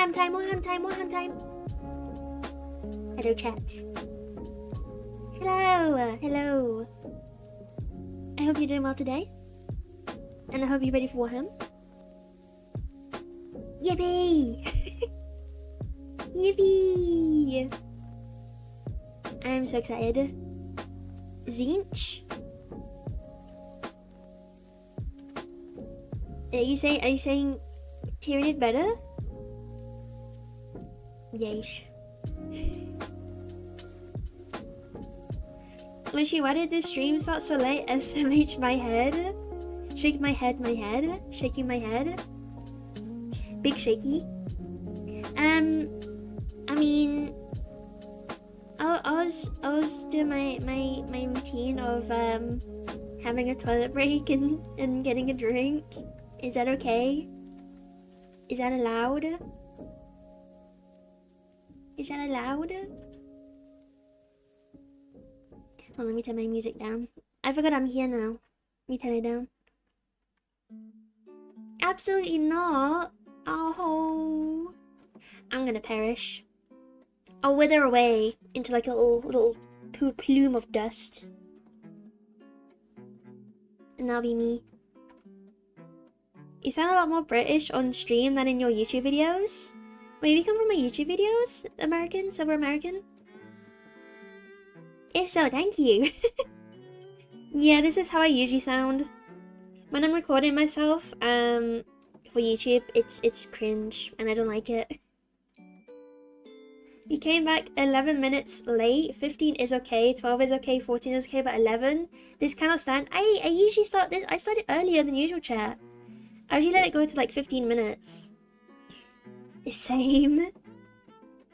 Warhammer time, Warhammer time, Warhammer time. Hello, chat. Hello, hello. I hope you're doing well today. And I hope you're ready for Warhammer. Yippee! Yippee! I'm so excited. Zinch? Are you saying Tyrion better? Yeesh. Actually, why did this stream start so late? SMH my head. Shake my head, shaking my head. Big shaky. I mean, I was doing my routine of having a toilet break and getting a drink. Is that okay? Is that allowed? Is that allowed? Well, let me turn my music down. I forgot I'm here now. Let me turn it down. Absolutely not. Oh, I'm gonna perish. I'll wither away into like a little plume of dust. And that'll be me. You sound a lot more British on stream than in your YouTube videos. Wait, you come from my YouTube videos? American? Silver American? If so, thank you. Yeah, this is how I usually sound. When I'm recording myself, for YouTube, it's cringe, and I don't like it. You came back 11 minutes late. 15 is okay, 12 is okay, 14 is okay, but 11? This cannot stand. I usually start this, I started earlier than usual, chat. I usually let it go to like 15 minutes. Same.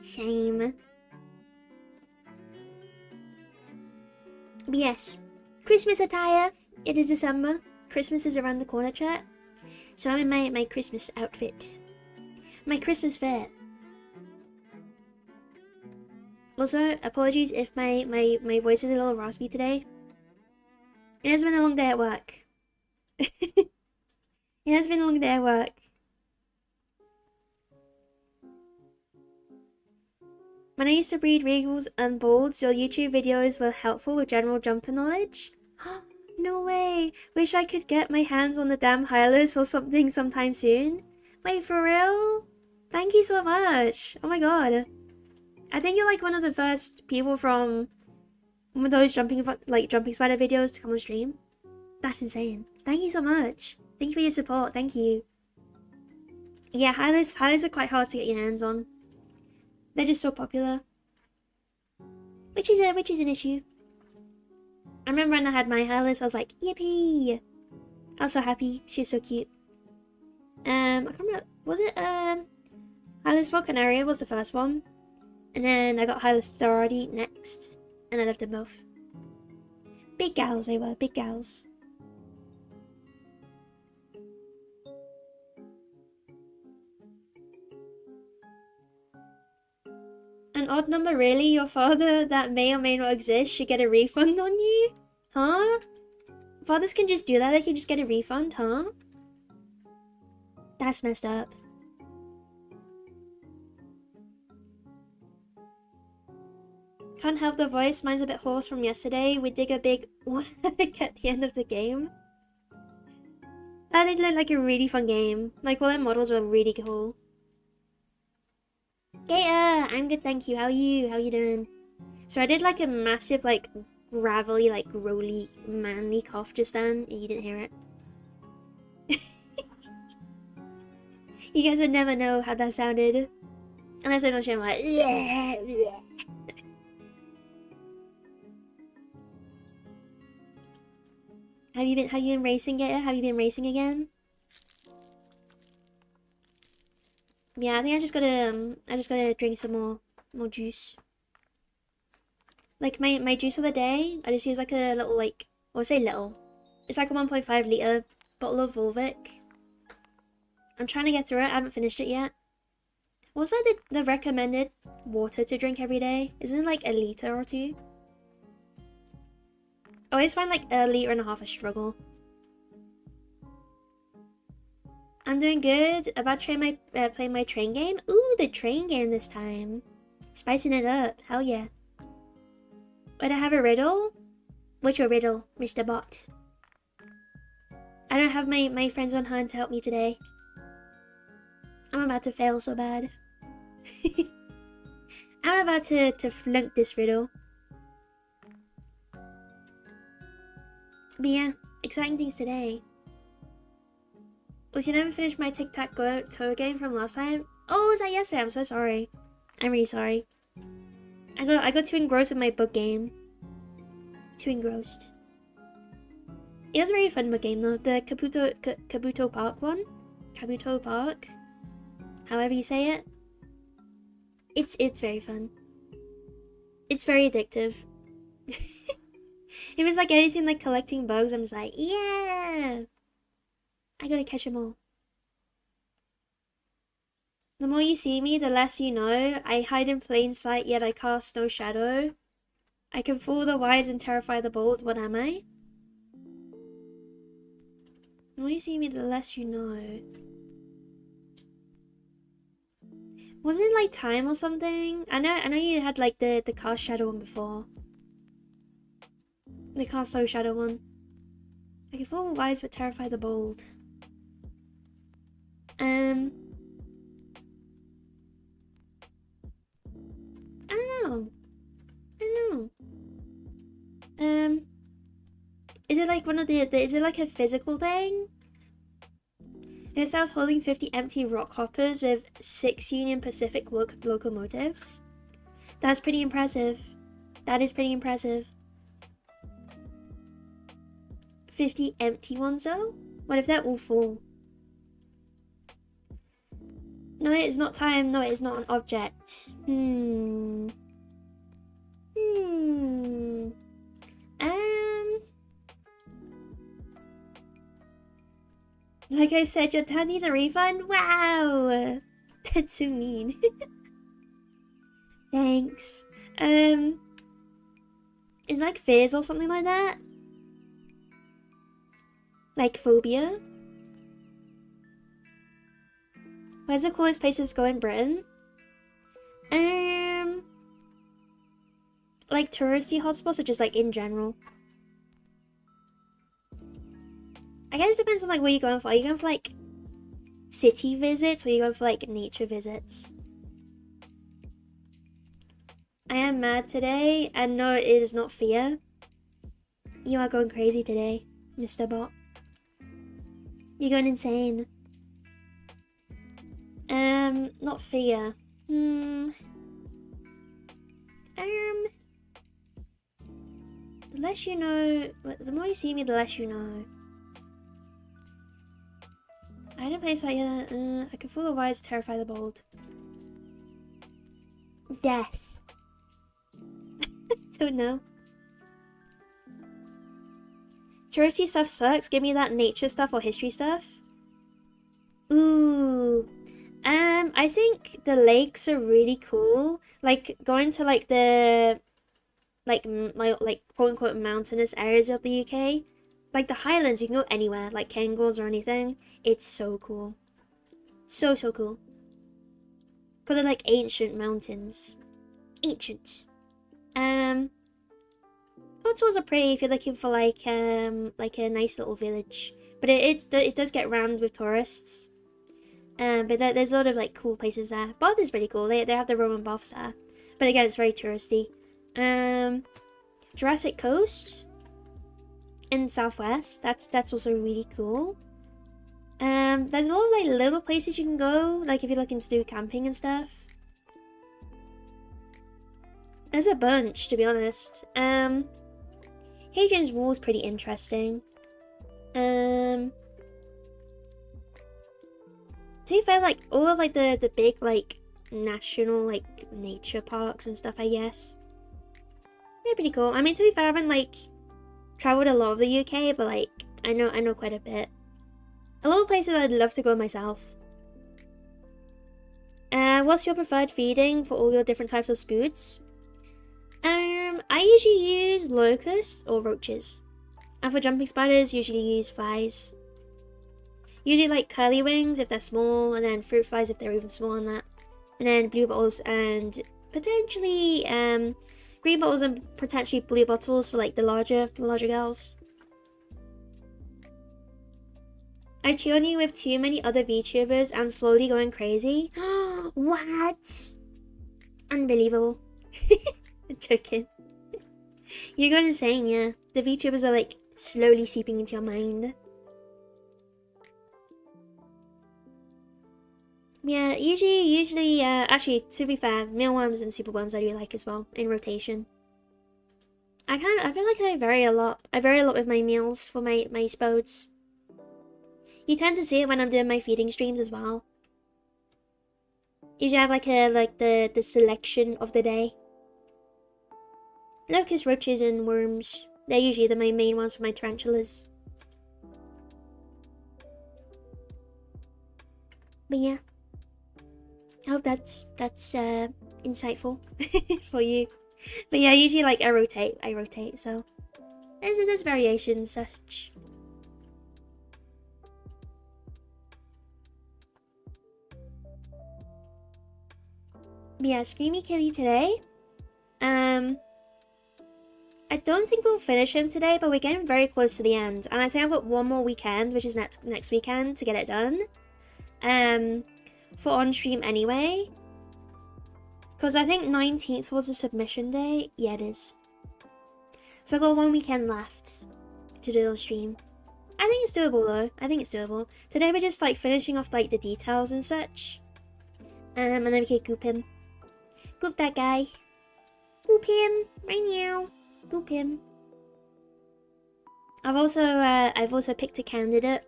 Shame. But yes, Christmas attire. It is December. Christmas is around the corner, chat. So I'm in my Christmas outfit. My Christmas fair. Also, apologies if my voice is a little raspy today. It has been a long day at work. It has been a long day at work. When I used to breed Regals and Bulls, your YouTube videos were helpful with general jumper knowledge. No way! Wish I could get my hands on the damn Hylas or something sometime soon. Wait, for real? Thank you so much! Oh my god. I think you're like one of the first people from one of those jumping spider videos to come on stream. That's insane. Thank you so much. Thank you for your support. Thank you. Yeah, Hylas are quite hard to get your hands on. They're just so popular. Which is an issue. I remember when I had my Hylas, I was like, yippee! I was so happy. She's so cute. I can't remember. Was it Hylas Volcanaria was the first one, and then I got Hylas Staradi next, and I loved them both. Big gals they were. Big gals. An odd number, really? Your father that may or may not exist should get a refund on you? Huh? Fathers can just do that, they can just get a refund, huh? That's messed up. Can't help the voice, mine's a bit hoarse from yesterday. We dig a big work at the end of the game. That did look like a really fun game. Like all their models were really cool. Gator, I'm good, thank you. How are you? How are you doing? So I did like a massive, like, gravelly, like, growly, manly cough just then, and you didn't hear it. You guys would never know how that sounded. Unless I don't show like, yeah. Have you been racing, Gator? Have you been racing again? Yeah, I think I just gotta drink some more juice. Like my juice of the day, I just use like a little like, I would say little. It's like a 1.5 litre bottle of Volvic. I'm trying to get through it, I haven't finished it yet. What's like the recommended water to drink every day? Isn't it like a litre or 2? I always find like a litre and a half a struggle. I'm doing good. About to play my train game. Ooh, the train game this time. Spicing it up. Hell yeah. Would I have a riddle? What's your riddle, Mr. Bot? I don't have my friends on hand to help me today. I'm about to fail so bad. I'm about to flunk this riddle. But yeah, exciting things today. Was you never finished my tic-tac-toe game from last time? Oh, was that yesterday? I'm so sorry. I'm really sorry. I got too engrossed in my book game. Too engrossed. It was a very fun book game though. The Kabuto Park one. Kabuto Park. However you say it. It's very fun. It's very addictive. If it's like anything like collecting bugs, I'm just like, yeah! I gotta catch them all. The more you see me, the less you know. I hide in plain sight, yet I cast no shadow. I can fool the wise and terrify the bold. What am I? The more you see me, the less you know. Wasn't it like Time or something? I know you had like the cast shadow one before. The cast no shadow one. I can fool the wise but terrify the bold. I don't know. Is it like one of is it like a physical thing? It says holding 50 empty rock hoppers with 6 Union Pacific locomotives. That's pretty impressive. That is pretty impressive. 50 empty ones though? What if they're all full? No, it is not time. No, it is not an object. Like I said, your dad needs a refund? Wow! That's so mean. Thanks. Is it like fears or something like that? Like phobia? Where's the coolest places to go in Britain? Like touristy hotspots or just like in general? I guess it depends on like where you're going for. Are you going for like city visits or are you going for like nature visits? I am mad today and no, it is not fear. You are going crazy today, Mr. Bot. You're going insane. Not fear. The less you know, the more you see me, the less you know. I had a place like I can fool the wise, terrify the bold. Death. Don't know. Touristy stuff sucks. Give me that nature stuff or history stuff. Ooh. I think the lakes are really cool. Like going to like the like quote unquote mountainous areas of the UK. Like the Highlands, you can go anywhere, like Kangles or anything. It's so cool. So cool. Cause they're like ancient mountains. Ancient. Cotswolds are pretty if you're looking for like a nice little village. But it does get rammed with tourists. But there's a lot of like cool places there. Bath is pretty cool. They have the Roman baths there. But again, it's very touristy. Jurassic Coast in Southwest. That's also really cool. There's a lot of like little places you can go, like if you're looking to do camping and stuff. There's a bunch, to be honest. Hadrian's Wall is pretty interesting. To be fair, like all of like the big like national like nature parks and stuff, I guess. They're pretty cool. I mean, to be fair, I haven't like traveled a lot of the UK, but like I know quite a bit. A lot of places I'd love to go myself. What's your preferred feeding for all your different types of spoods? I usually use locusts or roaches. And for jumping spiders, usually use flies. Usually like curly wings if they're small, and then fruit flies if they're even smaller than that. And then blue bottles and potentially green bottles and potentially blue bottles for like the larger girls. I cheer on you with too many other VTubers. I'm slowly going crazy. What? Unbelievable. I'm joking. You're going insane, yeah. The VTubers are like slowly seeping into your mind. Yeah, usually, actually, to be fair, mealworms and superworms I do like as well, in rotation. I feel like I vary a lot. I vary a lot with my meals for my spodes. You tend to see it when I'm doing my feeding streams as well. Usually I have like the selection of the day. Locusts, roaches, and worms. They're usually my main ones for my tarantulas. But yeah. I hope that's insightful for you. But yeah, usually like I rotate, so there's variation such. But yeah, Screamy Kitty today. I don't think we'll finish him today, but we're getting very close to the end, and I think I've got one more weekend, which is next weekend, to get it done. For on stream anyway. Because I think 19th was a submission day. Yeah, it is. So I've got one weekend left to do it on stream. I think it's doable though. I think it's doable. Today we're just like finishing off like the details and such. And then we can goop him. Goop that guy. Goop him right now. Goop him. I've also picked a candidate.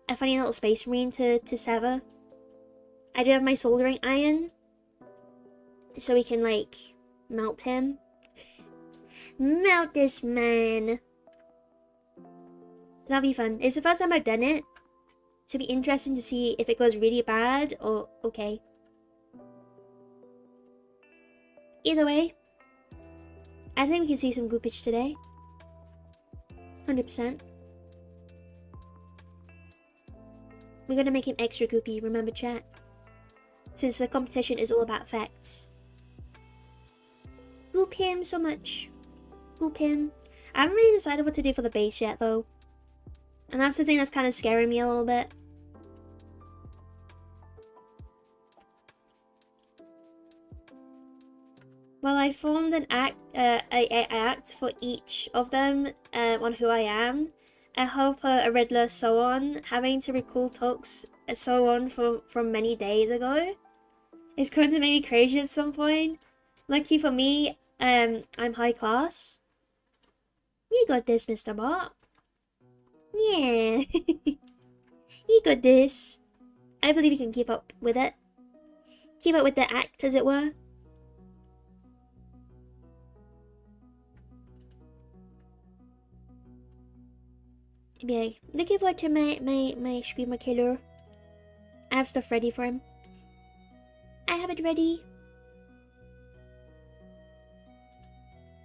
A funny little space marine to sever. I do have my soldering iron. So we can like melt him. Melt this man. That'll be fun. It's the first time I've done it. So it'll be interesting to see if it goes really bad or okay. Either way, I think we can see some goopage today. 100%. We're gonna make him extra goopy, remember chat? Since the competition is all about facts. Goop him so much. Goop him. I haven't really decided what to do for the base yet though. And that's the thing that's kind of scaring me a little bit. Well, I formed an act for each of them on who I am. A helper, a riddler, so on. Having to recall talks, so on from many days ago. It's going to make me crazy at some point. Lucky for me, I'm high class. You got this, Mr. Bot. Yeah. You got this. I believe you can keep up with it. Keep up with the act, as it were. Yeah, looking forward to my Screamer Killer. I have stuff ready for him. I have it ready.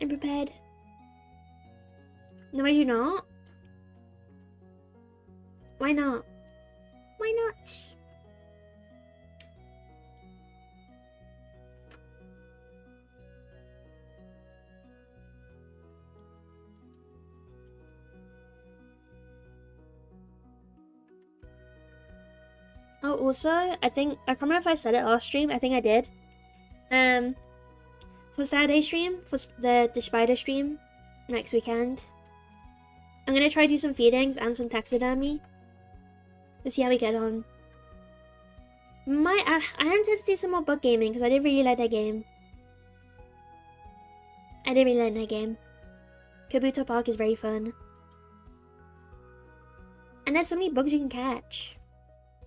I'm prepared. No, I do not. Why not? Why not? Oh, also, I can't remember if I said it last stream. I think I did. For Saturday stream, for the spider stream next weekend, I'm gonna try to do some feedings and some taxidermy. We'll see how we get on. I am tempted to do some more bug gaming because I did really like that game. Kabuto Park is very fun. And there's so many bugs you can catch.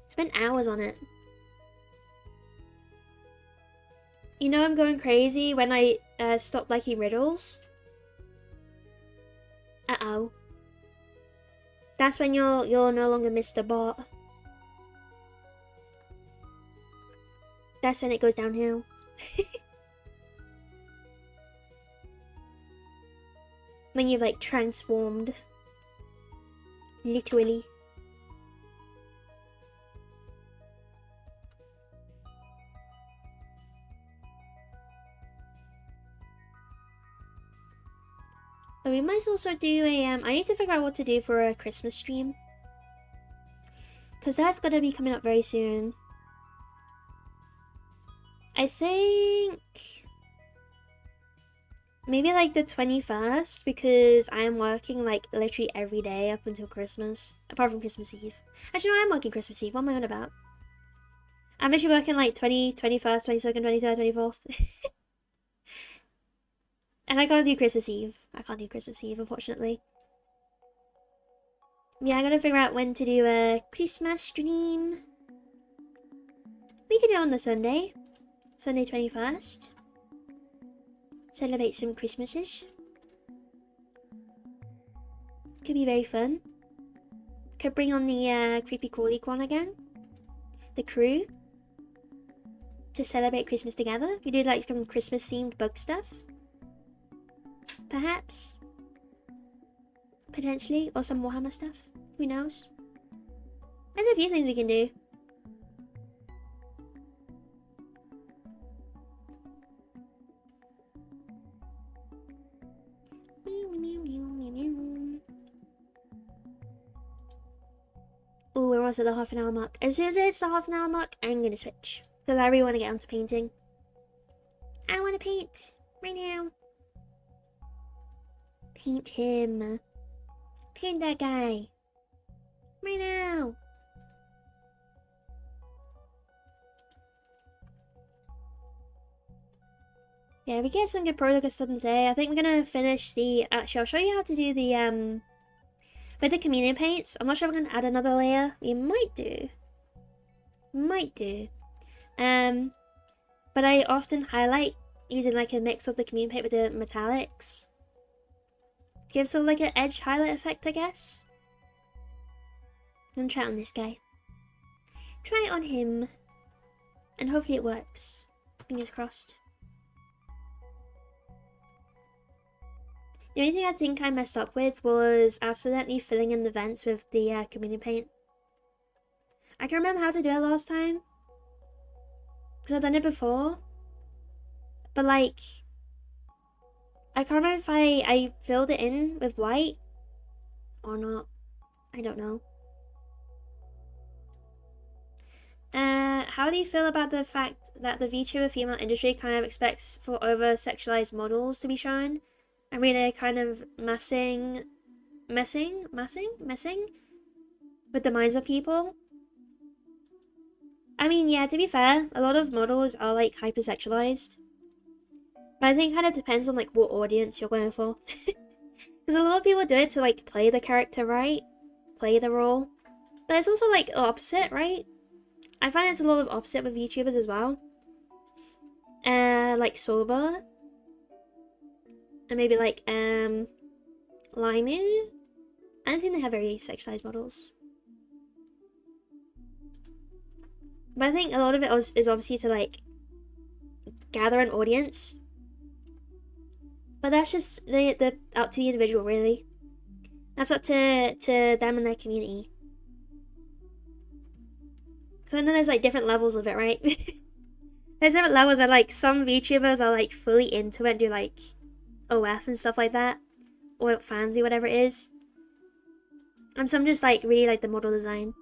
Spend hours on it. You know I'm going crazy when I stop liking riddles. Uh-oh. That's when you're no longer Mr. Bot. That's when it goes downhill. When you've like transformed. Literally. But we might also do a, I need to figure out what to do for a Christmas stream. Because that's going to be coming up very soon. I think maybe like the 21st, because I am working like literally every day up until Christmas, apart from Christmas Eve. Actually, no, I'm working Christmas Eve. What am I on about? I'm actually working like 21st, 22nd, 23rd, 24th. And I can't do Christmas Eve. I can't do Christmas Eve, unfortunately. Yeah, I gotta figure out when to do a Christmas stream. We can do it on the Sunday. Sunday 21st. Celebrate some Christmases. Could be very fun. Could bring on the Creepy Crawly Quan again. The crew. To celebrate Christmas together. We do like some Christmas themed bug stuff. Perhaps. Potentially. Or some Warhammer stuff. Who knows? There's a few things we can do. Oh, we're almost at the half an hour mark. As soon as it's the half an hour mark, I'm gonna switch. Because I really want to get onto painting. I want to paint. Right now. Paint him. Paint that guy. Right now. Yeah, we get some good progress done today. I think we're gonna finish the. Actually, I'll show you how to do the with the communion paints. I'm not sure if I'm gonna add another layer. We might do. Might do. But I often highlight using like a mix of the communion paint with the metallics. Give sort of like an edge highlight effect, I guess. I'm gonna try it on this guy. Try it on him. And hopefully it works. Fingers crossed. The only thing I think I messed up with was accidentally filling in the vents with the communion paint. I can remember how to do it last time. Because I've done it before. But like, I can't remember if I filled it in with white or not. I don't know. How do you feel about the fact that the VTuber female industry kind of expects for over-sexualized models to be shown? And really kind of messing with the minds of people? I mean, yeah, to be fair, a lot of models are like hypersexualized. But I think it kind of depends on like what audience you're going for. Because a lot of people do it to like play the character right, play the role. But it's also like opposite, right? I find it's a lot of opposite with YouTubers as well. Like Soba. And maybe like Limu. I don't think they have very sexualized models. But I think a lot of it is obviously to like gather an audience. But that's just the up to the individual, really. That's up to them and their community. Because I know there's like different levels of it, right? There's different levels where like some VTubers are like fully into it and do like OF and stuff like that. Or fansy, whatever it is. And some just like really like the model design.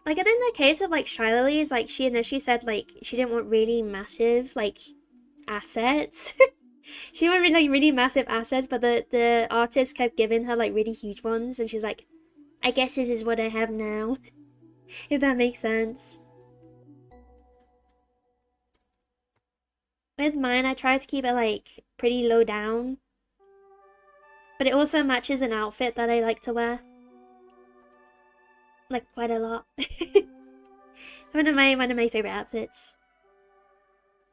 Like I think the case of like Shiley is like she initially said like she didn't want really massive like assets. She didn't want really massive assets, but the artist kept giving her like really huge ones, and she's like, I guess this is what I have now. If that makes sense. With mine, I try to keep it like pretty low down. But it also matches an outfit that I like to wear. Like quite a lot. one of my favorite outfits.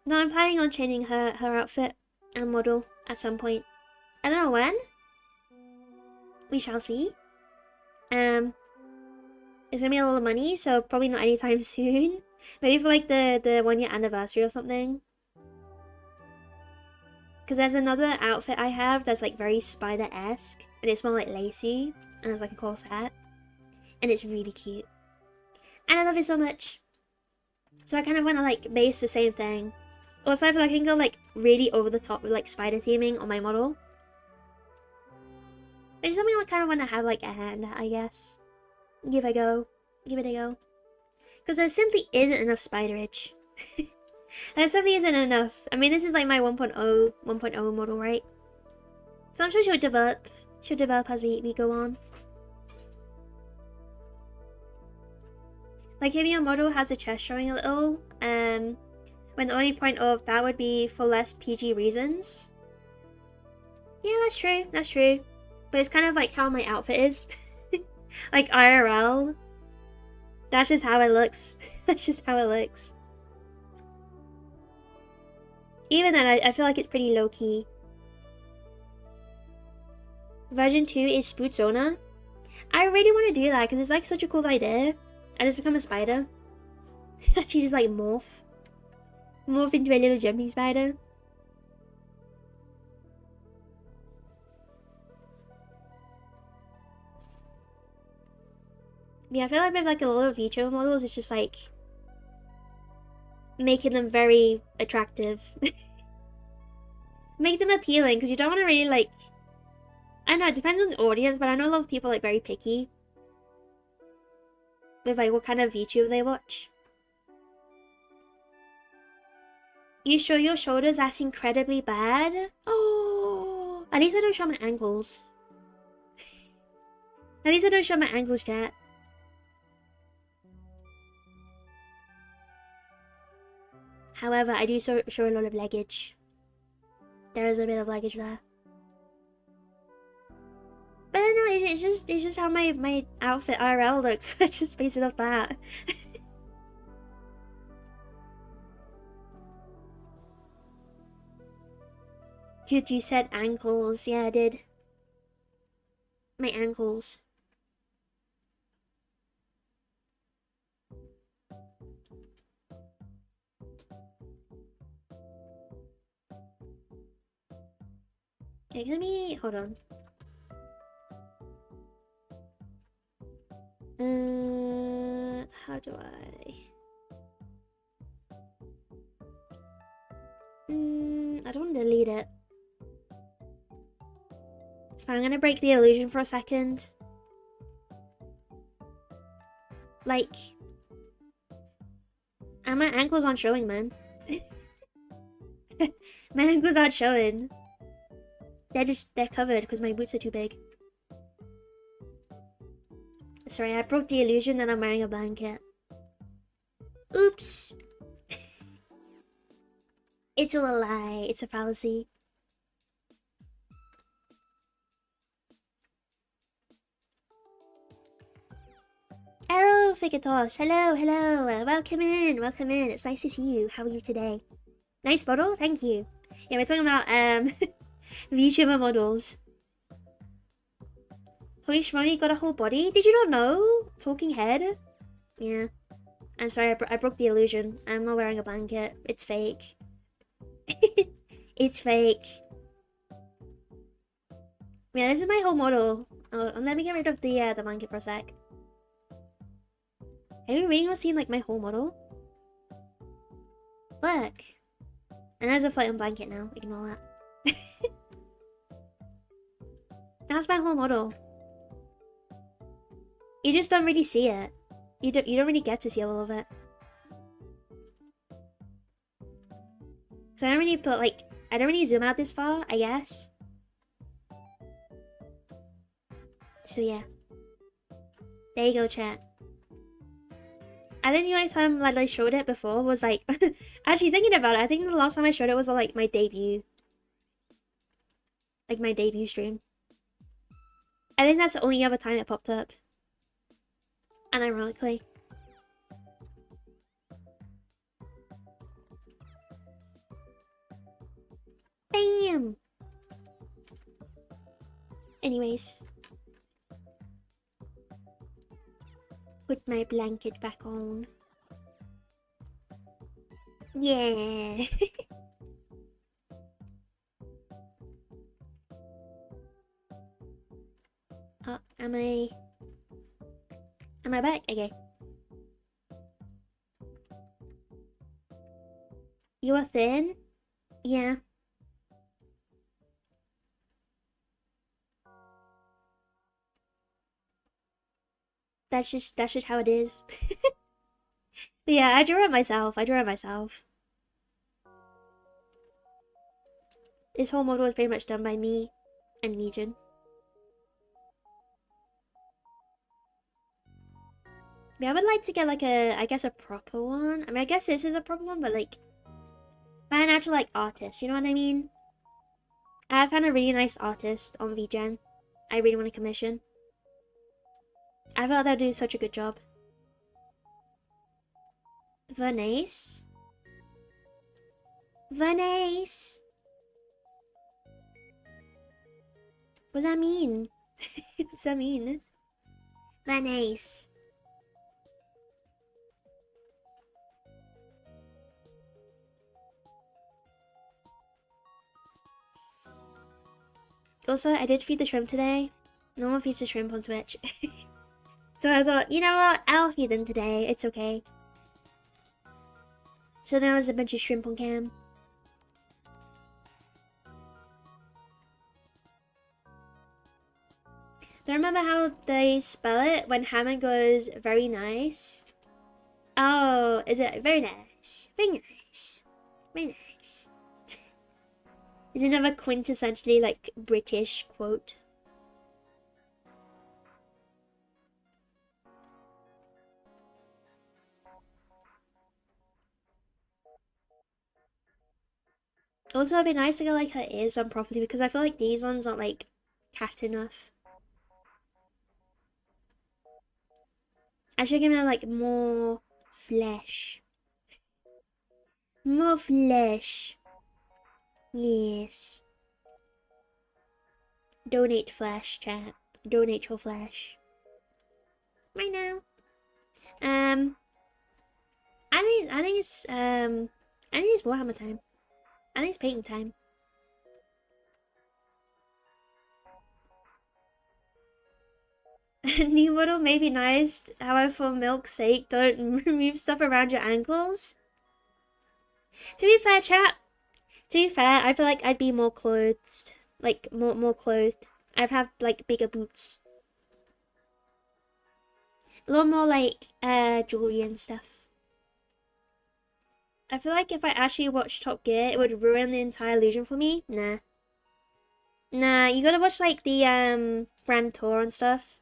No, I'm planning on changing her outfit and model at some point. I don't know when. We shall see. It's gonna be a lot of money, so probably not anytime soon. Maybe for like the 1 year anniversary or something. Because there's another outfit I have that's like very spider-esque, and it's more like lacy, and it's like a corset, and it's really cute, and I love it so much. So I kind of want to like base the same thing. Also, I feel like I can go like really over the top with like spider theming on my model, But it's something I kind of want to have like a hand at, I guess. Give it a go. Give it a go. Because there simply isn't enough spiderage. There simply isn't enough. I mean, this is like my 1.0 model, right? So I'm sure she'll develop. She'll develop as we go on. Like if your model has a chest showing a little, when the only point of that would be for less PG reasons. Yeah, that's true. That's true. But it's kind of like how my outfit is. Like IRL. That's just how it looks. That's just how it looks. Even then, I feel like it's pretty low-key. Version 2 is Spootzona. I really want to do that because it's like such a cool idea. I just become a spider. Actually just like morph. Morph into a little jumping spider. Yeah, I feel like with like a lot of VTuber models, it's just like making them very attractive. Make them appealing, because you don't want to really like... I know, it depends on the audience, but I know a lot of people like very picky with like what kind of VTuber they watch. You show your shoulders, that's incredibly bad. Oh, at least I don't show my ankles. At least I don't show my ankles, chat. However, I do show a lot of leggage. There is a bit of leggage there. But I don't know, it's just how my outfit IRL looks. I just base it off that. Good, you said ankles. Yeah, I did. My ankles. Okay, let me... hold on. How do I... I don't want to delete it. It's fine, I'm gonna break the illusion for a second. Like... and my ankles aren't showing, man. My ankles aren't showing. They're covered because my boots are too big. Sorry, I broke the illusion that I'm wearing a blanket. Oops. It's all a lie. It's a fallacy. Hello, Figatos. Hello, hello. Welcome in. Welcome in. It's nice to see you. How are you today? Nice model. Thank you. Yeah, we're talking about VTuber models. Holy shmoney, got a whole body? Did you not know? Talking head? Yeah. I'm sorry, I broke the illusion. I'm not wearing a blanket. It's fake. It's fake. Yeah, this is my whole model. Oh, let me get rid of the blanket for a sec. Have you really not seen like my whole model? Look. And there's a floating blanket now. Ignore that. That's my whole model. You just don't really see it. You don't really get to see all of it. So I don't really put like, I don't really zoom out this far, I guess. So yeah. There you go, chat. I think the only time like I showed it before was like, actually thinking about it, I think the last time I showed it was like my debut. Like my debut stream. I think that's the only other time it popped up. Unironically. Bam! Anyways. Put my blanket back on. Yeah! Oh, am I back? Okay. You are thin? Yeah. That's just how it is. But yeah, I drew it myself. This whole model was pretty much done by me and Legion. Yeah, I would like to get like I guess a proper one. I mean, I guess this is a proper one, but like by an actual like artist, you know what I mean? I found a really nice artist on VGen. I really want to commission. I feel like they'll do such a good job. Venice? Venice? What does that mean? What does that mean? Venice. Also, I did feed the shrimp today. No one feeds the shrimp on Twitch. So I thought, you know what? I'll feed them today. It's okay. So there was a bunch of shrimp on cam. Do you remember how they spell it when Hammer goes very nice? Oh, is it very nice? Very nice. Very nice. Is another quintessentially like British quote. Also, it'd be nice to get like her ears done properly because I feel like these ones aren't like cat enough. I should give her like more flesh. More flesh. Yes. Donate flesh, chat. Donate your flesh. Right now. I think it's Warhammer time. I think it's painting time. New model may be nice, however for milk's sake, don't remove stuff around your ankles. To be fair, chat. To be fair, I feel like I'd be more clothed. Like, more clothed. I'd have, like, bigger boots. A lot more, like, jewelry and stuff. I feel like if I actually watched Top Gear, it would ruin the entire illusion for me. Nah. Nah, you gotta watch, like, the, Grand Tour and stuff.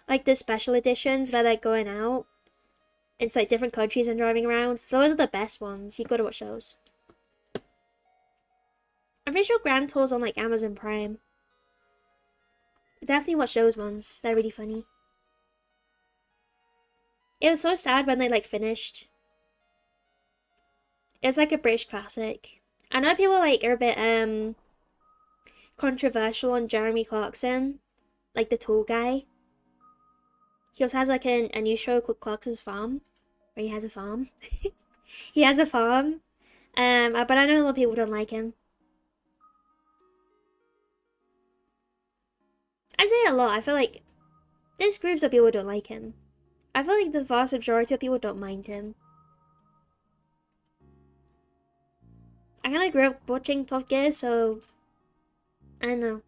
Like, the special editions where they're going out. It's, like, different countries and driving around. Those are the best ones. You gotta watch those. I'm pretty sure Grand Tour's on, like, Amazon Prime. Definitely watch those ones. They're really funny. It was so sad when they, like, finished. It was, like, a British classic. I know people, like, are a bit, controversial on Jeremy Clarkson. Like, the tour guy. He also has, like, a new show called Clarkson's Farm. Where he has a farm. He has a farm. But I know a lot of people don't like him. I say it a lot. I feel like there's groups of people who don't like him. I feel like the vast majority of people don't mind him. I kind of grew up watching Top Gear, so I don't know.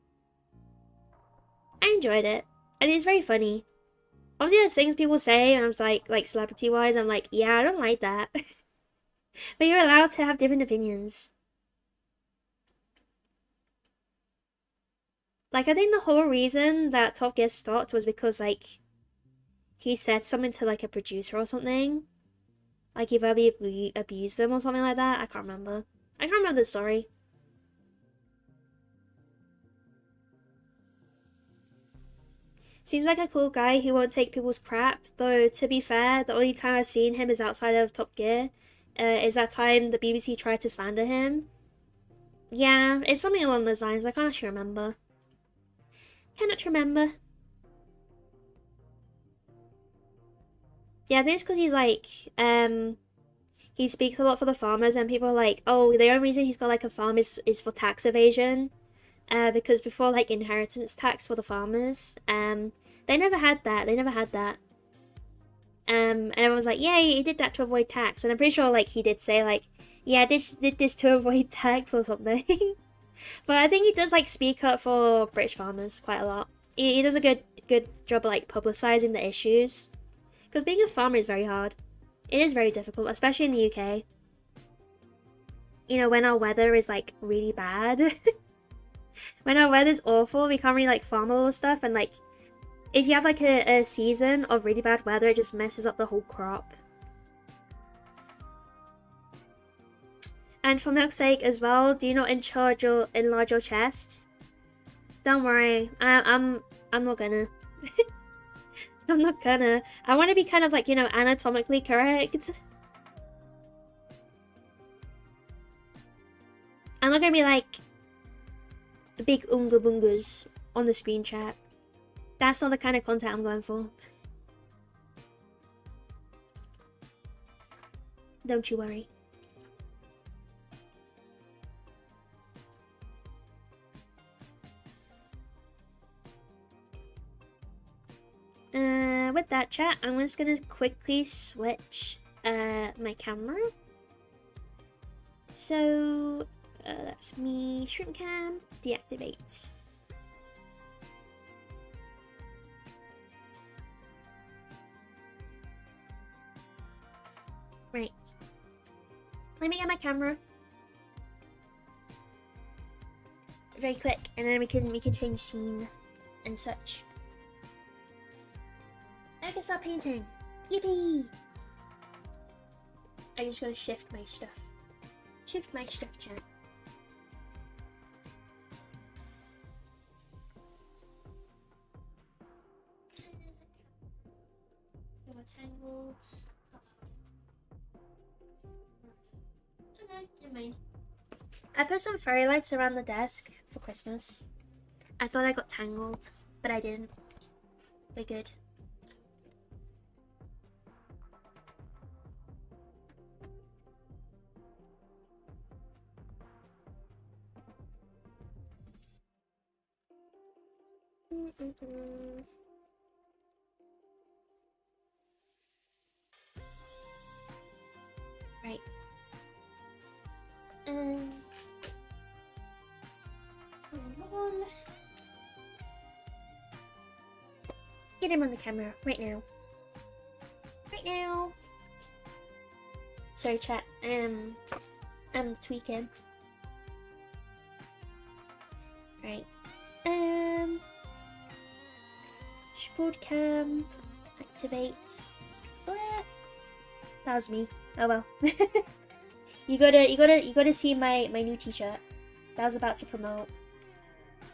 I enjoyed it. And it's very funny. Obviously there's things people say, and I was like celebrity-wise, I'm like, yeah, I don't like that. But you're allowed to have different opinions. Like, I think the whole reason that Top Gear stopped was because, like, he said something to, like, a producer or something. Like, he verbally abused them or something like that. I can't remember. I can't remember the story. Seems like a cool guy who won't take people's crap. Though, to be fair, the only time I've seen him is outside of Top Gear. Is that time the BBC tried to slander him. Yeah, it's something along those lines. I can't actually remember. Cannot remember. Yeah, I think it's because he's like, he speaks a lot for the farmers, and people are like, oh, the only reason he's got like a farm is for tax evasion. Because before, like, inheritance tax for the farmers, they never had that. And everyone was like, yeah, he did that to avoid tax. And I'm pretty sure, like, he did say, like, yeah, did this to avoid tax or something. But I think he does, like, speak up for British farmers quite a lot. He does a good good job of like publicizing the issues. Because being a farmer is very hard. It is very difficult, especially in the UK. You know, when our weather is like really bad. When our weather's awful, we can't really like farm all the stuff, and like if you have like a season of really bad weather, it just messes up the whole crop. And for milk's sake as well, do not enlarge your chest. Don't worry, I'm not gonna. I'm not gonna. I want to be kind of like, you know, anatomically correct. I'm not gonna be like big unga bungas on the screen chat. That's not the kind of content I'm going for. Don't you worry. With that chat, I'm just gonna quickly switch my camera. So that's me, shrimp cam, deactivate. Right. Let me get my camera. Very quick, and then we can change scene and such. I can start painting. Yippee! I'm just gonna shift my stuff. Shift my stuff, chat. Got tangled. Okay, never mind. I put some fairy lights around the desk for Christmas. I thought I got tangled, but I didn't. We're good. Right. Get him on the camera right now. Right now. Sorry, chat. I'm tweaking. Right. Sport cam. Activate. What? That was me. Oh well. You gotta see my new t-shirt that I was about to promote.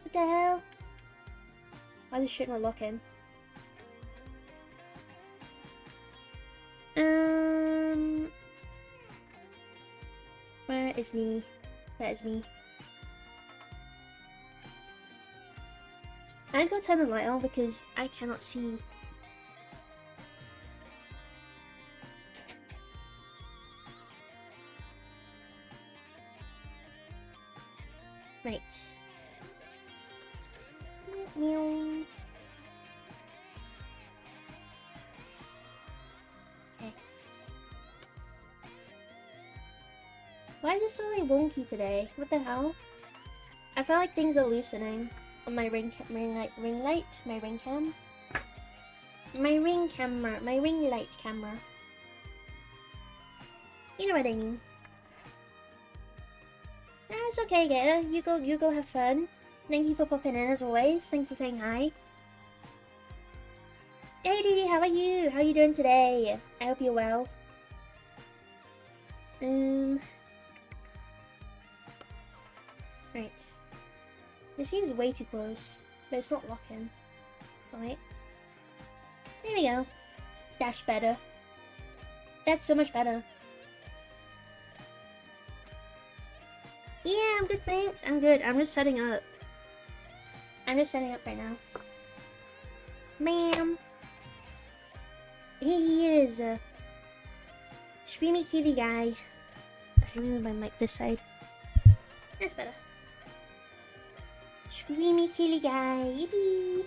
What the hell? Why is this shit not locking? Where is me? That is me. I gotta turn the light on because I cannot see. Right. Meow. Okay. Why is it so like wonky today? What the hell? I feel like things are loosening on my ring light, my ring cam. My ring camera, my ring light camera. You know what I mean. It's okay, Gator. You go have fun. Thank you for popping in as always. Thanks for saying hi. Hey Didi, how are you? How are you doing today? I hope you're well. Right. This seems way too close, but it's not locking. Alright. There we go. That's better. That's so much better. Yeah, I'm good, thanks. I'm good. I'm just setting up. I'm just setting up right now. Ma'am. He is. Screamy kitty guy. I can move my mic this side. That's better. Screamy kitty guy. Yippee.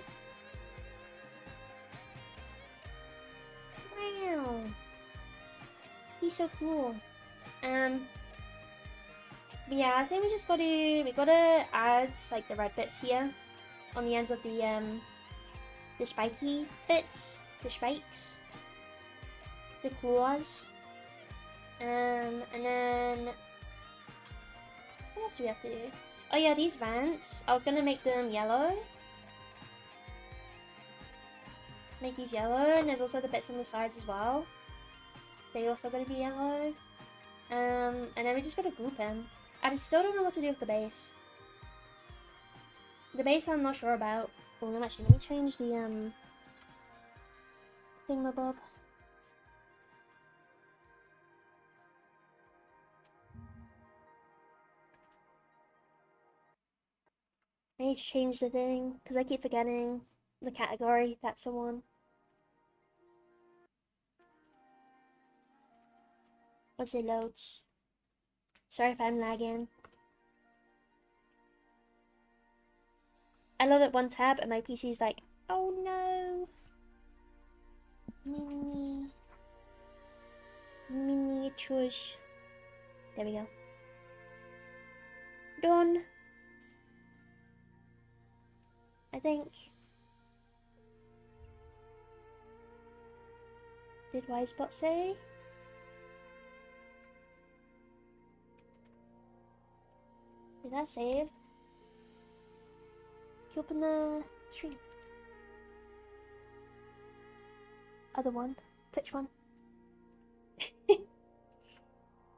Wow. He's so cool. But yeah, I think we gotta add like the red bits here on the ends of the the spiky bits, the spikes, the claws, and then what else do we have to do? Oh yeah, these vents, I was gonna make them yellow. Make these yellow, and there's also the bits on the sides as well. They also gonna be yellow. And then we just gotta group them. I still don't know what to do with the base. The base I'm not sure about. Oh, no, actually, let me change the thingamabob. I need to change the thing because I keep forgetting the category. That's the one. Once it loads. Sorry if I'm lagging. I load at one tab and my PC's like, oh no. Miniatures. There we go. Done. I think. Did Wisebot say? Did that save? Can you open the stream? Other one. Twitch one.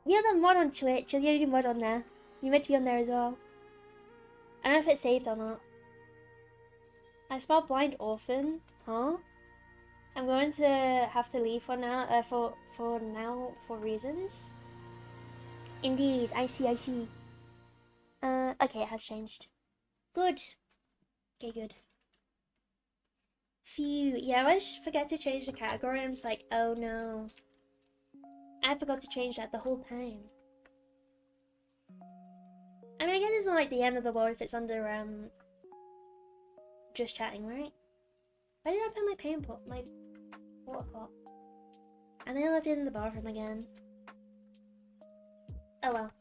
You're the mod on Twitch. You're the only mod on there. You meant to be on there as well. I don't know if it's saved or not. I spelled blind orphan. Huh? I'm going to have to leave for now. For reasons. Indeed. I see. Okay, it has changed. Good. Okay, good. Phew. Yeah, I just forget to change the category. I'm just like, oh no. I forgot to change that the whole time. I mean, I guess it's not like the end of the world if it's under, just chatting, right? Why did I put my paint pot, my water pot? And then I left it in the bathroom again. Oh well.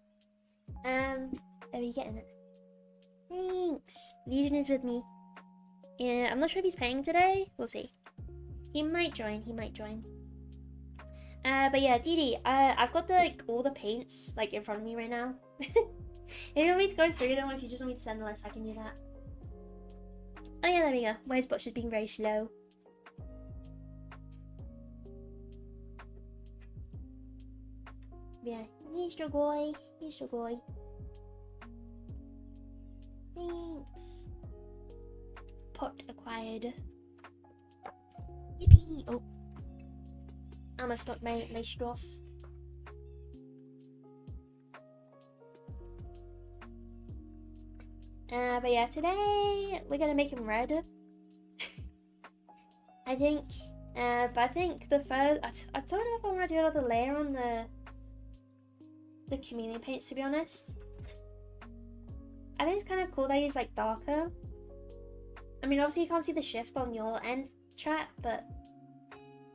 Are we getting it? Thanks. Legion is with me. Yeah, I'm not sure if he's paying today. We'll see. He might join. But yeah, Didi, I've got all the paints in front of me right now. If you want me to go through them, or if you just want me to send the list, I can do that. Oh yeah, there we go. My spot's just being very slow. Yeah, Mr. Goy. Thanks. Pot acquired. Yippee! Oh. I must knock my stuff. But yeah, today we're gonna make him red. I think. But I think the first. I don't know if I want to do another layer on the chameleon paints, to be honest. I think it's kind of cool that he's darker. I mean, obviously you can't see the shift on your end, chat, but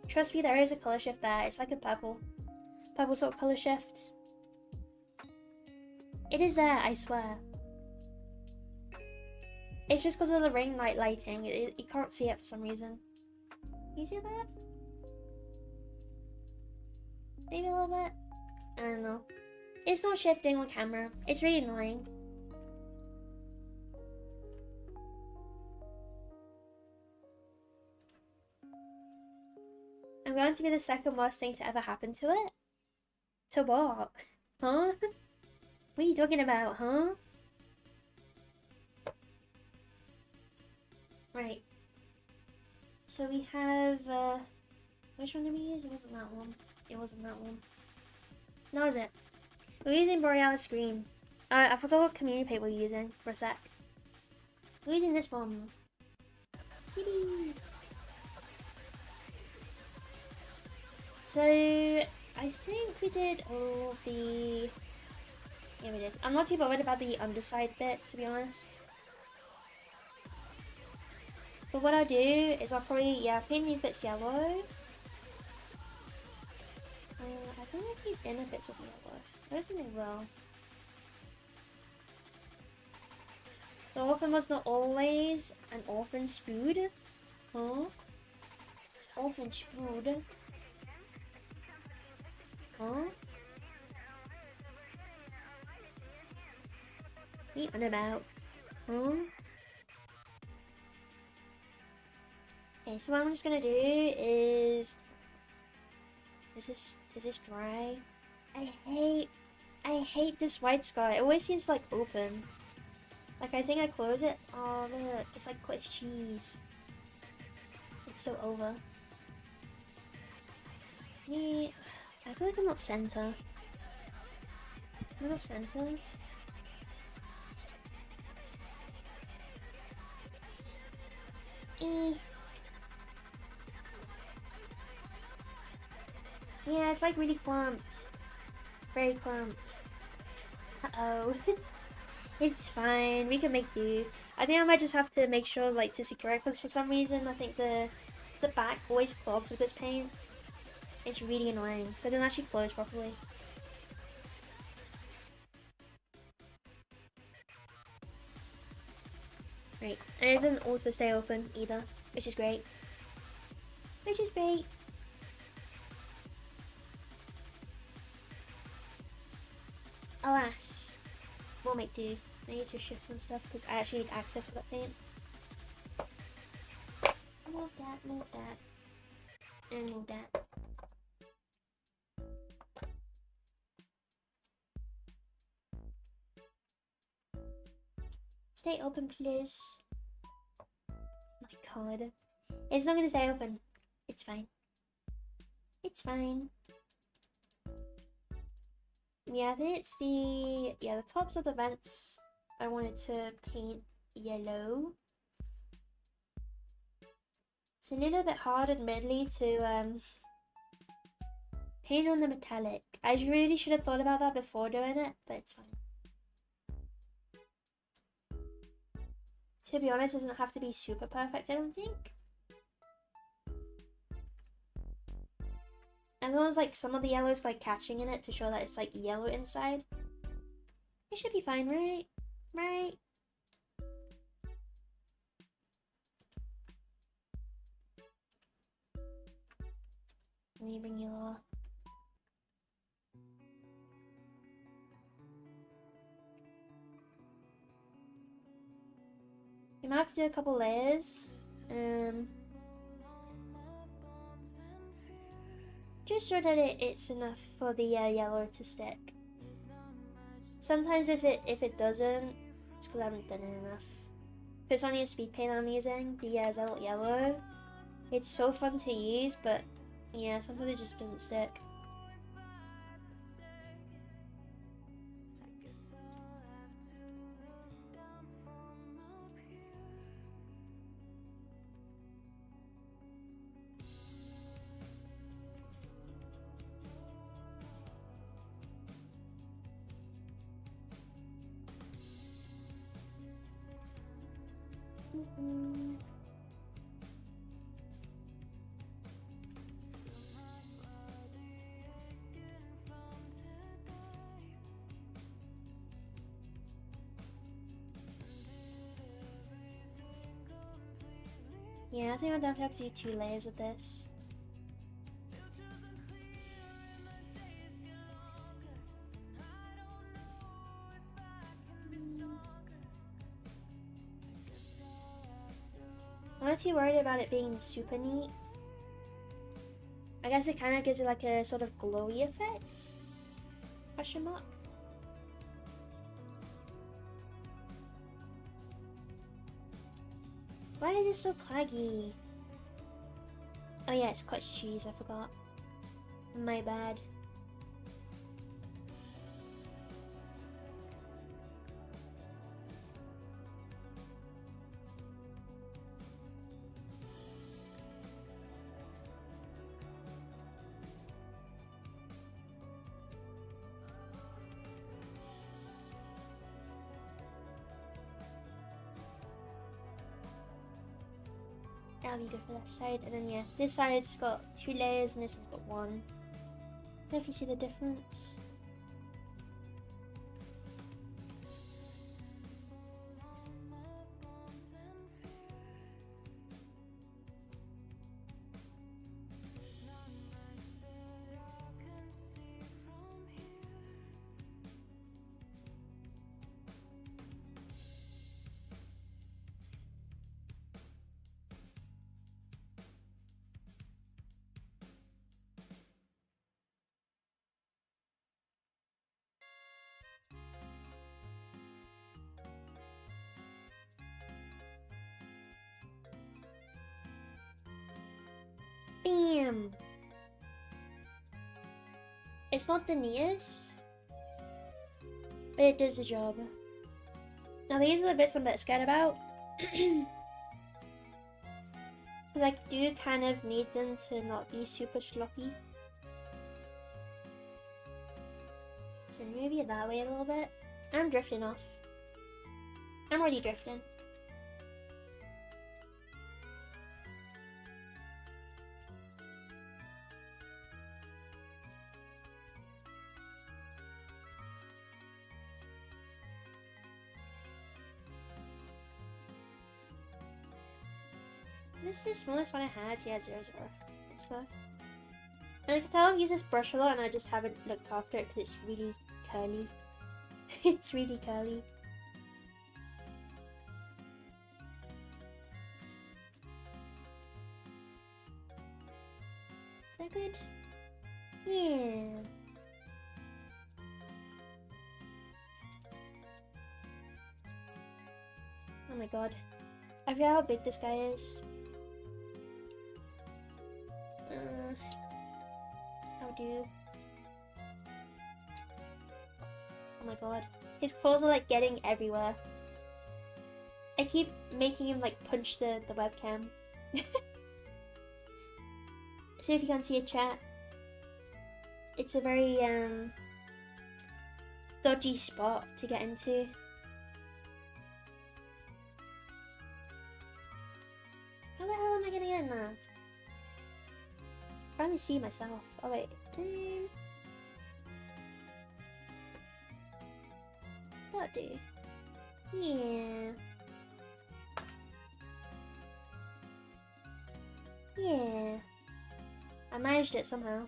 trust me, there is a color shift there. It's like a purple sort of color shift. It is there, I swear. It's just because of the ring light lighting. You can't see it for some reason. Can you see that? Maybe a little bit? I don't know. It's not shifting on camera. It's really annoying. I'm going to be the second worst thing to ever happen to it? To what? Huh? What are you talking about, huh? Right. So we have, which one did we use? It wasn't that one. No, is it? We're using Borealis Green. I forgot what community paint we're using for a sec. We're using this one. Yippee! So, I think we did all the... Yeah, we did. I'm not too bothered about the underside bits, to be honest. But what I'll do is I'll probably, paint these bits yellow. I don't know if these inner bits will be yellow. I don't think they will. The orphan was not always an orphan spood. Huh? Open spood. Huh? What are you on about? Huh? Okay, so what I'm just gonna do is this dry? I hate this white sky. It always seems like open. Like I think I close it. Oh look, it's like cottage cheese. It's so over. Me, I feel like I'm not center. I'm not center. Yeah, it's like really clumped. Very clumped. Uh-oh. It's fine. We can make do. I think I might just have to make sure like to secure it because for some reason I think the back always clogs with this paint. It's really annoying. So it doesn't actually close properly. Right. And it doesn't also stay open either, which is great. Which is great. Alas. We'll make do. I need to shift some stuff because I actually need access to that paint. Move that, and move that. Stay open, please. My god. It's not gonna stay open. It's fine. It's fine. Yeah, I think it's the tops of the vents I wanted to paint yellow. It's a little bit hard, admittedly, to paint on the metallic. I really should have thought about that before doing it, but it's fine. To be honest, it doesn't have to be super perfect, I don't think. As long as like some of the yellow is like catching in it to show that it's like yellow inside. It should be fine, right? Right? Let me bring yellow up. You might have to do a couple layers. Just so that it's enough for the yellow to stick. Sometimes if it doesn't, it's because I haven't done it enough. If it's only a speed paint I'm using, the Zelot yellow, it's so fun to use, but yeah, sometimes it just doesn't stick. Yeah, I think I'll definitely have to do 2 layers with this. I'm not too worried about it being super neat. I guess it kind of gives it like a sort of glowy effect. Question mark. Why is it so claggy? Oh yeah, it's cottage cheese, I forgot. My bad. That'll be good for that side, and then yeah, this side's got 2 layers and this one's got 1. I don't know if you see the difference. webcam. It's not the neatest, but it does the job. Now these are the bits I'm a bit scared about. Because I do kind of need them to not be super sloppy. So maybe that way a little bit. I'm drifting off. I'm already drifting. This is the smallest one I had. Yeah, 0, 0. So, and I can tell I've used this brush a lot and I just haven't looked after it because it's really curly. It's really curly. Is that good? Yeah. Oh my god. I forgot how big this guy is. How do? Oh my god. His claws are like getting everywhere. I keep making him like punch the webcam. So if you can't see a chat, it's a very dodgy spot to get into. How the hell am I gonna get in there? I'm trying to see myself. Oh wait. That'll do. Yeah. Yeah. I managed it somehow.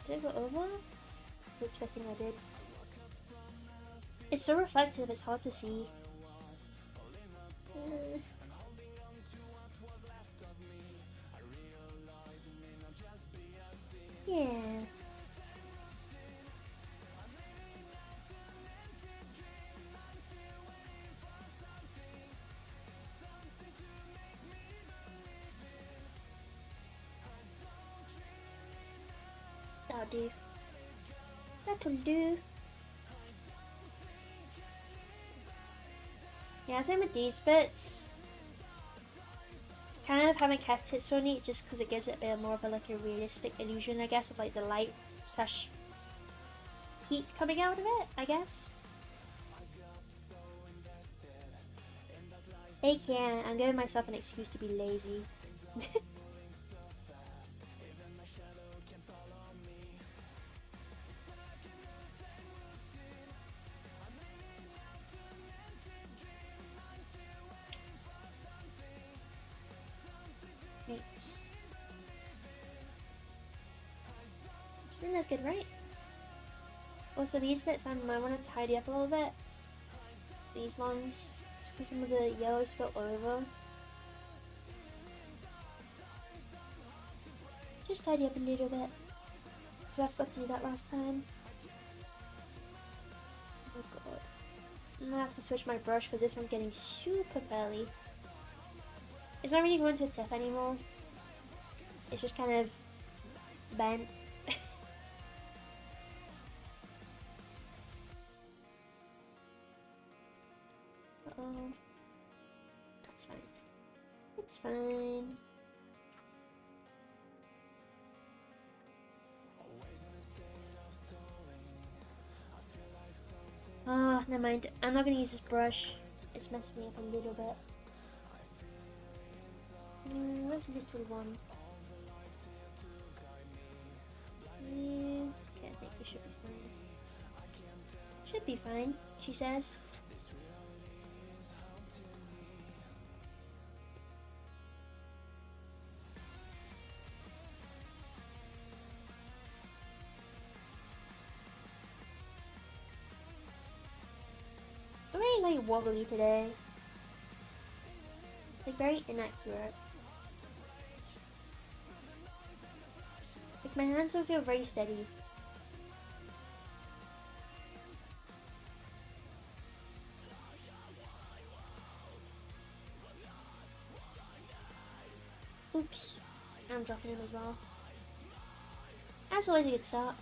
Did I go over? Oops, I think I did. It's so reflective, it's hard to see. Yeah. That'll do. That'll do. Yeah, I think with these bits, kind of haven't kept it so neat just because it gives it a bit more of a like a realistic illusion, I guess, of like the light slash heat coming out of it, I guess. AKA, I'm giving myself an excuse to be lazy. Right. I think that's good, right? Also, these bits I might want to tidy up a little bit. These ones, just because some of the yellow spilt over. Just tidy up a little bit. Because I forgot to do that last time. Oh god. I'm gonna have to switch my brush because this one's getting super curly. It's not really going to a tip anymore. It's just kind of bent. Uh-oh. That's fine. It's fine. Ah, never mind. I'm not gonna use this brush. It's messed me up a little bit. Where's the little one? Okay, I think it should be fine. Should be fine, she says. I'm really like wobbly today. Like, very inaccurate. Like, my hands don't feel very steady. Oops. I'm dropping him as well. That's always a good start.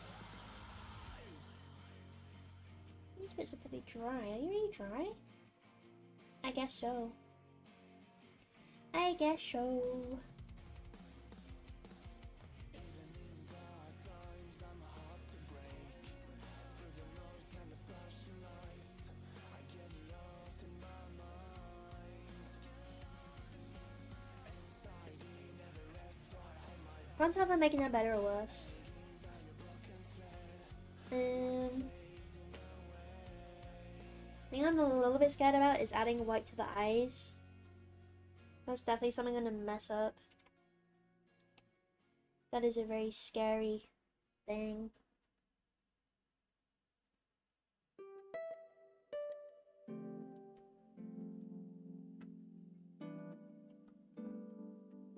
These bits are pretty dry. Are you really dry? I guess so. I guess so. I don't know if I'm making that better or worse. I think I'm a little bit scared about is adding white to the eyes. That's definitely something I'm gonna mess up. That is a very scary thing.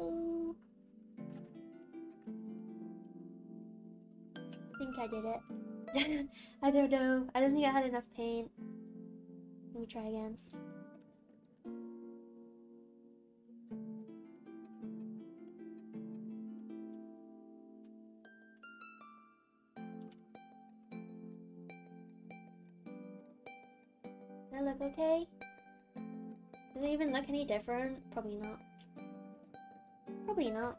Ooh. I think I did it. I don't know. I don't think I had enough paint. Let me try again. Does that look okay? Does it even look any different? Probably not. Probably not.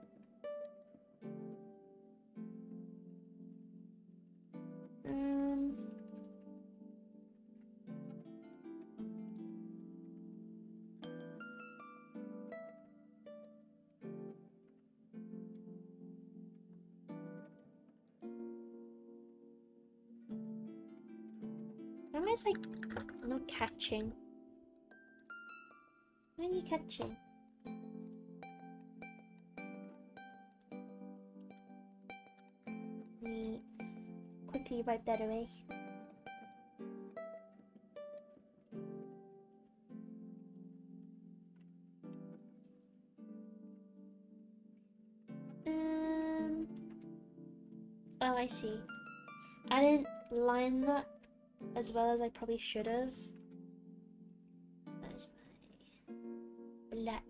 I'm almost like, I'm not catching. Why are you catching? Let me quickly wipe that away. Oh, I see. I didn't line that as well as I probably should have. That is my black.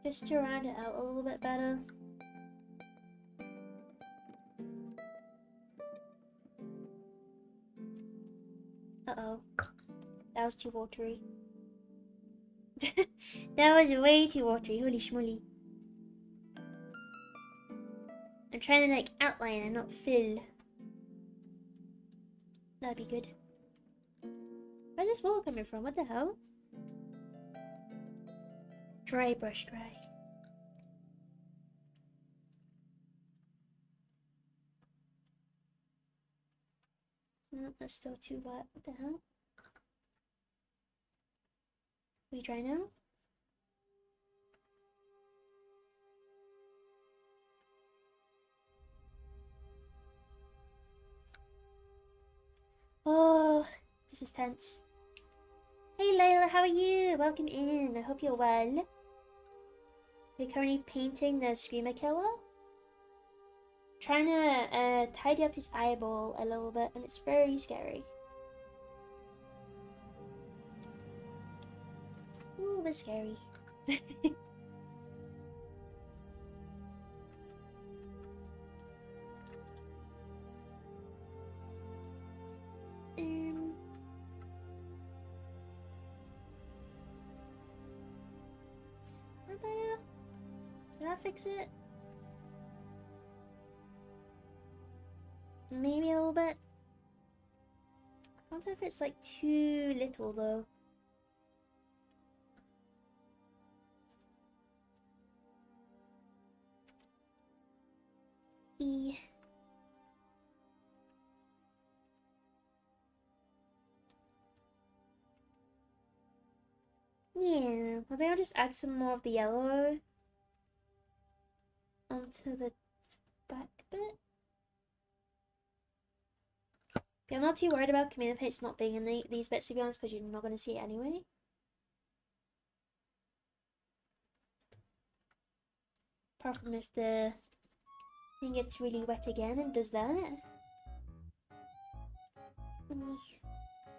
Just to round it out a little bit better. Uh-oh. That was too watery. That was way too watery. Holy schmoly. I'm trying to like outline and not fill. That'd be good. Where's this water coming from? What the hell? Dry brush, dry. No, that's still too wet. What the hell? We dry now? Oh, this is tense. Hey Layla, how are you? Welcome in. I hope you're well. We're currently painting the Screamer Killer. Trying to tidy up his eyeball a little bit, and it's very scary. A little bit scary. What better? Did I fix it? Maybe a little bit. I don't know if it's like too little though. E. Yeah, I think I'll just add some more of the yellow. onto the back bit. But I'm not too worried about community paints not being in these bits, to be honest, because you're not going to see it anyway. Apart from if the thing gets really wet again and does that.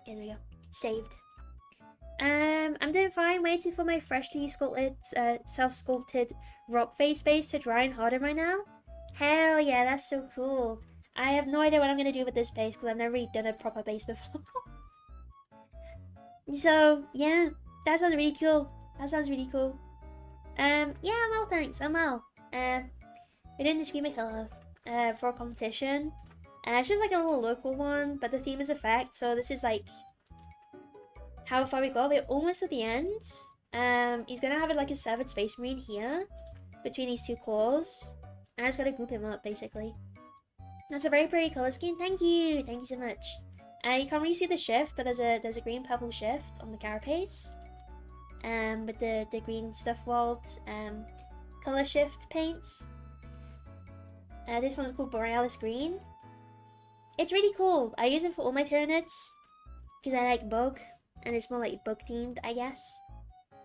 There we go. Saved. I'm doing fine, waiting for my freshly sculpted, self-sculpted rock face base to dry and harden right now. Hell yeah, that's so cool. I have no idea what I'm going to do with this base because I've never really done a proper base before. So, yeah, that sounds really cool. That sounds really cool. Yeah, I'm well, thanks. I'm well. We're doing the Screamer Killer for a competition. It's just like a little local one, but the theme is effect, so this is like how far we got. We're almost at the end. He's gonna have like a severed space marine here between these two claws. I just gotta group him up basically. That's a very pretty color scheme. Thank you so much. You can't really see the shift, but there's a green purple shift on the carapace. With the green stuff walled color shift paints. This one's called Borealis Green. It's really cool. I use it for all my Tyranids because I like bug, and it's more like bug themed, I guess,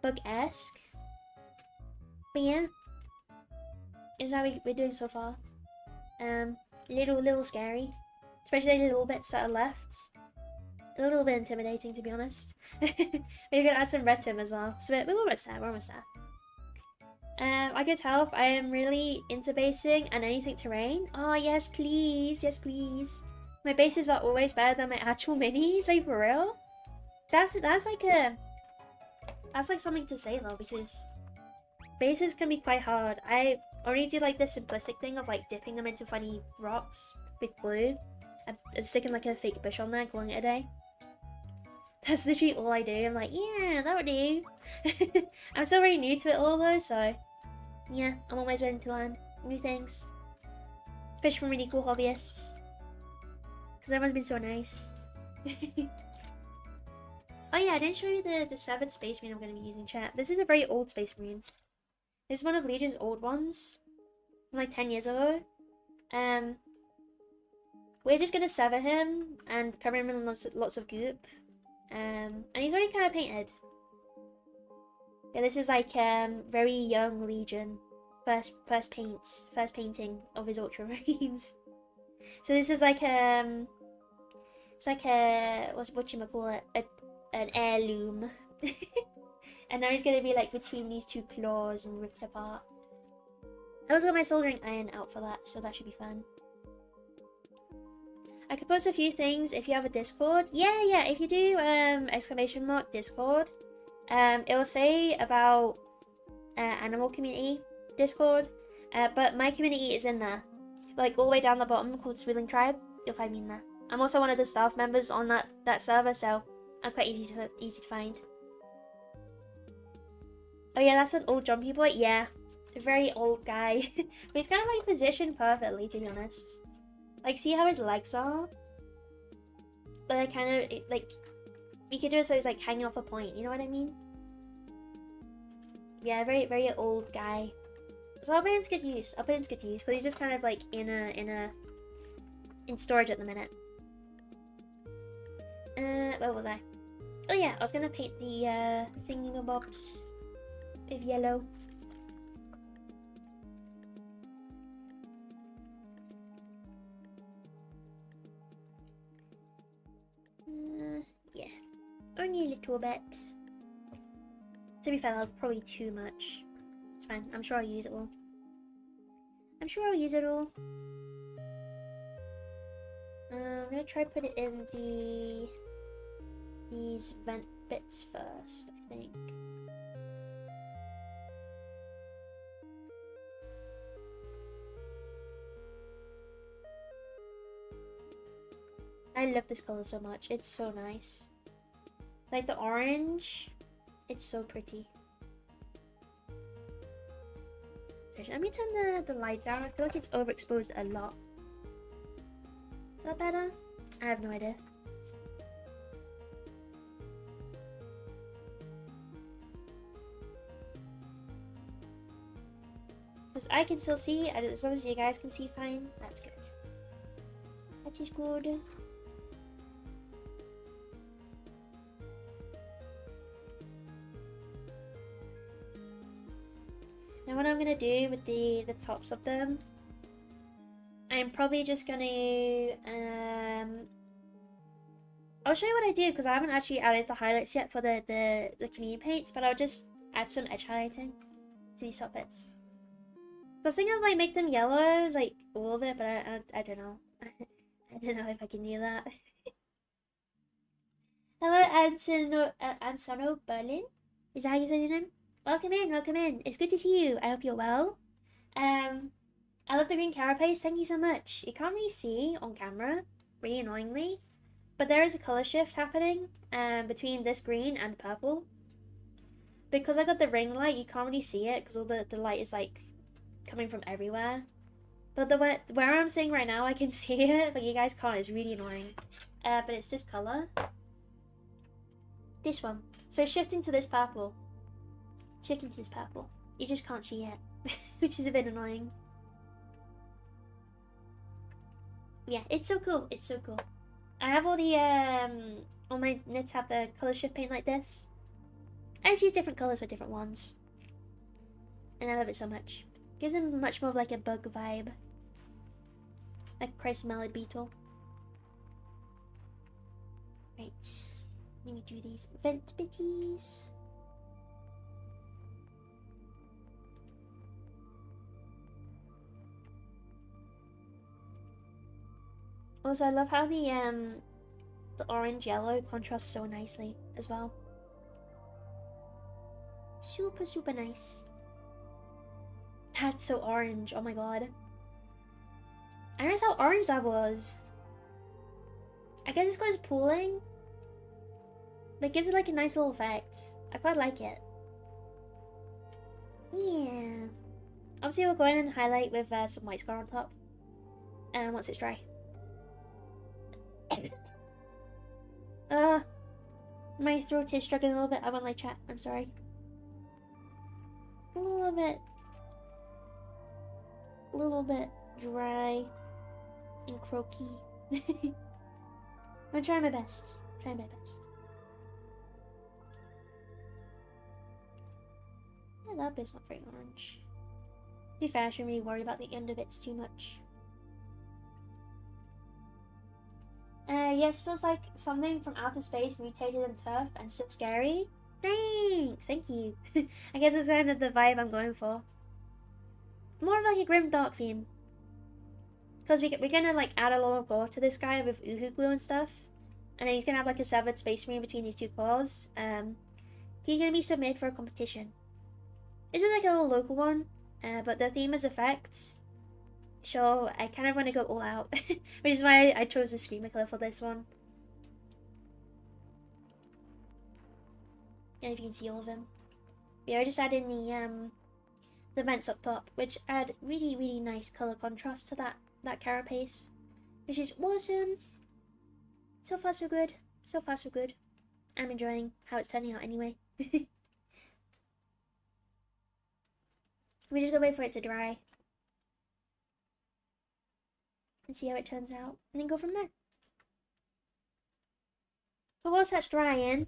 bug-esque. But yeah, is how we're doing so far. Little scary, especially the little bits that are left. A little bit intimidating, to be honest. We're gonna add some red to him as well. So we're almost there. We're almost there. I could help. I am really into basing and anything terrain. Oh yes, please, yes please. My bases are always better than my actual minis. Wait, for real? That's like something to say though, because bases can be quite hard. I only do like the simplistic thing of like dipping them into funny rocks with glue and sticking like a fake bush on there and calling it a day. That's literally all I do. I'm like, yeah, that would do. I'm still very new to it all though, so yeah, I'm always willing to learn new things. Especially from really cool hobbyists. Because everyone's been so nice. Oh yeah, I didn't show you the severed space marine I'm going to be using, chat. This is a very old space marine. This is one of Legion's old ones. From like 10 years ago. We're just going to sever him and cover him in lots of goop. And he's already kind of painted. Yeah, this is like very young Legion. First painting of his Ultramarines. So this is like it's like a whatchamacallit, an heirloom. And now he's gonna be like between these two claws and ripped apart. I also got my soldering iron out for that, so that should be fun. I could post a few things if you have a Discord. Yeah, if you do !! Discord, it will say about animal community Discord, but my community is in there, like all the way down the bottom, called Swilling Tribe. You'll find me in there. I'm also one of the staff members on that server, so I'm quite easy to find. Oh yeah, that's an old jumpy boy. Yeah, a very old guy, but he's kind of like positioned perfectly, to be honest. Like, see how his legs are? But I kind of, like, you could do it so he's like hanging off a point, you know what I mean? Yeah, very old guy. So I'll put it into good use. Because he's just kind of like in storage at the minute. Where was I? Oh yeah, I was gonna paint the thingamabobs with yellow. Yeah, only a little bit. To be fair, that was probably too much. It's fine. I'm sure I'll use it all. I'm gonna try to put it in these vent bits first, I think. I love this color so much. It's so nice. Like the orange, it's so pretty. Let me turn the light down. I feel like it's overexposed a lot. Is that better? I have no idea. Because I can still see, and as long as you guys can see fine, that's good. That is good. Now what I'm going to do with the tops of them, I'm probably just going to, I'll show you what I do because I haven't actually added the highlights yet for the Canadian paints, but I'll just add some edge highlighting to these top bits. So I was thinking of like make them yellow, like all of it, but I don't know. I don't know if I can do that. Hello, Ansono Berlin. Is that how you say your name? Welcome in, welcome in. It's good to see you. I hope you're well. I love the green carapace. Thank you so much. You can't really see on camera, really annoyingly, but there is a color shift happening between this green and purple. Because I got the ring light, you can't really see it because all the light is like coming from everywhere. But where I'm sitting right now, I can see it, but you guys can't. It's really annoying. But it's this color. This one. So it's shifting to this purple. Shifting to this purple. You just can't see it, which is a bit annoying. Yeah, it's so cool. It's so cool. I have all the all my knits have the color shift paint like this. I just use different colors for different ones, and I love it so much. Gives them much more of like a bug vibe, like Christ Mallet Beetle. Right, let me do these vent bitties. Also, I love how the orange yellow contrasts so nicely as well. Super, super nice. That's so orange. Oh my god. I realized how orange that was. I guess it's because it's pooling. But it gives it like a nice little effect. I quite like it. Yeah. Obviously, we'll go in and highlight with some white scar on top. And once it's dry. My throat is struggling a little bit. I won't like chat. I'm sorry. A little bit dry and croaky. I'm trying my best. Trying my best. Yeah, that bit's not very orange. To be fair, I shouldn't really worry about the end of it too much. Yes, feels like something from outer space mutated in turf and still scary. Thanks! Thank you. I guess that's kind of the vibe I'm going for. More of like a grim dark theme. Because we're gonna like add a lot of gore to this guy with Uhu glue and stuff. And then he's gonna have like a severed space marine between these two claws. He's gonna be submitted for a competition. This is like a little local one. But the theme is effects. So I kind of want to go all out. Which is why I chose the Screamer color for this one. And if you can see all of them. Yeah, I just added in the vents up top, which add really, really nice color contrast to that carapace. Which is awesome. So far so good. So far so good. I'm enjoying how it's turning out anyway. We're just gonna wait for it to dry. And see how it turns out. And then go from there. But whilst that's drying,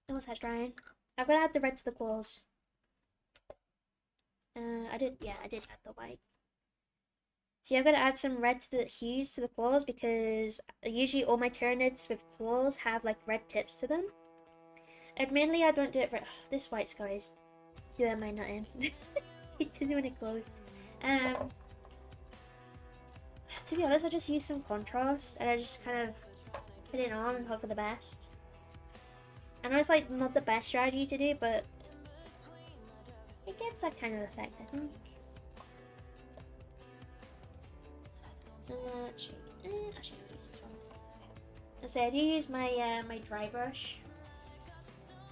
I'm gonna add the red to the claws. I did add the white. See, I'm gonna add some red to the hues to the claws because usually all my Tyranids with claws have like red tips to them. Admittedly, I don't do it for this white scar is doing my nut in. It doesn't want to close. To be honest, I just use some contrast and I just kind of put it on and hope for the best. I know it's like not the best strategy to do, but it gets that kind of effect, I think. Actually, I'll use this one. I'll say I do use my my dry brush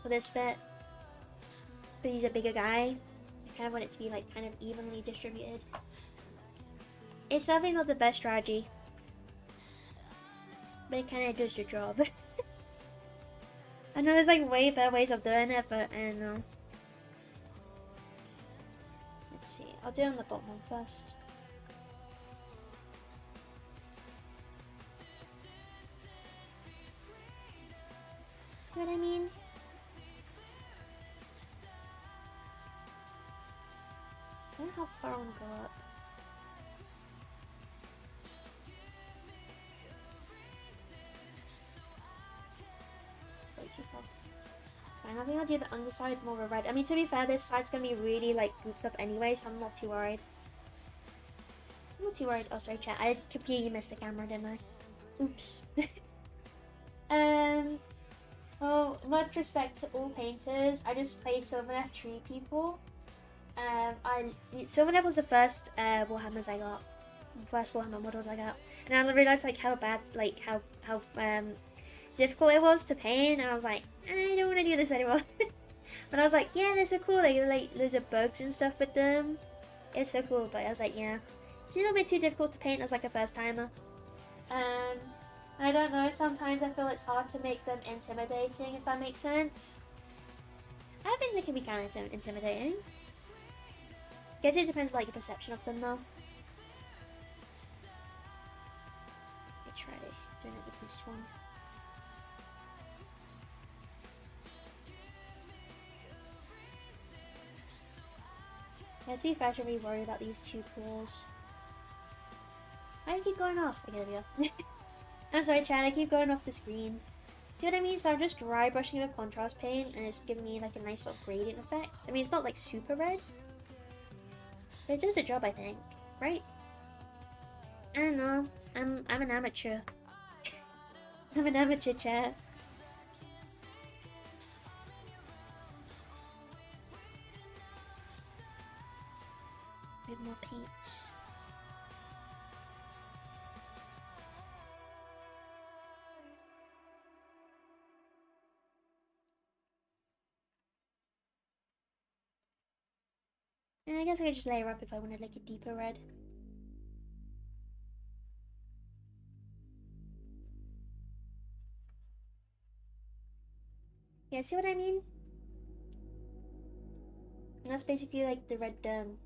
for this bit, but he's a bigger guy. I kind of want it to be like kind of evenly distributed. It's definitely not the best strategy, but it kind of does the job. I know there's like way better ways of doing it, but I don't know. Let's see, I'll do it on the bottom one first. See what I mean? I don't know how far I want to go up. Way too far. It's fine. I think I'll do the underside more of a red. I mean, to be fair, this side's gonna be really like gooped up anyway, so I'm not too worried. I'm not too worried. Oh, sorry, chat. I completely missed the camera, didn't I? Oops. Well, much respect to all painters. I just play Sylvaneth Tree people. Sylvaneth was the first Warhammers I got, first Warhammer models I got, and I realized like how bad, like how difficult it was to paint, and I was like, I don't want to do this anymore. But I was like, yeah, they're so cool. Like loads of bugs and stuff with them. It's so cool. But I was like, yeah, it's a little bit too difficult to paint as like a first timer. I don't know. Sometimes I feel it's hard to make them intimidating, if that makes sense. I think they can be kind of intimidating. I guess it depends like your perception of them though. I try doing it with this one. Yeah, to be fair, I should really worry about these two pools. I keep going off. Okay, there we go. I'm sorry, Chad, I keep going off the screen. See what I mean? So I'm just dry brushing with contrast paint, and it's giving me like a nice sort of gradient effect. I mean, it's not like super red, but it does a job, I think. Right? I don't know. I'm an amateur. I'm an amateur, chat. A bit more paint. And I guess I could just layer up if I wanted like a deeper red. Yeah, see what I mean? And that's basically like the red dome.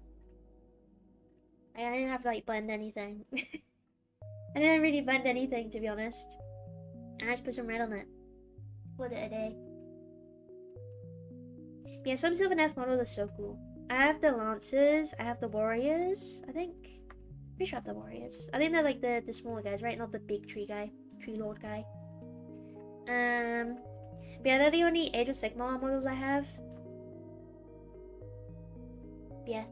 I didn't have to like blend anything. I didn't really blend anything, to be honest. And I just put some red on it. Called it a day. Yeah, some Sylvaneth models are so cool. I have the Lancers, I have the Warriors, I think. Pretty sure I have the Warriors. I think they're like the smaller guys, right? Not the big tree guy. Tree Lord guy. But yeah, they're the only Age of Sigmar models I have. Yeah.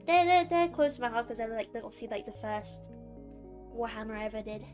They're close to my heart because they're like obviously like the first Warhammer I ever did.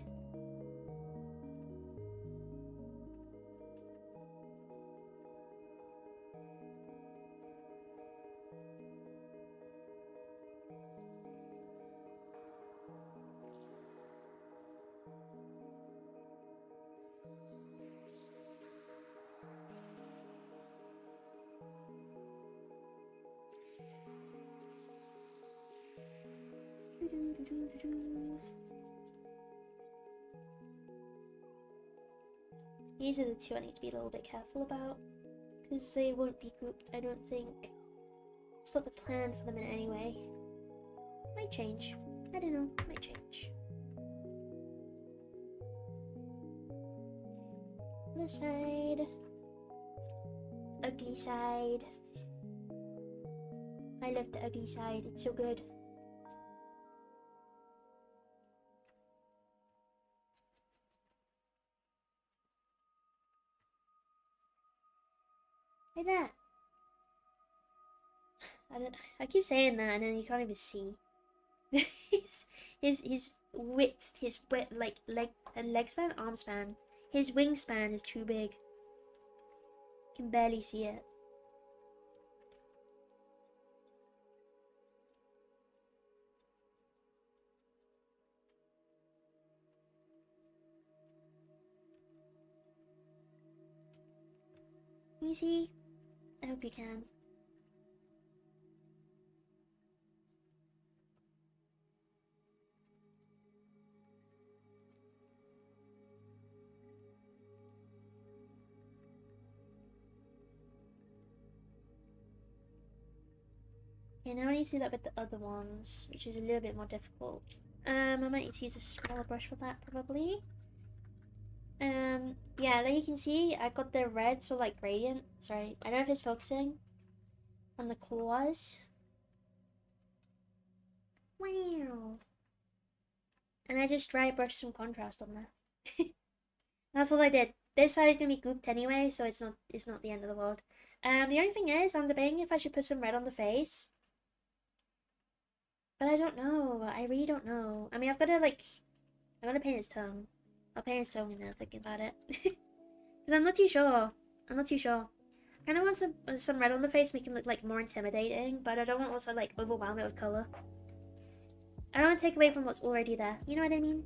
These are the two I need to be a little bit careful about, because they won't be gooped, I don't think. It's not the plan for them in any way. Might change. I don't know, might change. Other side. Ugly side. I love the ugly side, it's so good. Like that. I keep saying that and then you can't even see. his width, like leg span, arm span. His wingspan is too big. You can barely see it. Easy? I hope you can. Okay, now I need to do that with the other ones, which is a little bit more difficult. I might need to use a smaller brush for that, probably. Yeah, there you can see I got the red, so like gradient. Sorry, I don't know if it's focusing on the claws. Wow. And I just dry brushed some contrast on there. That's all I did. This side is gonna be gooped anyway, so it's not the end of the world. The only thing is, I'm debating if I should put some red on the face. But I don't know. I really don't know. I mean, I'm gonna paint his tongue. I'll paint his tongue now, thinking about it. Because I'm not too sure. I'm not too sure. I kind of want some red on the face, make him look like more intimidating, but I don't want also like overwhelm it with color. I don't want to take away from what's already there. You know what I mean?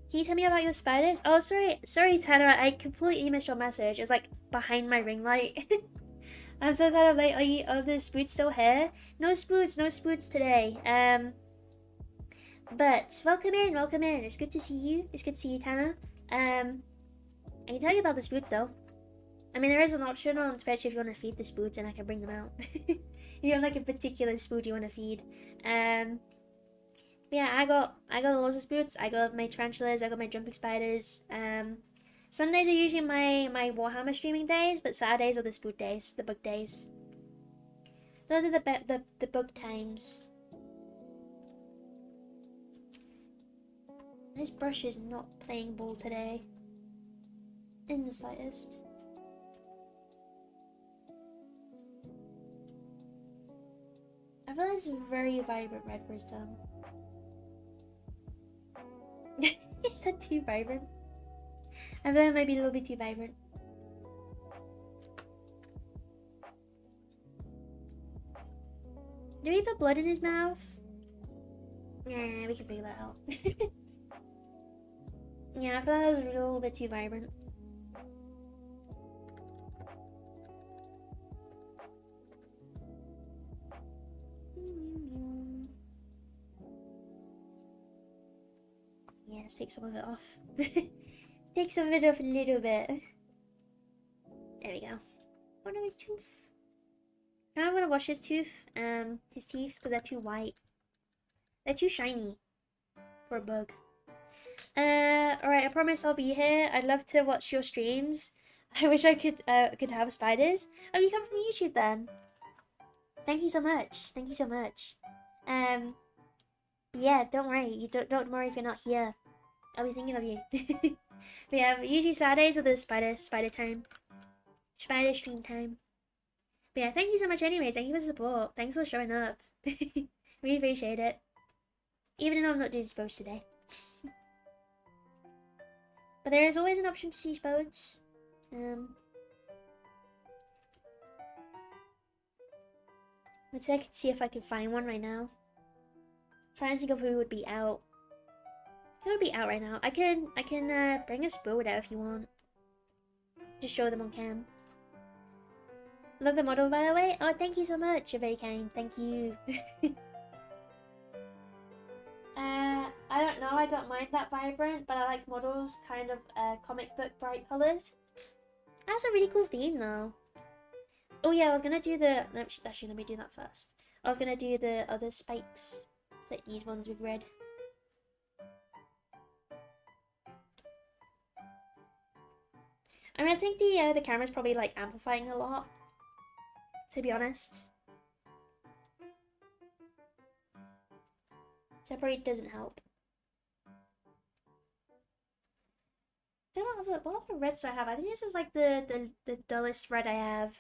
Can you tell me about your spiders? Oh, sorry, Tanner. I completely missed your message. It was like behind my ring light. I'm so sad I'm late. Are the spoots still here? No spoots today. But welcome in. It's good to see you. It's good to see you, Tanner. I can tell you about the spoots though. I mean, there is an option on Twitch if you want to feed the spoots, and I can bring them out. If you have like a particular spoot you want to feed. But yeah, I got lots of spoots. I got my tarantulas. I got my jumping spiders. Sundays are usually my Warhammer streaming days, but Saturdays are the spoot days, the bug days. Those are the bug times. This brush is not playing ball today. In the slightest. I feel like it's a very vibrant red for his tongue. Is that too vibrant? I feel like it might be a little bit too vibrant. Did we put blood in his mouth? Yeah, we can figure that out. Yeah, I feel like that was a little bit too vibrant. Yeah, let's take some of it off. Take some of it off a little bit. There we go. Oh no, his tooth. I don't want to wash his teeth, because they're too white. They're too shiny for a bug. Alright, I promise I'll be here. I'd love to watch your streams. I wish I could have spiders. Oh, you come from YouTube then? Thank you so much. Thank you so much. Yeah, don't worry. You don't worry if you're not here. I'll be thinking of you. But yeah, usually Saturdays are the spider time. Spider stream time. But yeah, thank you so much anyway. Thank you for the support. Thanks for showing up. Really appreciate it. Even though I'm not doing spodes today. But there is always an option to see spodes. Let's see, I can see if I can find one right now. Trying to think of who would be out. Who would be out right now? I can bring a spode out if you want. Just show them on cam. Love the model, by the way. Oh, thank you so much. You're very kind. Thank you. I don't know. I don't mind that vibrant, but I like models kind of comic book bright colors. That's a really cool theme, though. Oh yeah, I was gonna do the. Actually, let me do that first. I was gonna do the other spikes, like these ones with red. I mean, I think the camera's probably like amplifying a lot, to be honest. So that probably doesn't help. What other reds do I have? I think this is like the dullest red I have.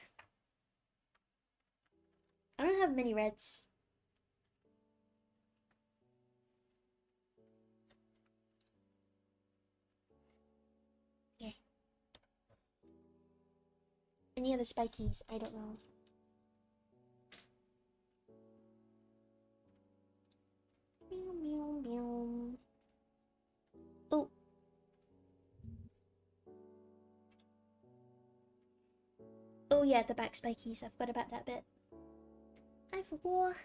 I don't have many reds. Okay. Any other spikies? I don't know. Meow, meow, meow. Oh. Oh yeah, the back spikies. I forgot about that bit. I forgot.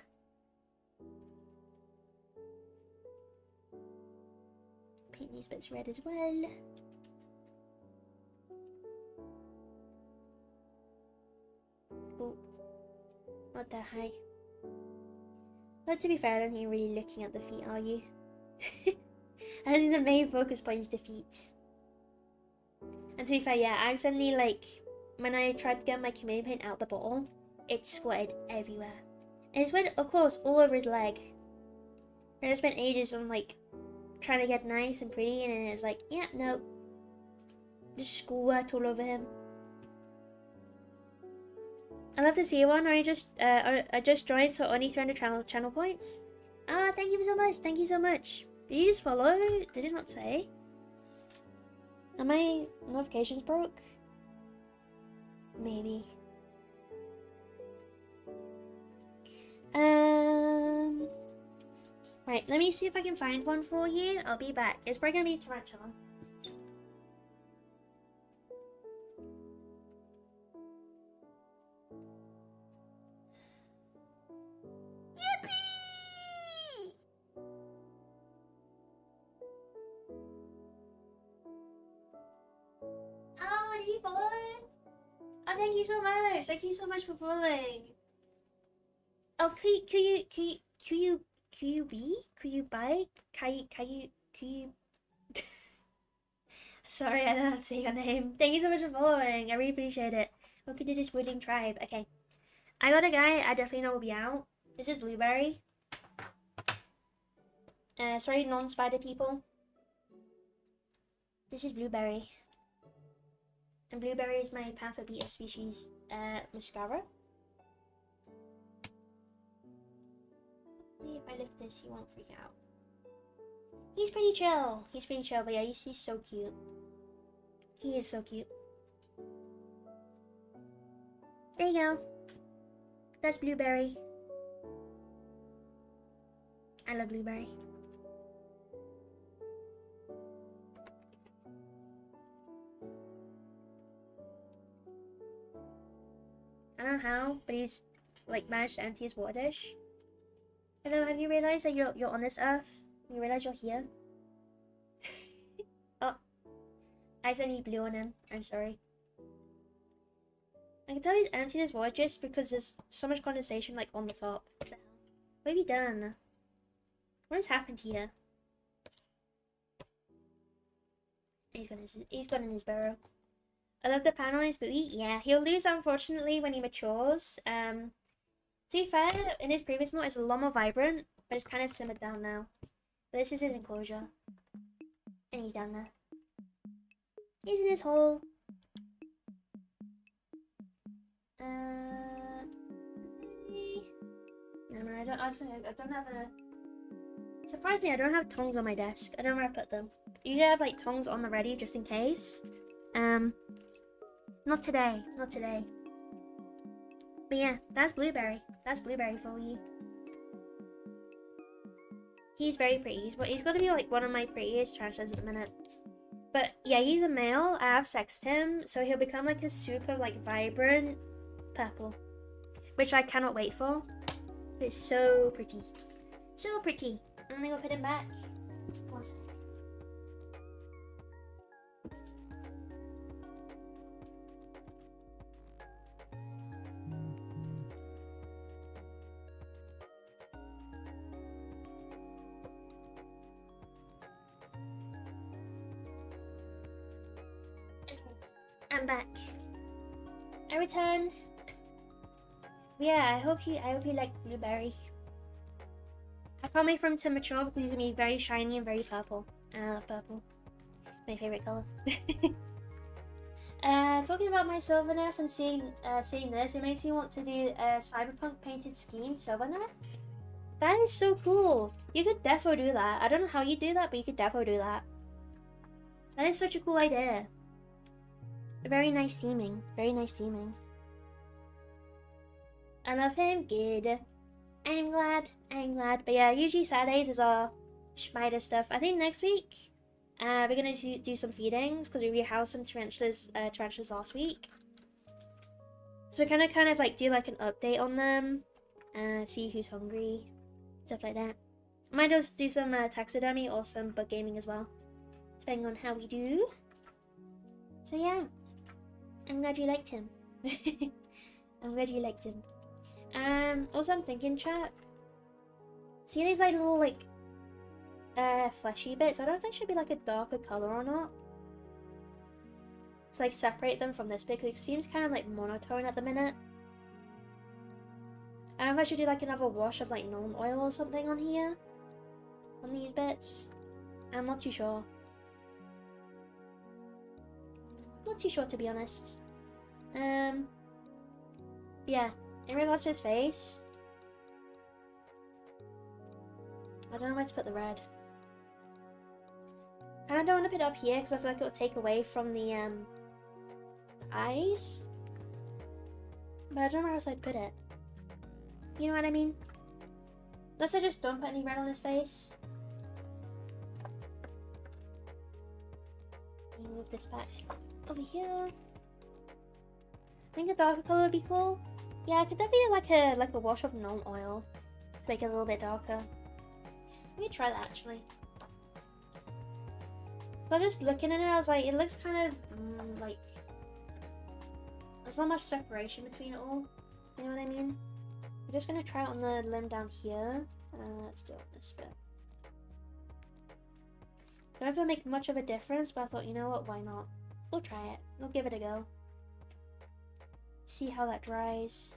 Paint these bits red as well. Oh. Not that high. But to be fair, I don't think you're really looking at the feet, are you? I don't think the main focus point is the feet. And to be fair, yeah, I accidentally, like, when I tried to get my chameleon paint out the bottle, it squirted everywhere. And it squirted, of course, all over his leg. And I spent ages on, like, trying to get nice and pretty, and it was like, yeah, no. Just squirt all over him. I'd love to see one. I just joined, so only 300 channel points. Ah, thank you so much. Thank you so much. Did you just follow? Did it not say? Are my notifications broke? Maybe. Right, let me see if I can find one for you. I'll be back. It's probably gonna be a tarantula. Yippee! Oh, did you follow? Oh, thank you so much. Thank you so much for following. Oh, could you Sorry, I don't know how to say your name. Thank you so much for following. I really appreciate it. Welcome to this wooding tribe. Okay. I got a guy I definitely know will be out. This is Blueberry. Sorry, non-spider people. This is Blueberry. And Blueberry is my Panther beta species, Muscara. If I lift this, he won't freak out. He's pretty chill. He's pretty chill, but yeah, he's so cute. He is so cute. There you go. That's Blueberry. I love Blueberry. I don't know how, but he's like managed to empty his water dish. Hello, have you realized that you're on this earth? You realize you're here? Oh, I accidentally blew on him. I'm sorry. I can tell he's emptying his water dish because there's so much condensation like on the top. What have you done? What has happened here? He's gone in his burrow. I love the pan on his booty. Yeah, he'll lose unfortunately when he matures. To be fair, in his previous mode it's a lot more vibrant, but it's kind of simmered down now. But this is his enclosure. And he's down there. He's in his hole. No, I don't have a... Surprisingly, I don't have tongs on my desk. I don't know where I put them. Usually I have like tongs on the ready just in case. Not today. Not today. But yeah, that's Blueberry. That's Blueberry for you. He's very pretty. He's got to be like one of my prettiest tarantulas at the minute. But yeah, he's a male. I have sexed him, so he'll become like a super like vibrant purple, which I cannot wait for. It's so pretty. So pretty. I'm gonna go put him back. One second. I'm back. I returned. Yeah, I hope you like Blueberry. I can't wait for him to mature because he's gonna be very shiny and very purple. And I love purple. My favorite color. Talking about my Sylvaneth and seeing this, it makes me want to do a cyberpunk painted scheme Sylvaneth. That is so cool. You could defo do that. I don't know how you do that, but you could defo do that. That is such a cool idea. Very nice theming. Very nice theming. I love him. Good. I'm glad. But yeah, usually Saturdays is our spider stuff. I think next week, we're gonna do some feedings because we rehoused some tarantulas last week. So we're gonna kind of like do like an update on them, see who's hungry, stuff like that. Might just do some taxidermy or some bug gaming as well, depending on how we do. So yeah, I'm glad you liked him. I'm glad you liked him. Also I'm thinking, chat, See these like little like fleshy bits? I don't know if they should be like a darker color or not. To like separate them from this bit, because it seems kind of like monotone at the minute. I don't know if I should do like another wash of like gnome oil or something on here. On these bits. I'm not too sure. Not too sure, to be honest. Yeah, in regards to his face, I don't know where to put the red. And I don't want to put it up here because I feel like it will take away from the eyes. But I don't know where else I'd put it. You know what I mean? Unless I just don't put any red on his face. Let me move this back over here. I think a darker color would be cool. Yeah, I could definitely do like a wash of gnome oil to make it a little bit darker. Let me try that actually. So just looking at it, I was like, it looks kind of like there's not much separation between it all. You know what I mean? I'm just gonna try it on the limb down here. Let's do it on this bit. Don't know if it'll make much of a difference, but I thought, you know what, why not? We'll try it. We'll give it a go. See how that dries.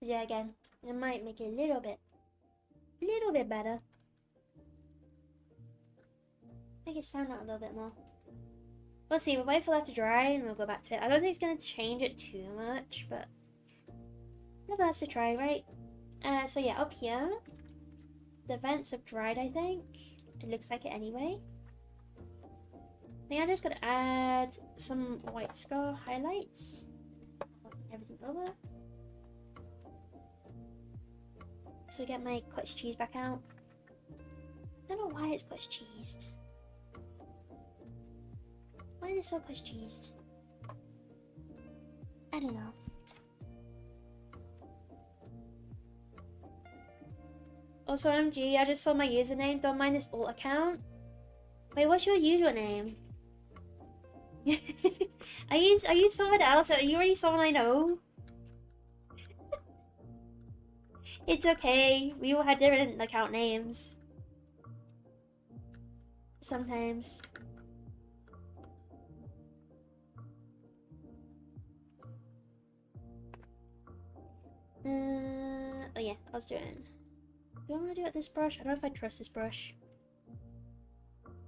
Yeah, again, it might make it a little bit better. Make it stand out a little bit more. We'll see, we'll wait for that to dry and we'll go back to it. I don't think it's going to change it too much, but never hurts to try, right? So yeah, up here, the vents have dried, I think. It looks like it anyway. I think I'm just going to add some white scar highlights. Everything over. So get my cottage cheese back out. I don't know why it's cottage cheesed. Why is it so cottage cheesed? I don't know. Also, MG, I just saw my username. Don't mind this alt account. Wait, what's your username? I use someone else. Are you already someone I know? It's okay. We all had different account names. Sometimes. Oh yeah, I was doing. Do I want to do it with this brush? I don't know if I trust this brush.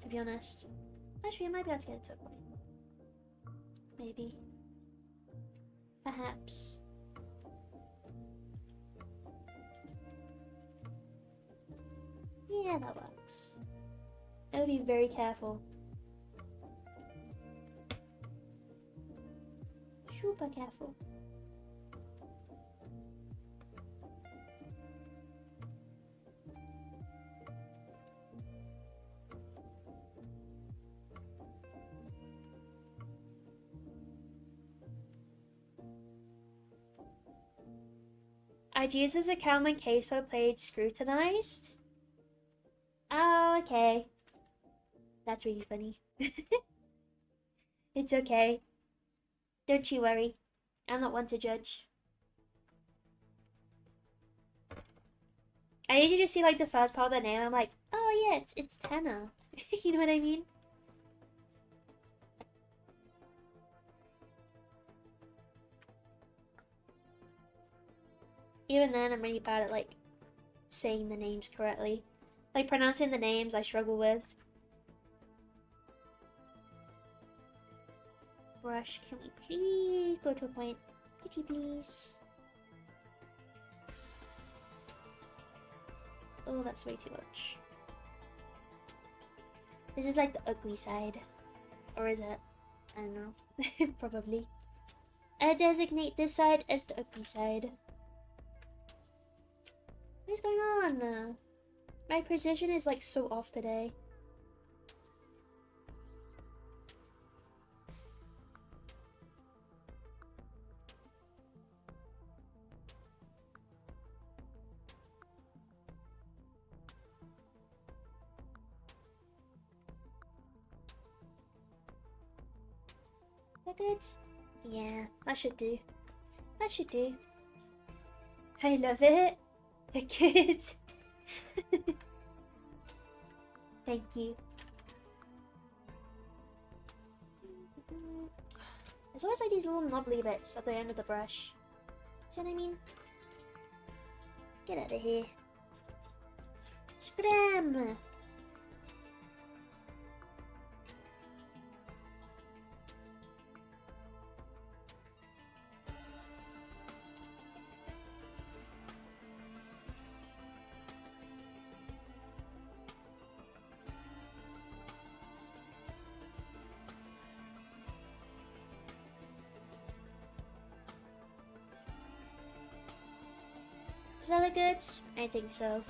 To be honest. Actually, I might be able to get it to a point. Maybe. Perhaps. Yeah, that works. I would be very careful. Super careful. I'd use this account when Queso played Scrutinized. Oh, okay. That's really funny. It's okay. Don't you worry. I'm not one to judge. I usually just see like the first part of the name. I'm like, oh yeah, it's Tanner. You know what I mean? Even then, I'm really bad at like saying the names correctly. Like pronouncing the names, I struggle with. Brush, can we please go to a point? Pretty please. Oh, that's way too much. This is like the ugly side. Or is it? I don't know. Probably. I designate this side as the ugly side. What is going on? My precision is like so off today. that good? Yeah, that should do. That should do. I love it. They're good. Thank you. There's always like these little knobbly bits at the end of the brush. See what I mean? Get out of here. Scram! Does that look good? I think so.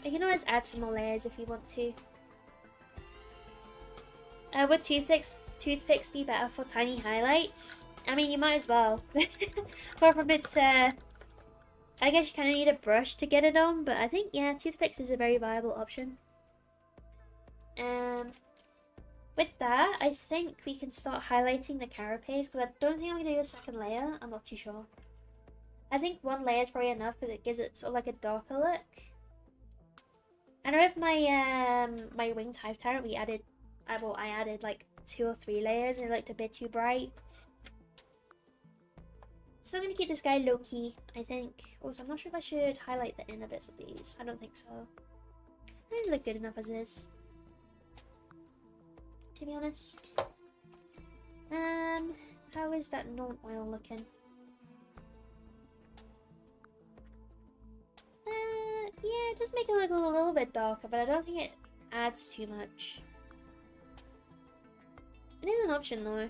I can always add some more layers if you want to. Would toothpicks be better for tiny highlights? I mean, you might as well. Apart from it's, I guess you kind of need a brush to get it on, but I think, yeah, toothpicks is a very viable option. With that, I think we can start highlighting the carapace, because I don't think I'm going to do a second layer. I'm not too sure. I think one layer is probably enough because it gives it sort of like a darker look. I know with my my winged hive tyrant I added like 2 or 3 layers and it looked a bit too bright. So I'm gonna keep this guy low key, I think. Also, I'm not sure if I should highlight the inner bits of these. I don't think so. It doesn't look good enough as is, to be honest. How is that non-oil looking? Yeah, just make it look a little bit darker, but I don't think it adds too much. It is an option though.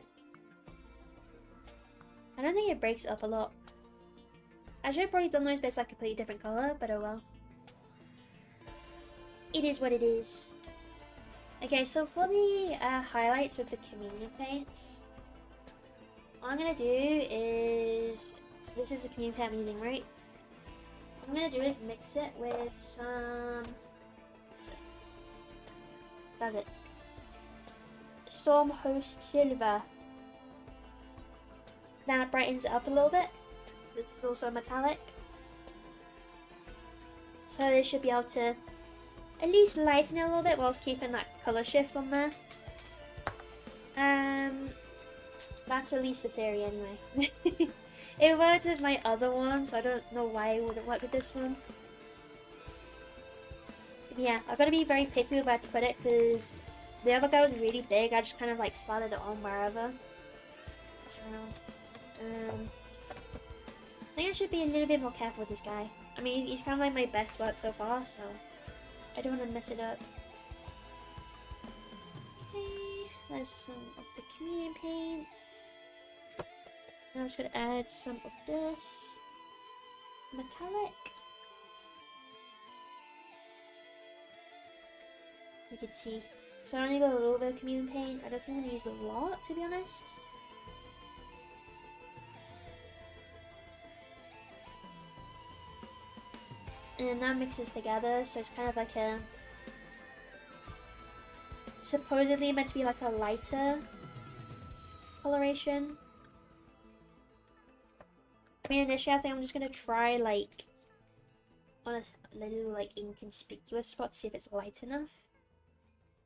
I don't think it breaks it up a lot. I should have probably done those bits like a completely different colour, but oh well. It is what it is. Okay, so for the highlights with the communion paints, all I'm going to do is... This is the communion paint I'm using, right? What I'm going to do is mix it with some... That's it. Storm Host Silver. Now it brightens it up a little bit. This is also metallic. So they should be able to at least lighten it a little bit whilst keeping that colour shift on there. That's at least the theory anyway. It worked with my other one, so I don't know why it wouldn't work with this one. But yeah, I've got to be very picky with where to put it because the other guy was really big. I just kind of like slotted it on wherever. I think I should be a little bit more careful with this guy. I mean, he's kind of like my best work so far, so I don't want to mess it up. Okay, there's some of the communion paint. Now I'm just going to add some of this metallic. You can see. So I only got a little bit of communion paint. I don't think I'm going to use a lot, to be honest. And now mixes together, so it's kind of like a... Supposedly meant to be like a lighter coloration. I mean, initially I think I'm just going to try like on a little like inconspicuous spot to see if it's light enough.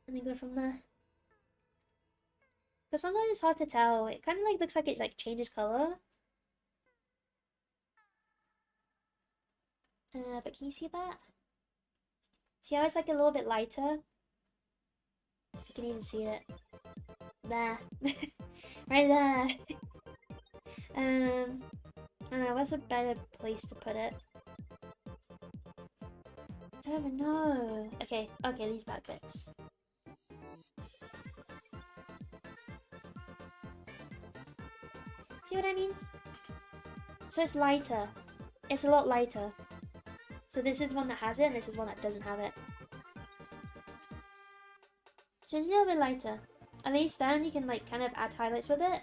And then go from there. Because sometimes it's hard to tell. It kind of like looks like it like changes colour. But can you see that? See how it's like a little bit lighter? You can even see it. There. Right there. I don't know, what's a better place to put it? I don't even know. Okay, these bad bits. See what I mean? So it's lighter. It's a lot lighter. So this is one that has it, and this is one that doesn't have it. So it's a little bit lighter. At least then you can like kind of add highlights with it.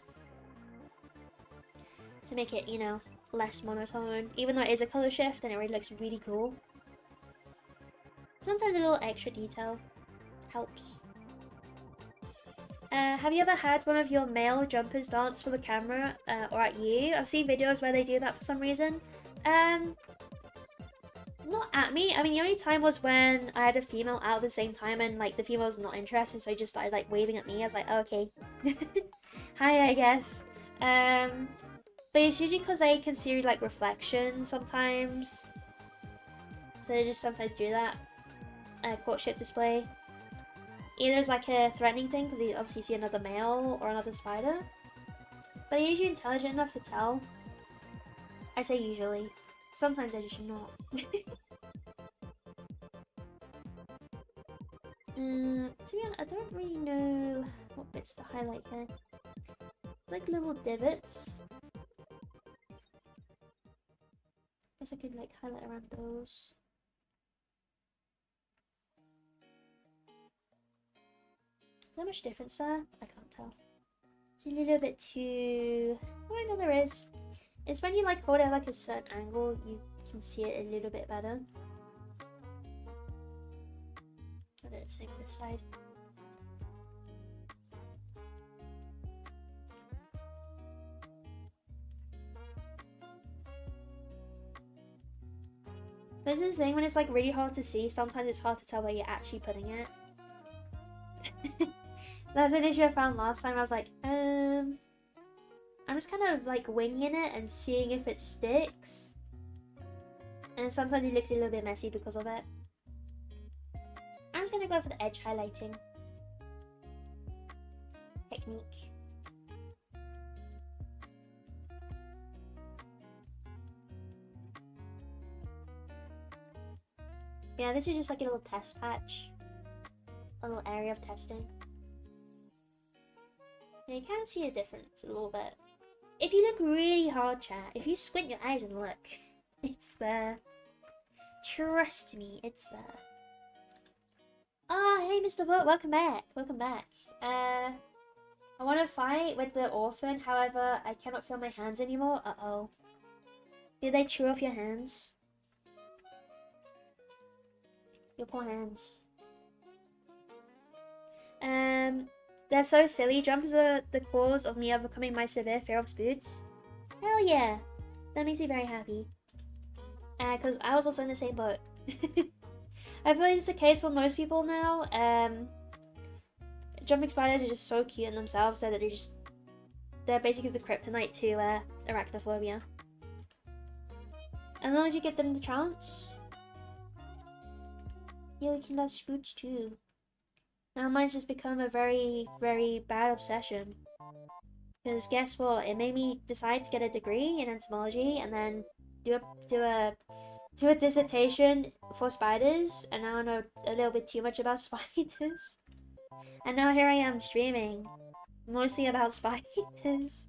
To make it, you know, less monotone. Even though it is a colour shift and it really looks really cool. Sometimes a little extra detail helps. Have you ever had one of your male jumpers dance for the camera or at you? I've seen videos where they do that for some reason. Not at me. I mean, the only time was when I had a female out at the same time and like the female was not interested, so I just started like waving at me. I was like, oh, okay. Hi, I guess. But it's usually because they can see like reflections sometimes. So they just sometimes do that. Courtship display. Either it's like a threatening thing because you obviously see another male or another spider. But they're usually intelligent enough to tell. I say usually. Sometimes they're just not. To be honest, I don't really know what bits to highlight here. It's like little divots. Guess I could like highlight around those. Is there much difference there? I can't tell. It's a little bit too... Oh no, there is. It's when you like hold it at like a certain angle, you can see it a little bit better. I'll do the same this side. This is the thing, when it's like really hard to see, sometimes it's hard to tell where you're actually putting it. That's an issue I found last time. I was like, I'm just kind of like winging it and seeing if it sticks. And sometimes it looks a little bit messy because of it. I'm just gonna go for the edge highlighting technique. Yeah, this is just like a little test patch. A little area of testing. And you can see a difference a little bit. If you look really hard, chat, if you squint your eyes and look, it's there. Trust me, it's there. Oh, hey Mr. Boat, welcome back, welcome back. I want to fight with the orphan, however, I cannot feel my hands anymore. Uh-oh. Did they chew off your hands? Your poor hands. They're so silly. Jumpers are the cause of me overcoming my severe fear of spooks. Hell yeah. That makes me very happy. Because I was also in the same boat. I feel like it's the case for most people now. Jumping spiders are just so cute in themselves that they're basically the kryptonite to arachnophobia. As long as you get them in the trance, you can love spooks too. Now mine's just become a very, very bad obsession. Because guess what? It made me decide to get a degree in entomology and then do a dissertation for spiders. And now I know a little bit too much about spiders. And now here I am streaming, mostly about spiders.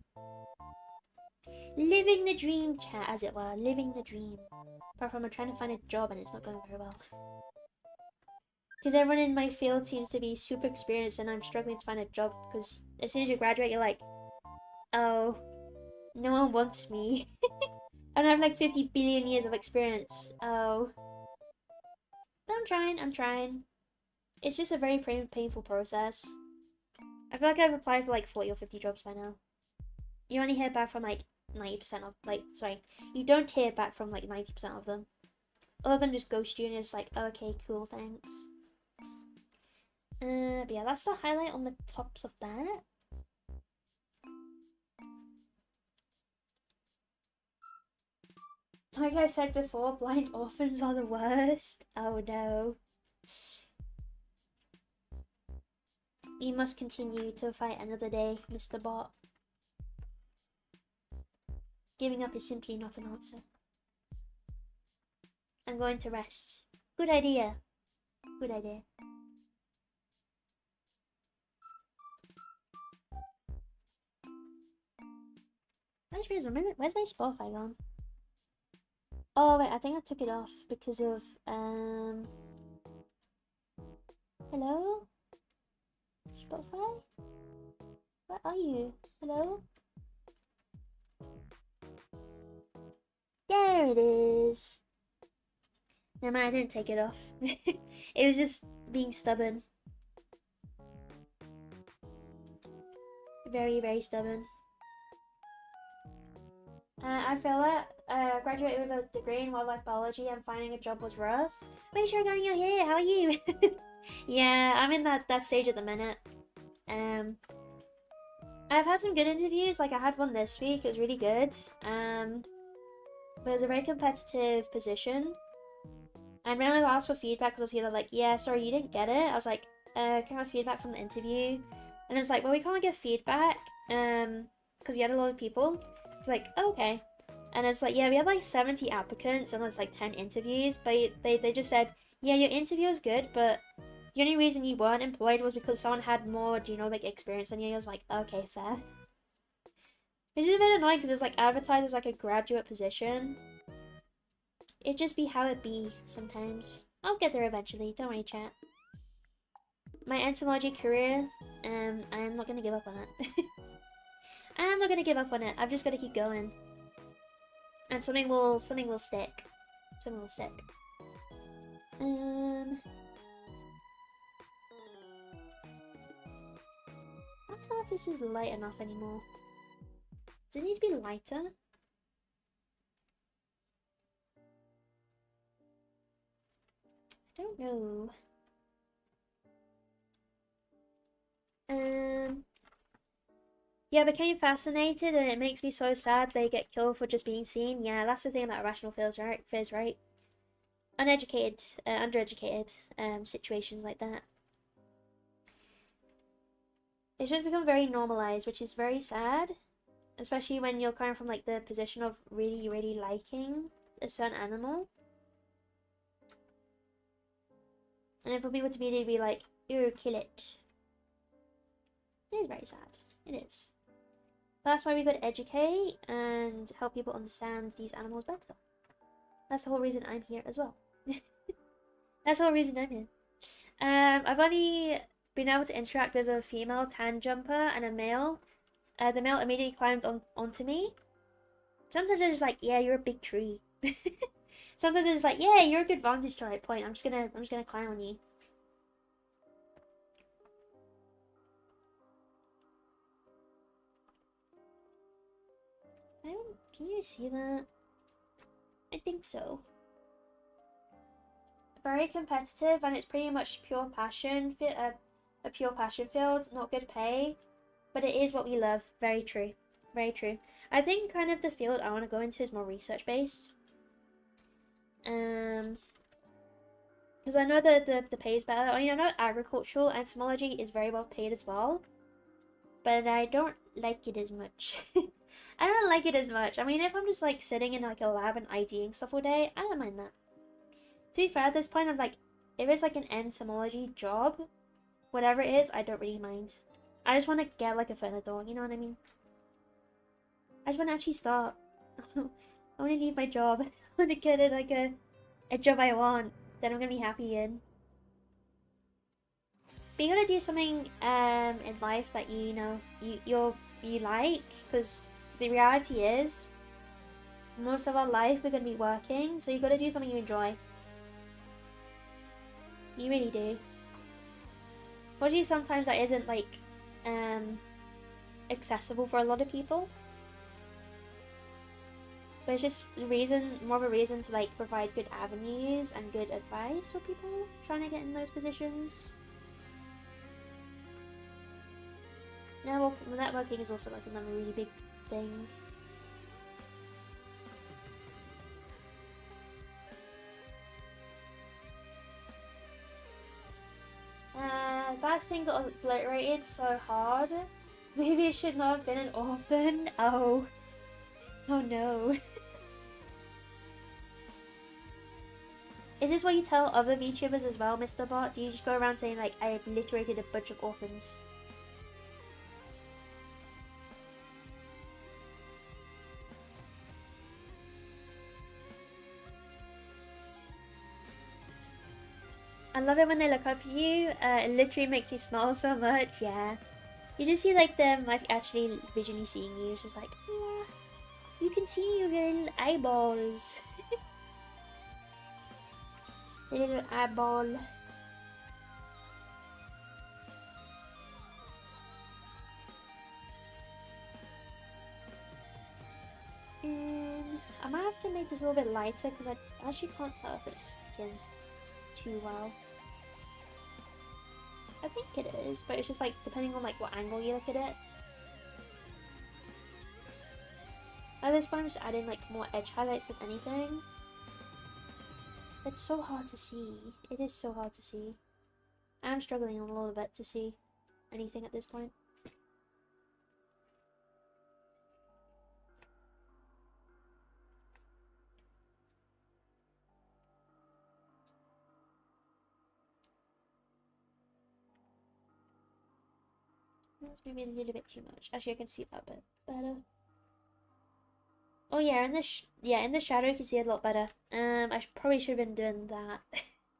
Living the dream, chat, as it were. Living the dream. Apart from I'm trying to find a job and it's not going very well. Because everyone in my field seems to be super experienced and I'm struggling to find a job because as soon as you graduate, you're like, oh, no one wants me. And I have like 50 billion years of experience. Oh. But I'm trying. It's just a very painful process. I feel like I've applied for like 40 or 50 jobs by now. You only hear back from like 90% of, you don't hear back from like 90% of them. All of them just ghost you and you're just like, oh, okay, cool, thanks. But yeah, that's the highlight on the tops of that. Like I said before, blind orphans are the worst. Oh no. You must continue to fight another day, Mr. Bot. Giving up is simply not an answer. I'm going to rest. Good idea. Good idea. I just realized, where's my Spotify gone? Oh wait, I think I took it off because of hello? Spotify? Where are you? Hello? There it is. No man, I didn't take it off. It was just being stubborn. Very, very stubborn. I feel that graduated with a degree in wildlife biology and finding a job was rough. Make sure going your hair. How are you? Yeah, I'm in that stage at the minute. I've had some good interviews. Like I had one this week. It was really good. But it was a very competitive position. And when I asked for feedback, because obviously they're like, "Yeah, sorry, you didn't get it." I was like, "Can I have feedback from the interview?" And it was like, "Well, we can't give feedback, because we had a lot of people." I was like, oh, "Okay." And it's like, "Yeah, we had like 70 applicants and there's like 10 interviews." But they just said, "Yeah, your interview was good, but the only reason you weren't employed was because someone had more genomic experience than you." I was like, "Okay, fair." Which is a bit annoying because it's like advertised as like a graduate position. It just be how it be sometimes. I'll get there eventually, don't worry, chat. My entomology career, I am not gonna give up on it. I am not gonna give up on it. I've just gotta keep going. And something will stick. Something will stick. I can't tell if this is light enough anymore. Does it need to be lighter? I don't know. Yeah, I became fascinated and it makes me so sad they get killed for just being seen. Yeah, that's the thing about irrational fears, right? Uneducated, undereducated, situations like that. It's just become very normalized, which is very sad. Especially when you're coming from like the position of really, really liking a certain animal. And then for people to immediately be like, "Ew, kill it." It is very sad. It is. That's why we got to educate and help people understand these animals better. That's the whole reason I'm here as well. That's the whole reason I'm here. I've only been able to interact with a female tan jumper and a male. The male immediately climbed onto me. Sometimes they're just like, "Yeah, you're a big tree." Sometimes they're just like, "Yeah, you're a good vantage point. I'm just gonna climb on you." Can you see that? I think so. Very competitive, and it's pretty much pure passion. A pure passion field, not good pay, but it is what we love. Very true. Very true. I think kind of the field I want to go into is more research based. Because I know that the pay is better. I mean, I know agricultural entomology is very well paid as well, but I don't like it as much. I don't like it as much. I mean, if I'm just like sitting in like a lab and IDing stuff all day, I don't mind that. To be fair, at this point, I'm like, if it's like an entomology job, whatever it is, I don't really mind. I just want to get like a foot in the door, you know what I mean? I just want to actually start. I want to leave my job. I want to get it like a job I want that I'm gonna be happy in. But you gotta do something in life that you know you like, because the reality is most of our life we're gonna be working, so you gotta do something you enjoy. You really do. Unfortunately, sometimes that isn't like accessible for a lot of people. But it's just more of a reason to like provide good avenues and good advice for people trying to get in those positions. Networking is also like another really big thing. That thing got obliterated so hard. Maybe it should not have been an orphan. Oh. Oh no. Is this what you tell other VTubers as well, Mr. Bot? Do you just go around saying like, "I obliterated a bunch of orphans"? I love it when they look up at you. It literally makes me smile so much. Yeah. You just see like them like actually visually seeing you. It's just like, yeah, you can see your little eyeballs. The little eyeball. have to make this a little bit lighter because I actually can't tell if it's sticking too well. I think it is, but it's just like depending on like what angle you look at it. At this point I'm just adding like more edge highlights than anything. It's so hard to see. It is so hard to see. I'm struggling a little bit to see anything at this point. That's maybe a little bit too much. Actually, I can see that bit better. Oh yeah, in the shadow you can see it a lot better. I probably should have been doing that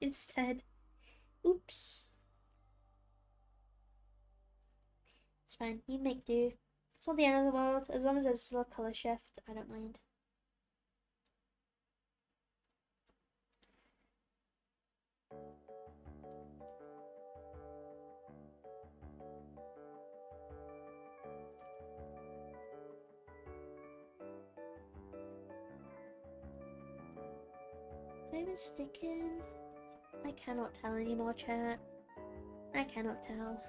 instead. Oops. It's fine. You make do. It's not the end of the world. As long as there's still a color shift, I don't mind. Is it even sticking? I cannot tell anymore, chat. I cannot tell.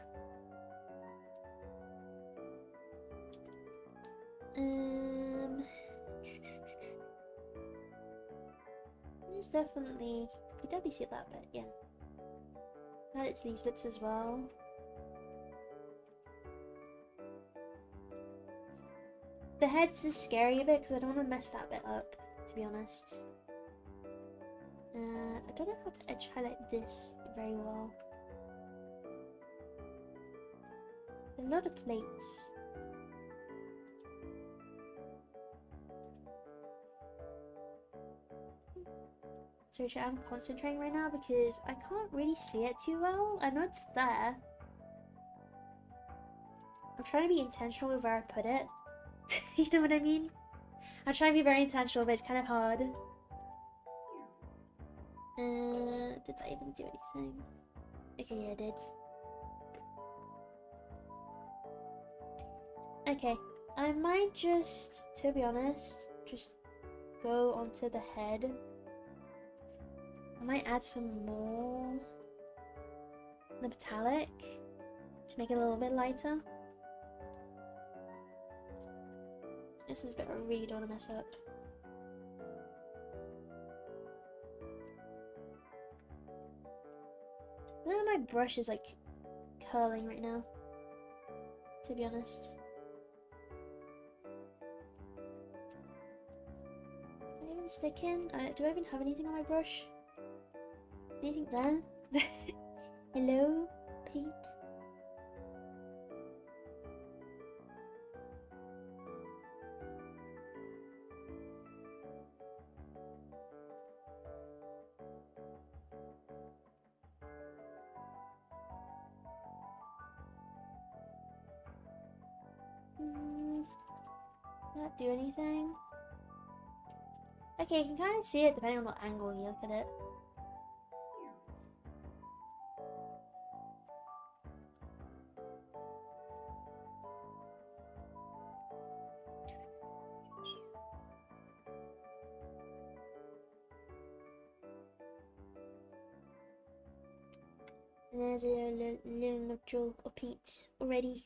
There's definitely... You could definitely see that bit, yeah. Add it to these bits as well. The head's just scary a bit because I don't want to mess that bit up, to be honest. I don't know how to edge highlight this very well. A lot of plates. So I'm concentrating right now because I can't really see it too well. I know it's there. I'm trying to be intentional with where I put it. You know what I mean? I'm trying to be very intentional, but it's kind of hard. Did that even do anything? Okay, yeah, it did. Okay, I might just, to be honest, just go onto the head. I might add some more the metallic to make it a little bit lighter. This is a bit I really don't want to mess up. I don't know, my brush is like curling right now, to be honest. Is it even sticking? Do I even have anything on my brush? Anything there? Hello, paint? Not do anything. Okay, you can kind of see it depending on what angle you look at it. And there's a little nodule of paint already.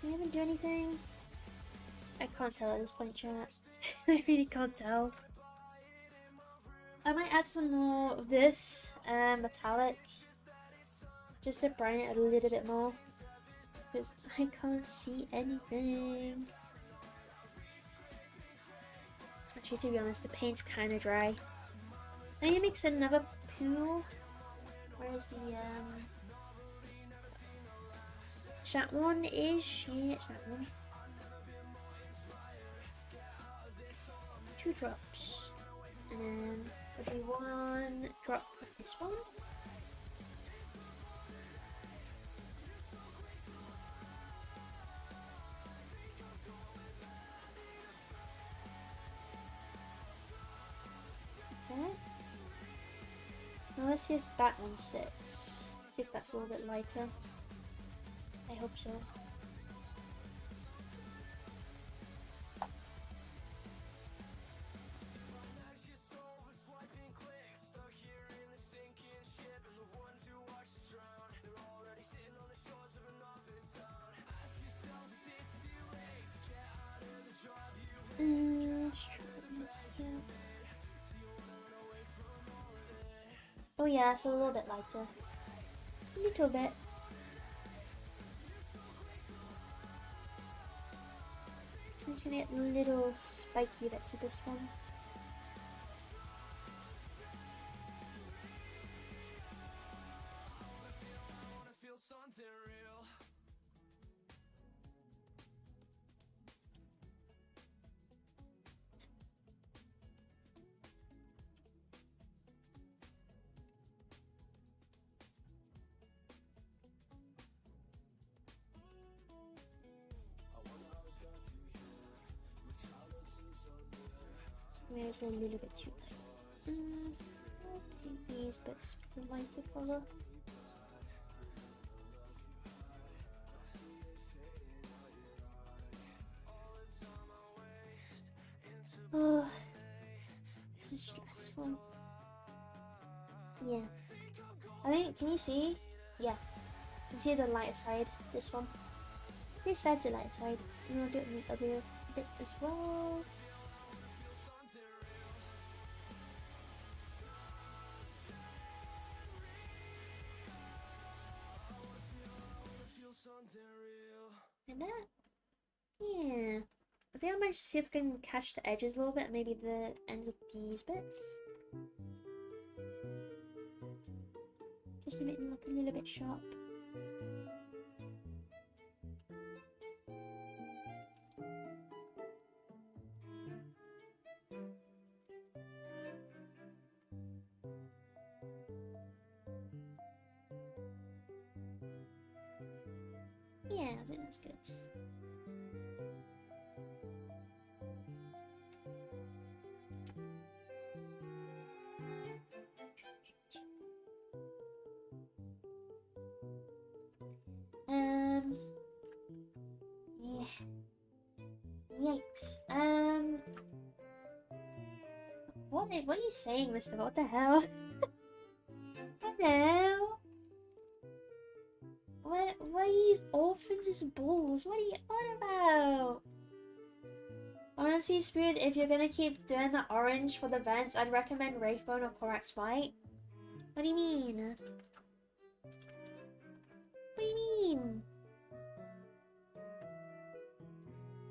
You haven't do anything? I can't tell at this point, chat. I really can't tell. I might add some more of this metallic just to brighten it a little bit more because I can't see anything. Actually, to be honest, the paint's kind of dry. I need to mix another pool. Where's the that one is? Yeah, it's that one. 2 drops. And then there'll be 1 drop of this one. Now let's see if that one sticks. If that's a little bit lighter. I hope so. Let's try this bit. Oh yeah, it's a little bit lighter. A little bit. I'm just gonna get little spiky bits with this one. Maybe it's a little bit too light. I'll paint these bits with a lighter colour. Oh, this is stressful. Yeah. I think, can you see? Yeah. You can see the lighter side, this one. This side's the lighter side. And I'll do it on the other bit as well. And that, yeah. I think I might see if I can catch the edges a little bit, maybe the ends of these bits. Just to make them look a little bit sharp. Yeah, I think that's good. Yeah. Yikes. What are you saying, Mister? What the hell? Hello? Why are you orphans as bulls? What are you on about? Honestly, Spirit, if you're gonna keep doing the orange for the vents, I'd recommend Wraithbone or Corax White. What do you mean? What do you mean?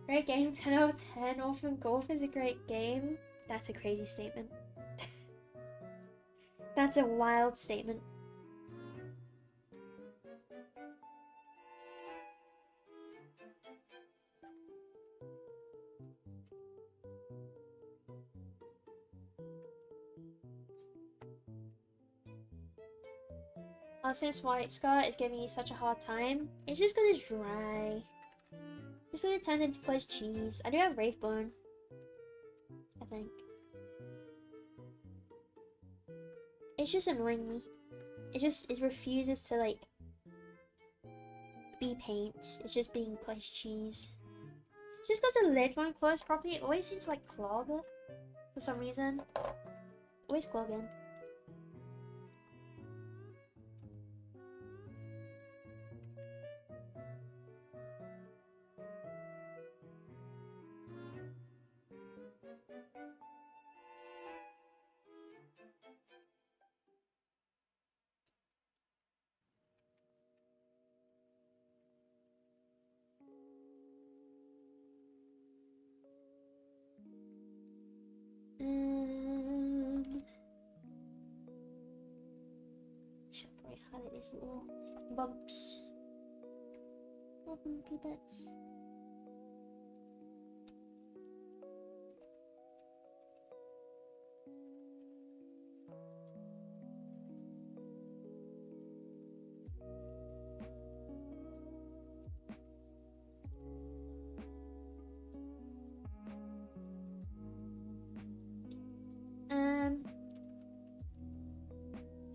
Great game, 10 out of 10. Orphan Golf is a great game. That's a crazy statement. That's a wild statement. Since White Scar is giving you such a hard time, it's just because it's dry. Just because it turns into closed cheese. I do have Wraithbone, I think. It's just annoying me. It refuses to like be paint. It's just being closed cheese. Just because the lid won't close properly, it always seems like clog for some reason. Always clogging. Should probably highlight these little bumps. Little bumpy bits.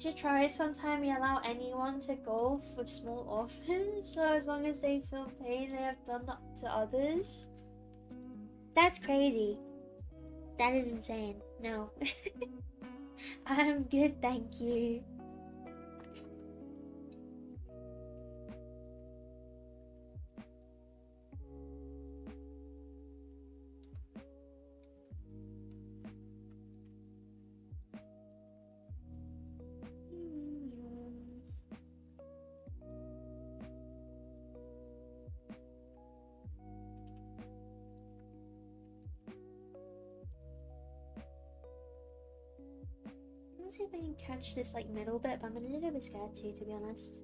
You should try it sometime. We allow anyone to golf with small orphans, so as long as they feel pain they have done that to others. That's crazy. That is insane. No. I'm good, thank you. Let's see if I can catch this like middle bit, but I'm a little bit scared to be honest.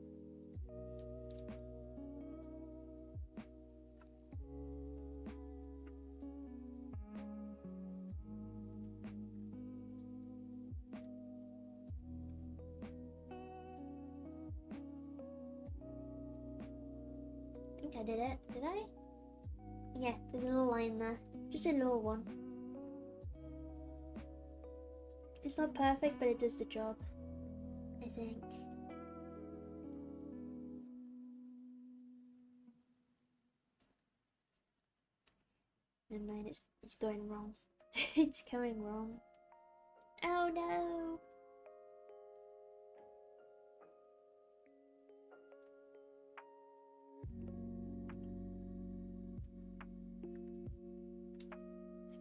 I think I did it. Did I? Yeah, there's a little line there. Just a little one. It's not perfect, but it does the job, I think. Never mind, it's going wrong. It's going wrong. Oh no!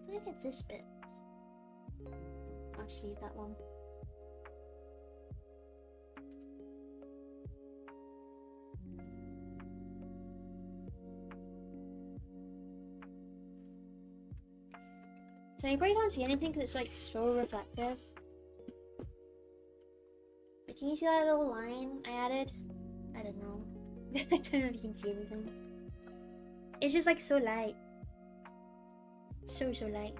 How can I get this bit? I'll just leave that one. So you probably can't see anything because it's like so reflective. But can you see that little line I added? I don't know. I don't know if you can see anything. It's just like so light. So light.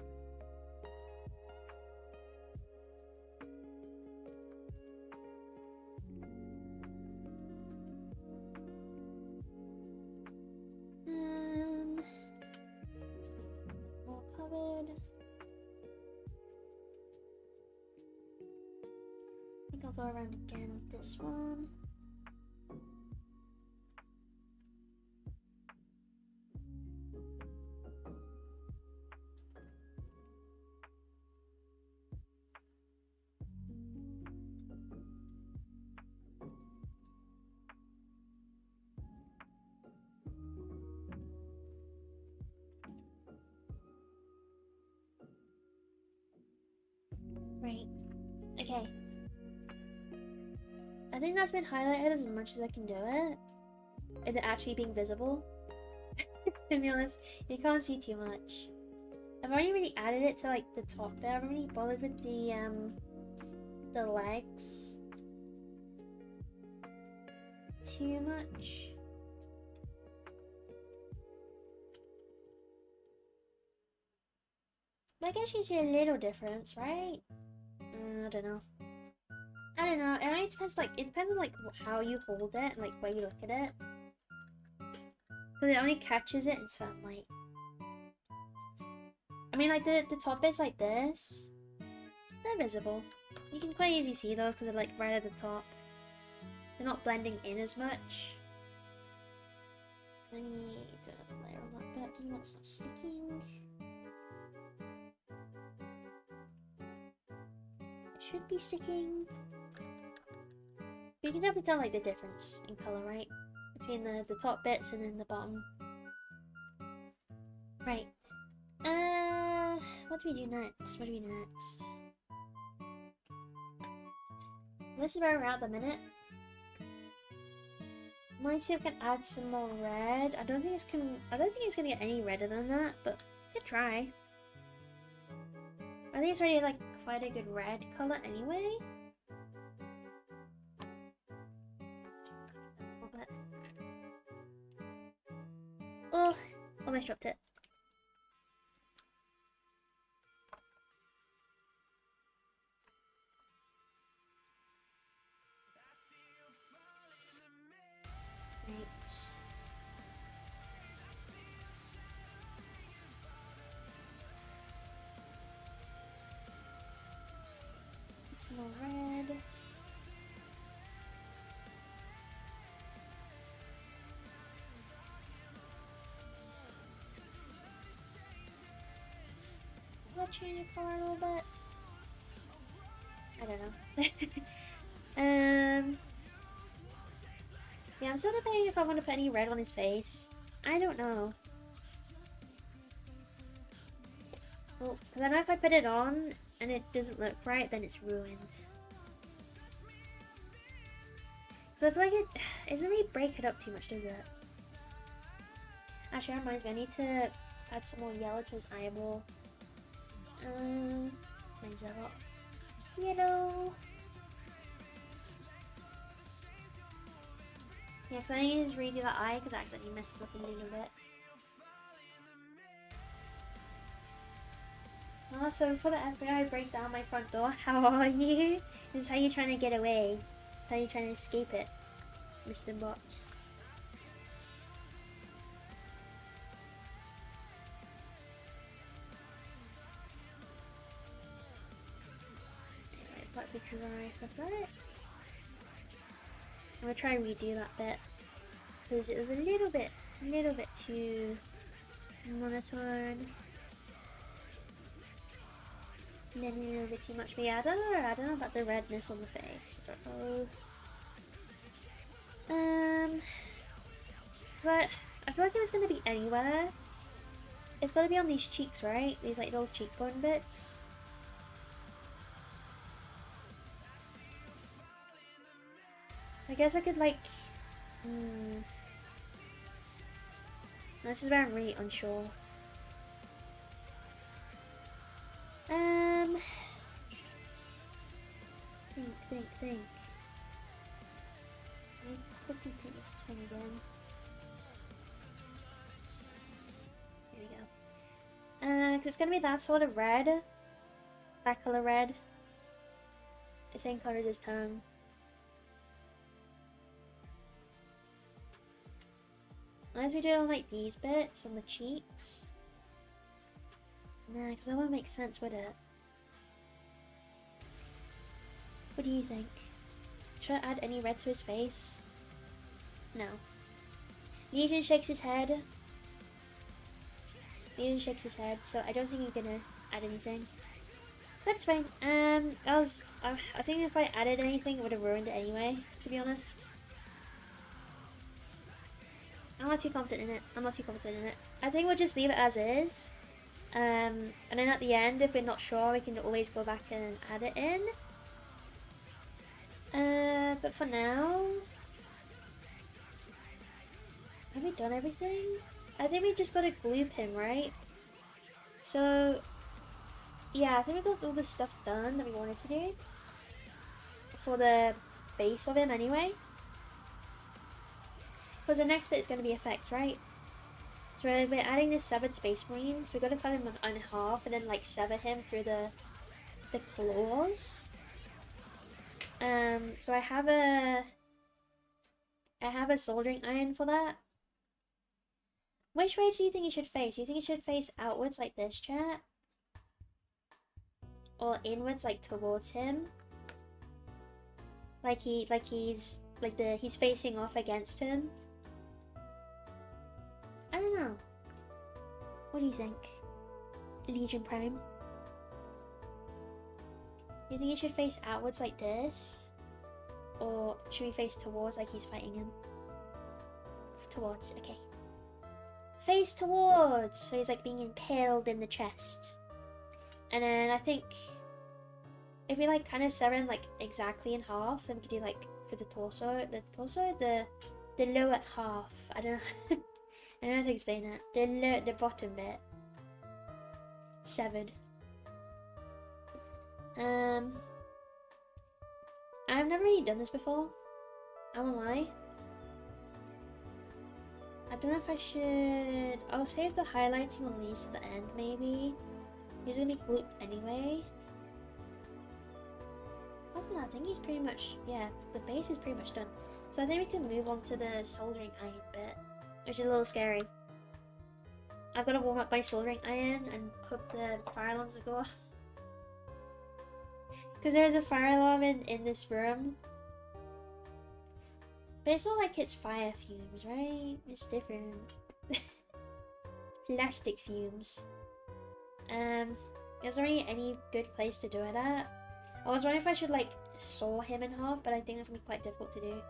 More covered. I think I'll go around again with this one. Right. Okay. I think that's been highlighted as much as I can do it. And it actually being visible. To be honest, you can't see too much. I've already really added it to like the top bit. I haven't really bothered with the legs too much. But I guess you see a little difference, right? I don't know. I don't know. It only depends. Like it depends on like how you hold it, and, like where you look at it. Because it only catches it in certain light. I mean, like the top bits like this, they're visible. You can quite easily see those because they're like right at the top. They're not blending in as much. Let me do another layer on that bit. Doesn't want to start sticking. It should be sticking. You can definitely tell like the difference in colour, right? Between the top bits and then the bottom. Right. What do we do next? What do we do next? This is where we're at the minute. Might see if I can add some more red. I don't think it's gonna get any redder than that, but we could try. I think it's already like quite a good red colour anyway. Oh, almost dropped it. Right. Some more red. that change the color a little bit? I don't know. Yeah, I'm still debating if I want to put any red on his face. I don't know. Well, because I know if I put it on and it doesn't look right, then it's ruined. So I feel like it doesn't really break it up too much, does it? Actually, that reminds me, I need to add some more yellow to his eyeball. Let's make that up. Yellow. Yeah, because I need to redo that eye because I accidentally messed it up a little bit. Oh, so for the FBI break down my front door, how are you? This is how you're trying to get away. This is how you're trying to escape it, Mr. Bot. Anyway, let's dry for a sec. I'm gonna try and redo that bit because it was a little bit too monotone. A little bit too much. But yeah, I don't know about the redness on the face. I feel like it was gonna be anywhere. It's gotta be on these cheeks, right? These like little cheekbone bits. I guess I could like. This is where I'm really unsure. Think. Let me quickly paint this tongue again. Here we go. Because it's gonna be that sort of red. That color red. The same color as his tongue. As we do on like these bits on the cheeks. Nah, because that won't make sense, would it? What do you think? Should I add any red to his face? No. Legion shakes his head. Legion shakes his head, so I don't think you're gonna add anything. That's fine. I think if I added anything, it would have ruined it anyway, to be honest. I'm not too confident in it. I think we'll just leave it as is. And then at the end, if we're not sure, we can always go back and add it in. But for now, have we done everything? I think we just gotta gloop him, right? So, yeah, I think we got all the stuff done that we wanted to do for the base of him anyway. Because the next bit is going to be effects, right? So we're adding this severed space marine, so we've got to cut him in half and then like sever him through the claws. So I have a soldering iron for that. Which way do you think he should face? Do you think he should face outwards like this, chat? Or inwards like towards him? He's facing off against him? I don't know. What do you think? Legion Prime? You think he should face outwards like this? Or should we face towards like he's fighting him? Towards, okay. Face towards! So he's like being impaled in the chest. And then I think if we like kind of sever him like exactly in half, then we could do like for the torso, the lower half. I don't know. I don't know how to explain it. The bottom bit. Severed. I've never really done this before. I won't lie. I don't know if I should. I'll save the highlighting on these to the end, maybe. He's gonna be glooped anyway. Other than that, I think he's pretty much, yeah, the base is pretty much done. So I think we can move on to the soldering iron bit, which is a little scary. I've got to warm up my soldering iron and hope the fire alarms will go off. Because there's a fire alarm in this room. But it's not like it's fire fumes, right? It's different. Plastic fumes. Is there any good place to do it at? I was wondering if I should like saw him in half, but I think that's gonna be quite difficult to do.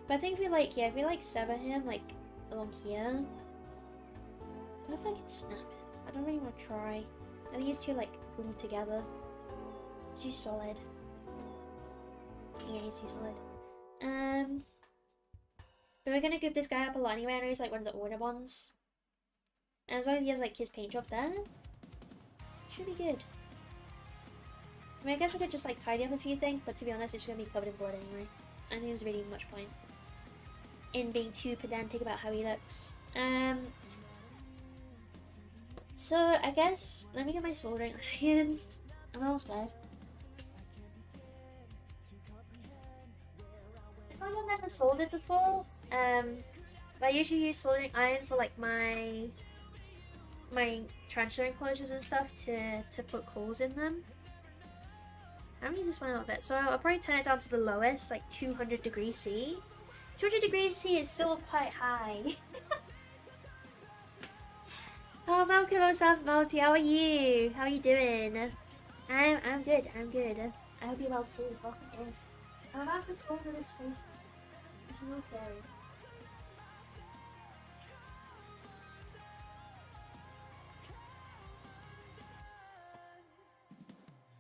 But I think if we like, yeah, if we like sever him like along here, I don't know if I can snap him. I don't really want to try. I think he's too like glued together. He's too solid. Yeah, he's too solid. But we're gonna give this guy up a lot anyway. I know he's like one of the order ones. And as long as he has like his paint job there, should be good. I mean, I guess I could just like tidy up a few things, but to be honest, it's gonna be covered in blood anyway. I don't think there's really much point in being too pedantic about how he looks. So I guess let me get my soldering iron. I'm a little scared. It's like I've never soldered before. But I usually use soldering iron for like my tarantula enclosures and stuff to put coals in them. I'm gonna use this one a little bit. So I'll probably turn it down to the lowest, like 200 degrees C. 200 degrees C is still quite high. Oh, welcome, Osaf Multi. How are you? How are you doing? I'm good. I'm good. I hope you're well too. Welcome in. I'm about to solder this place, which is a little scary.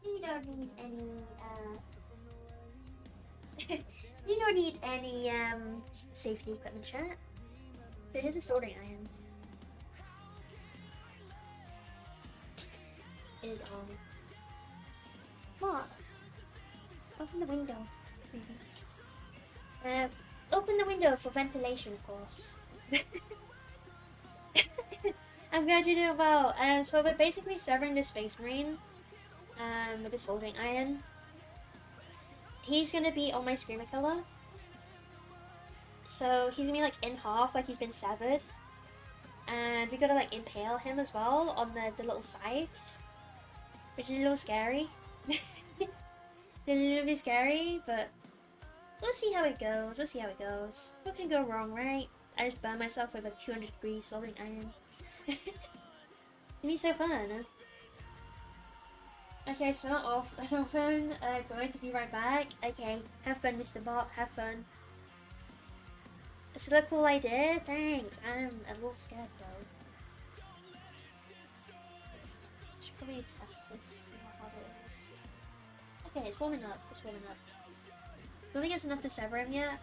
You don't need any you don't need any safety equipment, chat. So here's a soldering iron. It is on. What? Open the window, maybe. Open the window for ventilation, of course. I'm glad you do well. So we're basically severing the Space Marine with a soldering iron. He's gonna be on my Screamer Killer. So he's gonna be like in half, like he's been severed. And we gotta like impale him as well on the little scythes. Which is a little scary. It's a little bit scary, but we'll see how it goes. We'll see how it goes. What can go wrong, right? I just burned myself with a 200 degree soldering iron. It'd be so fun, huh? Okay, smart off. Going to be right back. Okay, have fun, Mr. Bot. Have fun. It's a cool idea. Thanks. I'm a little scared though. Should probably test this. See how hard it is. Okay, it's warming up. It's warming up. I don't think it's enough to sever him yet.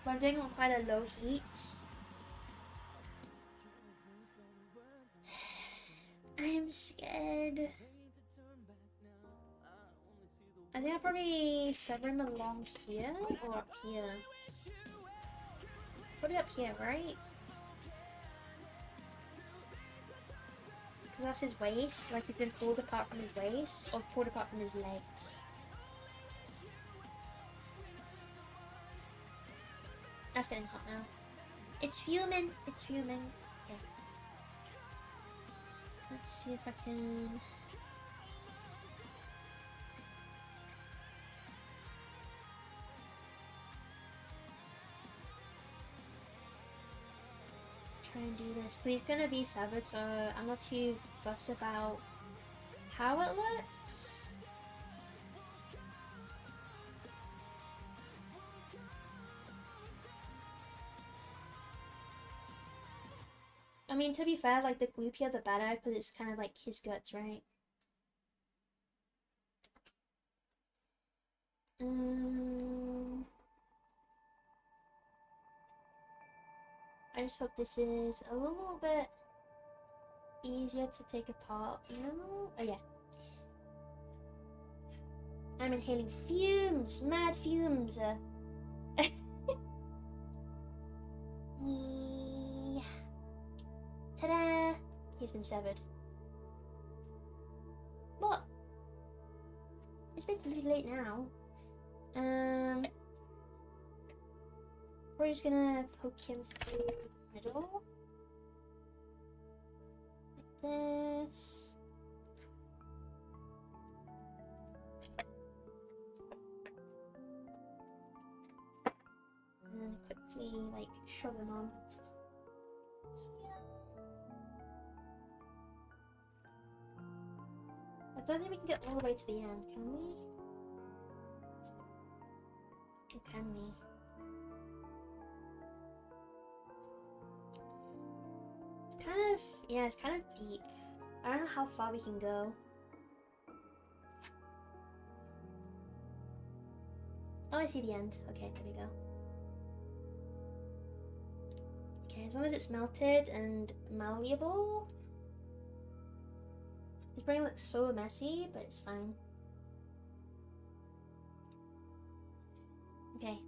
But I'm doing it on quite a low heat. I'm scared. I think I'll probably sever him along here or up here. Probably up here, right? Because that's his waist. Like he's been pulled apart from his waist or pulled apart from his legs. That's getting hot now. It's fuming. It's fuming. Okay. Let's see if I can. Try and do this. He's gonna be severed, so I'm not too fussed about how it looks. I mean, to be fair, like the gloopier the better, because it's kind of like his guts, right? I just hope this is a little bit easier to take apart. No? Oh yeah. I'm inhaling fumes! Mad fumes! Me. Ta-da! He's been severed. What? It's a bit late now. We're just gonna poke him through the middle. Like this. And quickly, like, shove him on. Here. don't think we can get all the way to the end, can we? Or can we? It's kind of, yeah, it's kind of deep. I don't know how far we can go. Oh, I see the end. Okay, there we go. Okay, as long as it's melted and malleable. This brain looks so messy, but it's fine. Okay.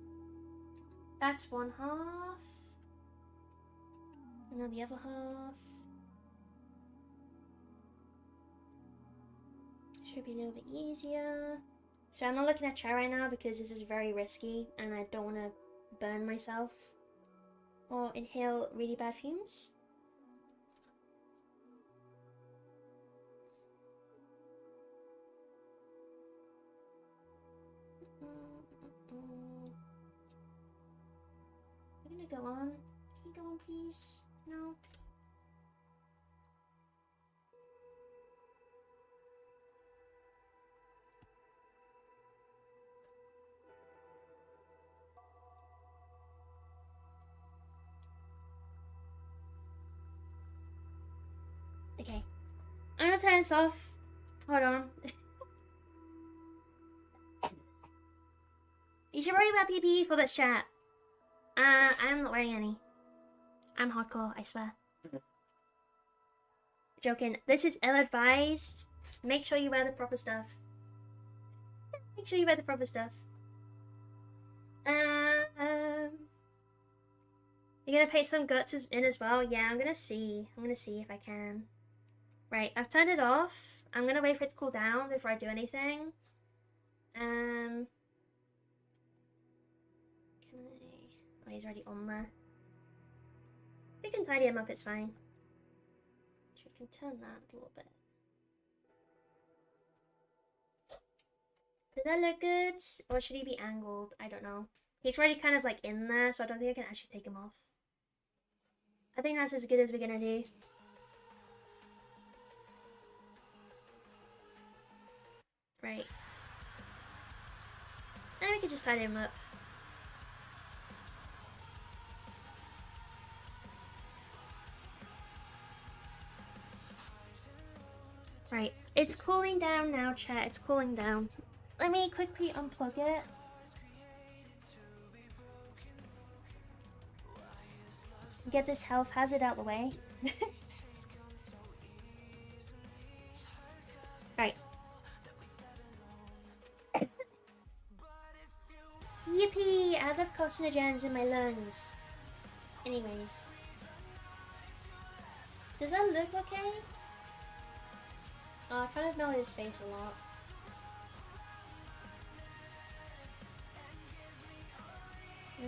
That's one half. And now the other half. Should be a little bit easier. So I'm not looking at chat right now because this is very risky and I don't want to burn myself or inhale really bad fumes. I'm gonna go on. Can you go on, please? No. Okay. I'm gonna turn this off. Hold on. You should worry about PP for this chat. I'm not wearing any. I'm hardcore, I swear. Joking. This is ill-advised. Make sure you wear the proper stuff. Make sure you wear the proper stuff. You're gonna paint some guts in as well? Yeah, I'm gonna see. I'm gonna see if I can. Right, I've turned it off. I'm gonna wait for it to cool down before I do anything. Can I... Oh, he's already on there. We can tidy him up, it's fine. We can turn that a little bit. Does that look good? Or should he be angled? I don't know. He's already kind of like in there, so I don't think I can actually take him off. I think that's as good as we're gonna do. Right. And we can just tidy him up. Right. It's cooling down now, chat. It's cooling down. Let me quickly unplug it. Get this health hazard out of the way. Right. Yippee! I love carcinogens in my lungs. Anyways. Does that look okay? Oh, I kind of melt his face a lot. I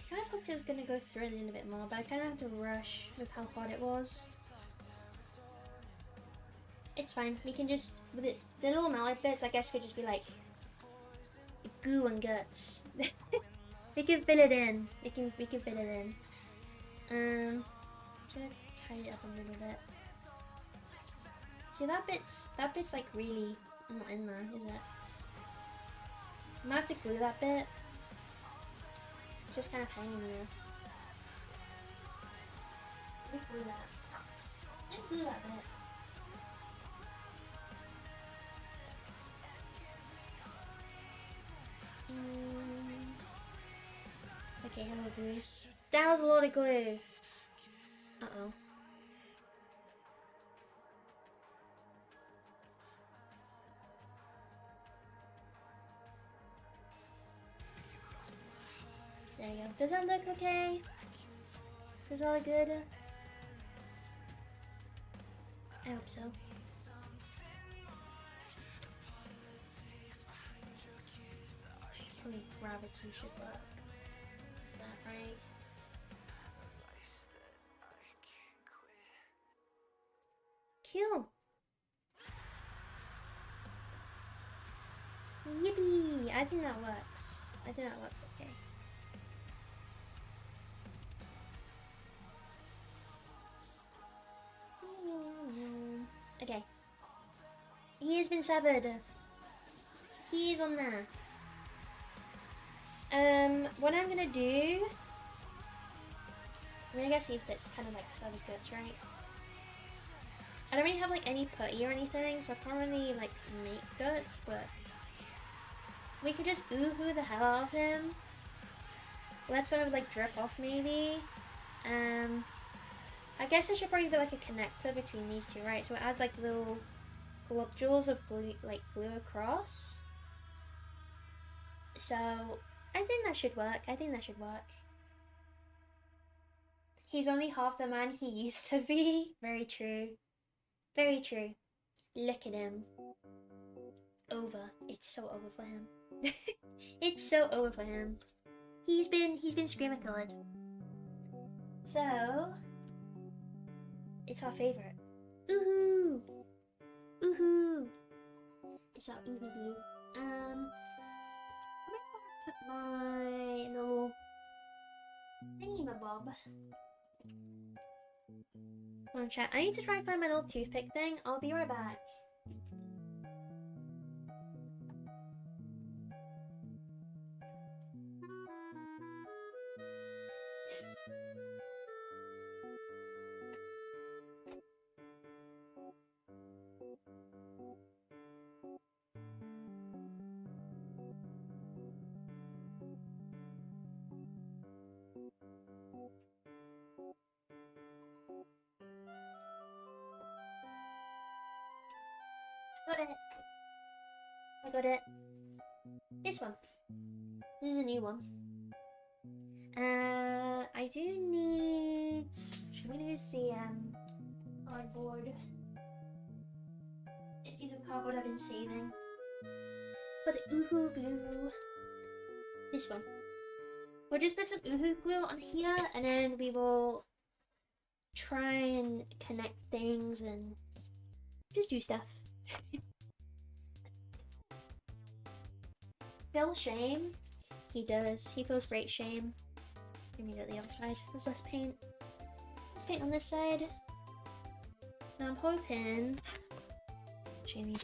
kind of hoped it was going to go through it a bit more, but I kind of had to rush with how hot it was. It's fine. We can just, with it, the little melted bits, I guess could just be like goo and guts. We can fill it in. We can fill it in. I'm trying to tidy it up a little bit. See that bit's like really not in there, is it? I might have to glue that bit. It's just kind of hanging there. Let me glue that. Let me glue that bit. Okay, hello glue. That was a lot of glue. Uh-oh. There you go. Does that look okay? Does that look good? I hope so. Probably gravity should work. Is that right? Cool. Yippee! I think that works. I think that works okay. has been severed. He is on there. What I'm gonna do... I mean, I guess these bits kind of like serve as guts, right? I don't really have like any putty or anything, so I can't really like make guts, but we could just ooh-hoo the hell out of him. Let sort of like drip off maybe. I guess I should probably be like a connector between these two, right? So I add like little globules of glue, glue across. So I think that should work. I think that should work. He's only half the man he used to be. Very true. Very true. Look at him. Over. It's so over for him. It's so over for him. He's been screamer colored. So it's our favorite. Ooh-hoo! Ooh-hoo! It's our ooh-hoo glue. I might want to put my little thingy-mabob on chat. I need to try and find my little toothpick thing. I'll be right back. Got it. I got it. This one. This is a new one. I do need... Should we use the cardboard? This piece of cardboard I've been saving. For the ooh-hoo glue. This one. We'll just put some ooh-hoo glue on here, and then we will try and connect things and just do stuff. Feel shame? He does. He feels great shame. Let me go to the other side. There's less paint. Let's paint on this side. Now I'm hoping... Jamie.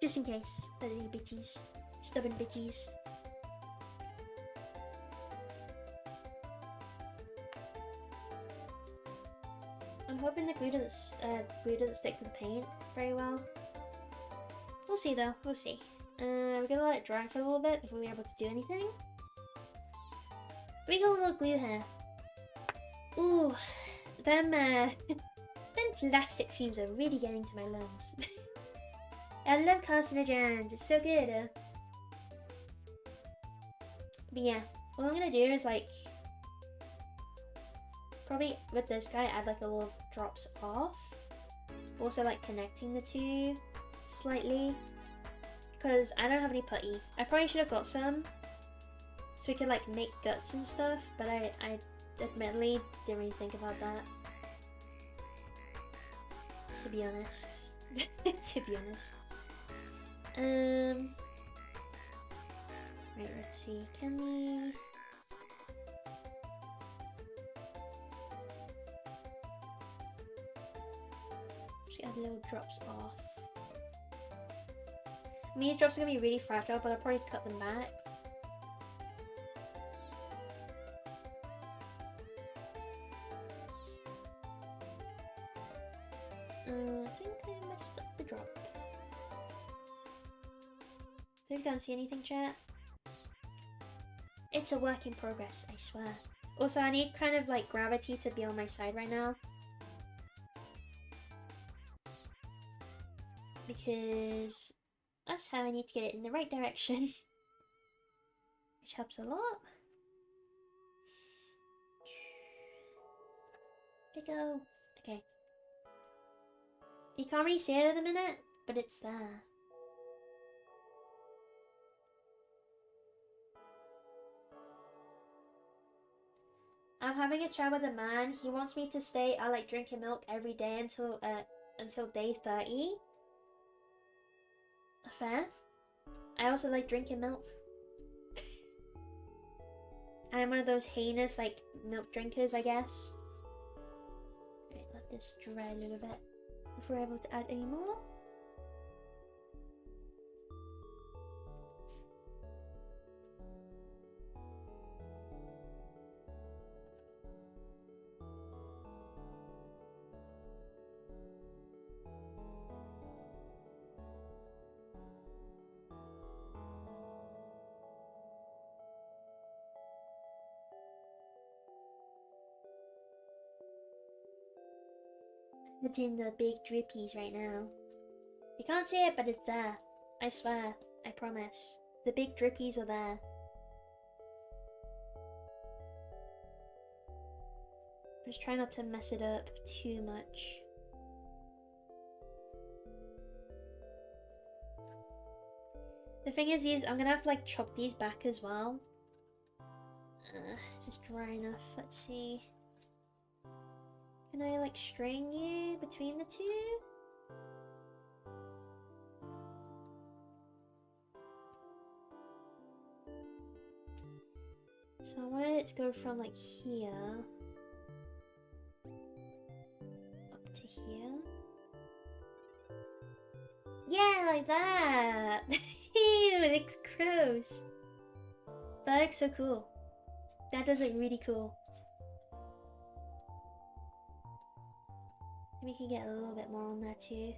Just in case. For the bitties. Stubborn bitties. I'm hoping the glue doesn't stick to the paint very well. We'll see though. We'll see. We're gonna let it dry for a little bit before we're able to do anything. We got a little glue here. Ooh, them plastic fumes are really getting to my lungs. I love carcinogens, it's so good. But yeah, what I'm gonna do is like, probably with this guy add like a little drops off. Also like connecting the two slightly. Because I don't have any putty. I probably should have got some. So we could like make guts and stuff. But I admittedly didn't really think about that. To be honest. To be honest. Right, let's see. Can we... Just add little drops off. I mean, these drops are going to be really fragile, but I'll probably cut them back. I think I messed up the drop. So you can't see anything, chat? It's a work in progress, I swear. Also, I need kind of like gravity to be on my side right now. Because that's how I need to get it in the right direction. Which helps a lot. There we go. Okay. You can't really see it at the minute, but it's there. I'm having a chat with a man. He wants me to stay out like drinking milk every day until day 30. Fair. I also like drinking milk. I am one of those heinous like milk drinkers, I guess. Right, let this dry a little bit before we're able to add any more. Putting the big drippies right now. You can't see it, but it's there. I swear. I promise. The big drippies are there. Just try not to mess it up too much. The thing is, I'm gonna have to like chop these back as well. Is this dry enough? Let's see. Can I like string you between the two? So I wanted it to go from like here up to here. Yeah, like that! Ew, it looks gross. That looks so cool. That does look really cool. Maybe we can get a little bit more on there too.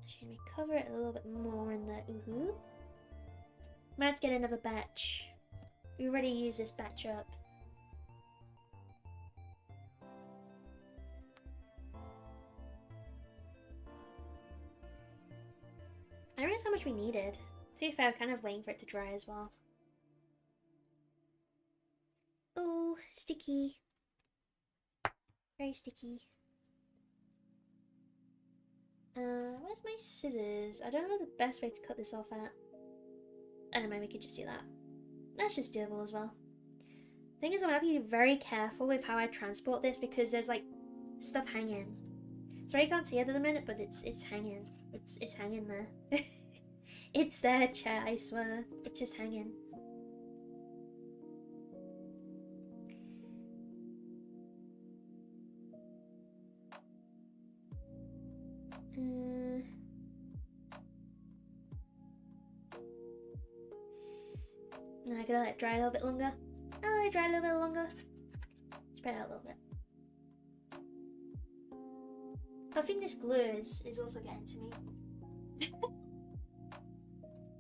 Actually, let me cover it a little bit more in there. Ooh. Might have to get another batch. We already used this batch up. I realized how much we needed. To be fair, I'm kind of waiting for it to dry as well. Oh, sticky. Very sticky. Where's my scissors? I don't know the best way to cut this off at. I don't know, we could just do that. That's just doable as well. Thing is, I'm gonna have to be very careful with how I transport this because there's like stuff hanging. Sorry, you can't see it at the minute, but it's hanging. It's hanging there. It's there, chat, I swear. It's just hanging. No, I gotta let it dry a little bit longer. I'll let it dry a little bit longer. Spread out a little bit. I think this glue is also getting to me.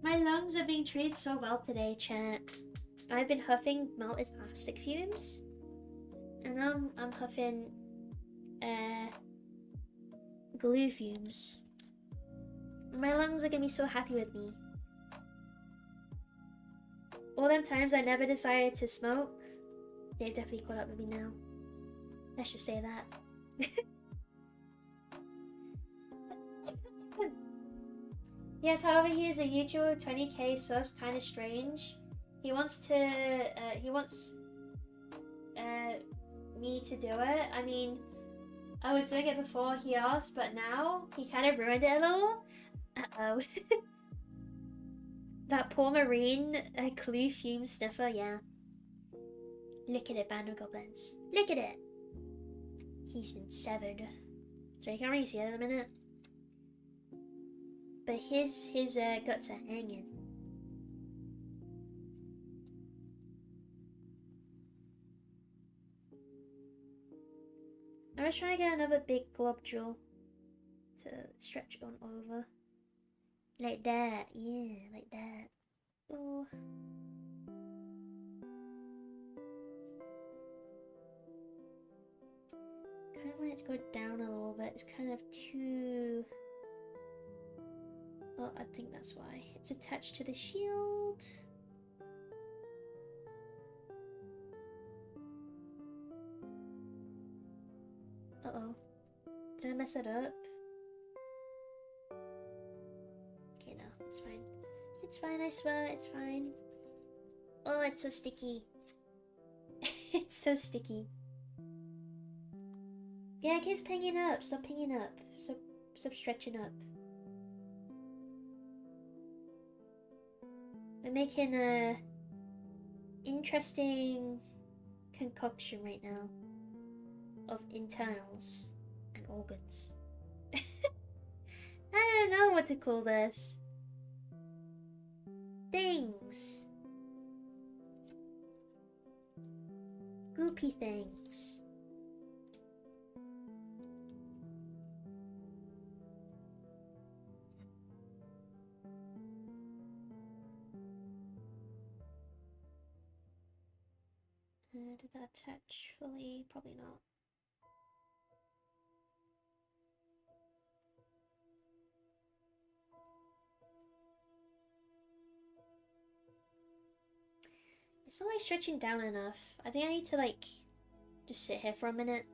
My lungs are being treated so well today, chat. I've been huffing melted plastic fumes. And now I'm huffing glue fumes. My lungs are gonna be so happy with me. All them times I never decided to smoke, they've definitely caught up with me now. Let's just say that. Yes, however, he is a YouTuber with 20k subs, kind of strange. He wants me to do it. I mean, I was doing it before he asked, but now he kind of ruined it a little. Uh-oh. That poor marine clue fume sniffer, yeah. Look at it, band of goblins. Look at it. He's been severed. So you can't really see it in a minute. But his guts are hanging. I was trying to get another big globule to stretch on over. Like that, yeah, like that. Oh. Kind of want it to go down a little bit. It's kind of too... Oh, I think that's why. It's attached to the shield. Uh-oh. Did I mess it up? Okay, no, it's fine. It's fine, I swear, it's fine. Oh, it's so sticky. It's so sticky. Yeah, it keeps pinging up. Stop pinging up. Stop stretching up. We're making a interesting concoction right now of internals and organs. I don't know what to call this. Things. Goopy things. Did that attach fully? Probably not. It's not like stretching down enough. I think I need to like just sit here for a minute.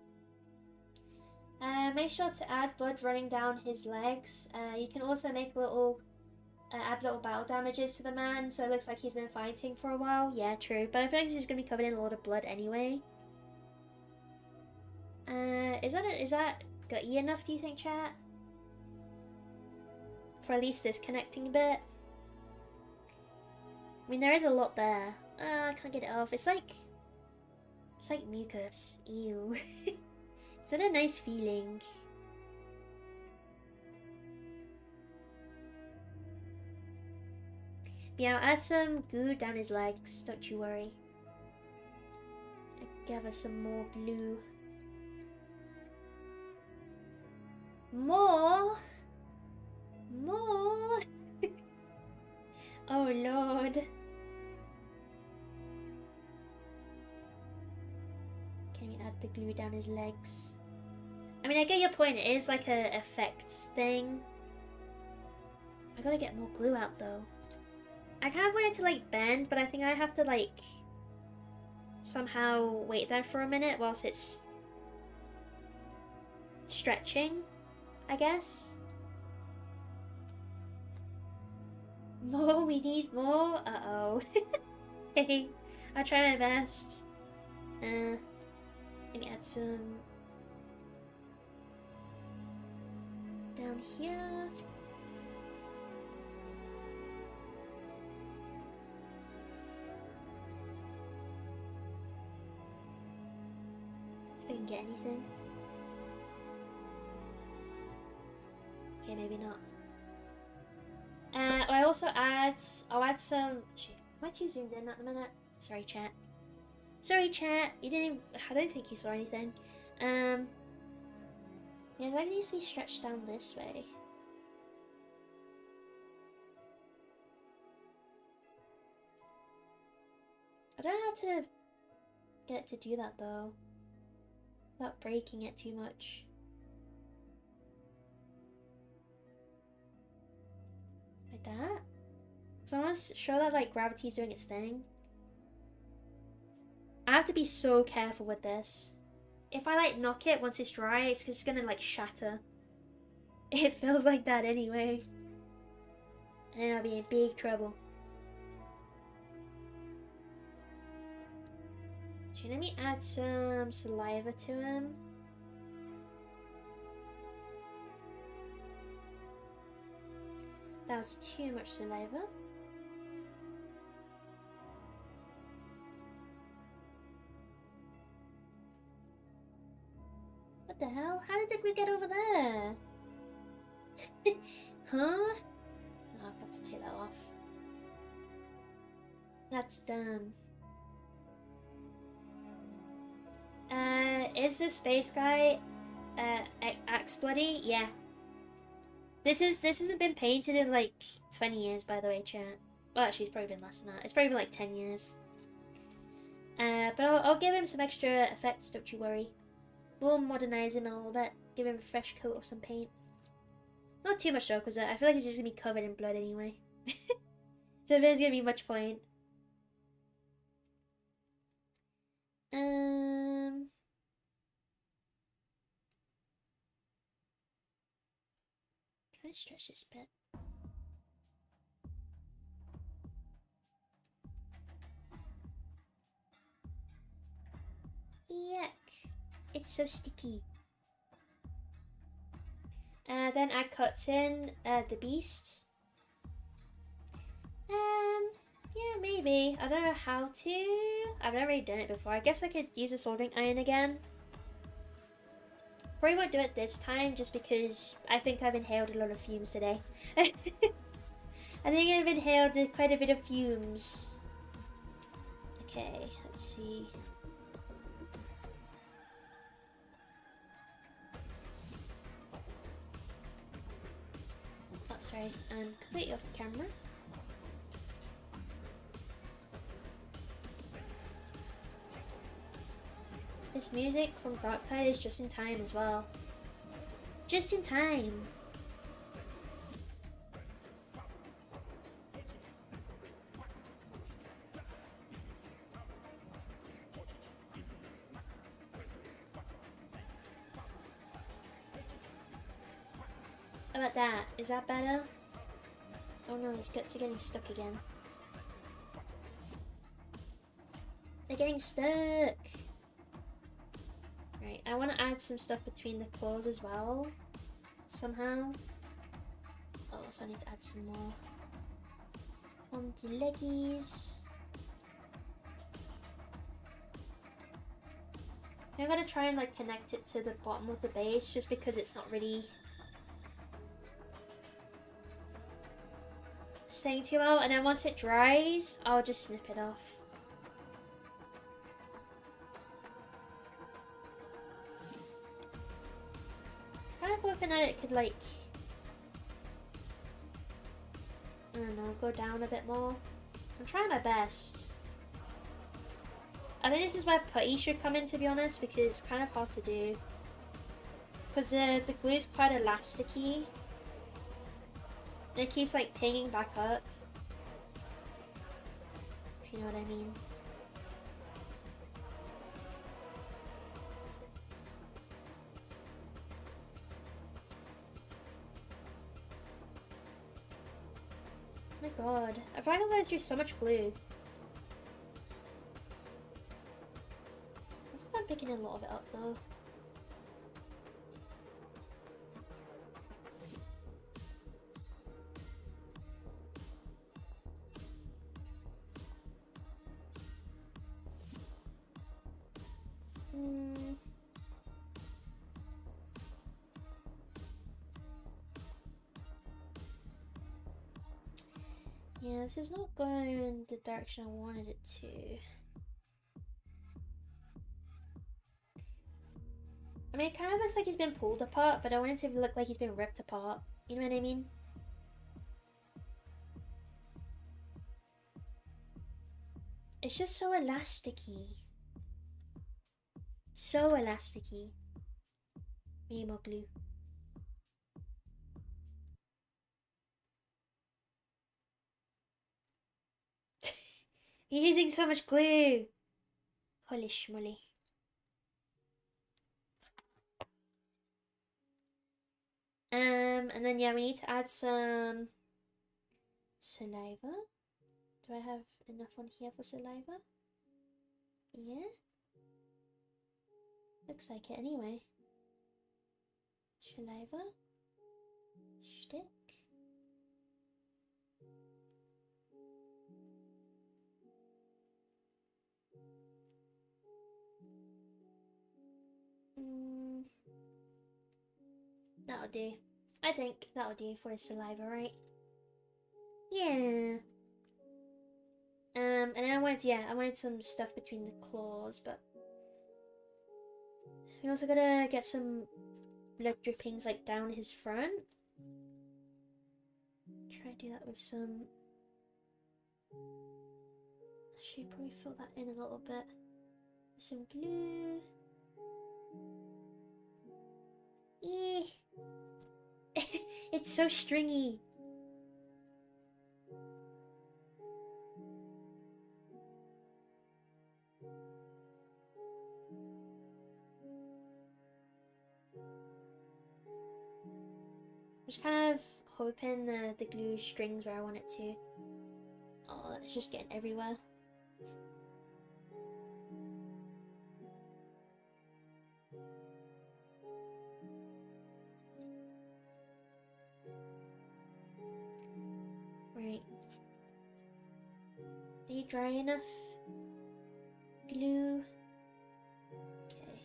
Make sure to add blood running down his legs. You can also make little add little battle damages to the man, so it looks like he's been fighting for a while. Yeah, true. But I feel like he's just gonna be covered in a lot of blood anyway. Is that gutty enough, do you think, chat? For at least this connecting bit? I mean, there is a lot there. I can't get it off. It's like mucus. Ew. It's not a nice feeling. But yeah, I'll add some goo down his legs. Don't you worry. I'll gather some more glue. More? More? Oh lord. Can you add the glue down his legs? I mean, I get your point. It is like a effects thing. I gotta get more glue out though. I kind of want it to like bend, but I think I have to like somehow wait there for a minute whilst it's stretching, I guess. More, we need more. Uh-oh. Hey, I'll try my best. Let me add some down here. See if I can get anything. Okay, maybe not. I'll add some. Shit, am I too zoomed in at the minute? Sorry, chat. Sorry, chat. You didn't even, I don't think you saw anything. Yeah, why needs to be stretched down this way? I don't know how to get it to do that though, without breaking it too much. Like that? So I want to show that like gravity's doing its thing. I have to be so careful with this. If I like knock it once it's dry, it's just gonna like shatter. It feels like that anyway. And then I'll be in big trouble. So let me add some saliva to him. That was too much saliva. What the hell? How did the glue get over there? Huh? Oh, I've got to take that off. That's done. Is the space guy axe bloody? Yeah. This hasn't been painted in like 20 years, by the way, chat. Well, actually, it's probably been less than that. It's probably been like 10 years. But I'll give him some extra effects, don't you worry. We'll modernize him a little bit. Give him a fresh coat of some paint. Not too much though, because I feel like he's just gonna be covered in blood anyway. So there's gonna be much point. Try to stretch this bit. Yuck. It's so sticky. Then add cuts in the beast. Yeah, maybe. I don't know how to. I've never really done it before. I guess I could use a soldering iron again. Probably won't do it this time just because I think I've inhaled a lot of fumes today. I think I've inhaled quite a bit of fumes. Okay, let's see. Oh, sorry, I'm completely off the camera. This music from Darktide is just in time as well. Just in time. How about that? Is that better? Oh no, his guts are getting stuck again. They're getting stuck! Right, I want to add some stuff between the claws as well. Somehow. Oh, so I need to add some more. On the leggies. I gotta try and like connect it to the bottom of the base just because it's not really staying too well, and then once it dries, I'll just snip it off. Kind of hoping that it could like, I don't know, go down a bit more. I'm trying my best. I think this is where putty should come in, to be honest, because it's kind of hard to do. Because the glue is quite elasticy. And it keeps like pinging back up. If you know what I mean. Oh my god. I feel like I'm going through so much glue. I think I'm picking a lot of it up though. Yeah, this is not going the direction I wanted it to. I mean, it kind of looks like he's been pulled apart, but I want it to look like he's been ripped apart. You know what I mean? It's just so elasticy. So elasticy. We need more glue. You're using so much glue. Holy schmoly. And then yeah, we need to add some saliva. Do I have enough on here for saliva? Yeah. Looks like it anyway. Saliva. Stick. That'll do. I think that'll do for his saliva, right? Yeah. And then I wanted some stuff between the claws, but we also gotta get some blood drippings like down his front. Try to do that with some. I should probably fill that in a little bit with some glue. It's so stringy. I'm just kind of hoping the glue strings where I want it to. Oh, it's just getting everywhere. Right. Are you dry enough? Glue. Okay.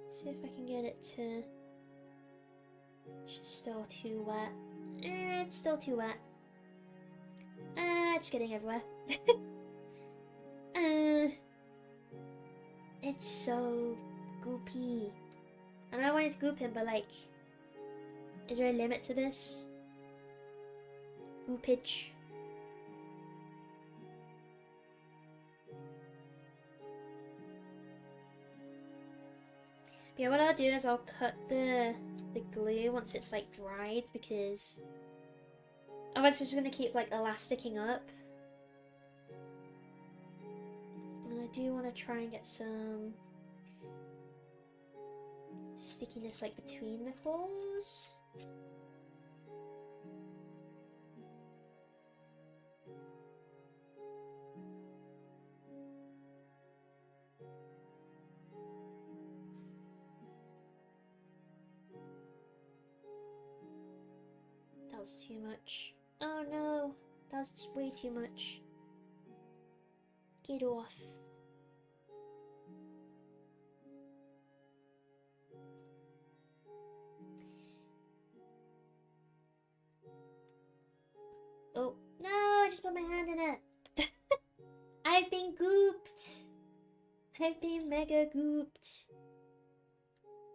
See if I can get it to. It's still too wet. It's still too wet. It's getting everywhere. It's so goopy. I know when it's gooping, but like, is there a limit to this? Goopage. yeah, what I'll do is I'll cut the glue once it's like dried, because otherwise it's just gonna keep like elasticing up. And I do want to try and get some stickiness like between the claws. That was too much. Oh no, that was just way too much. Get off. Oh, no, I just put my hand in it. I've been gooped. I've been mega gooped.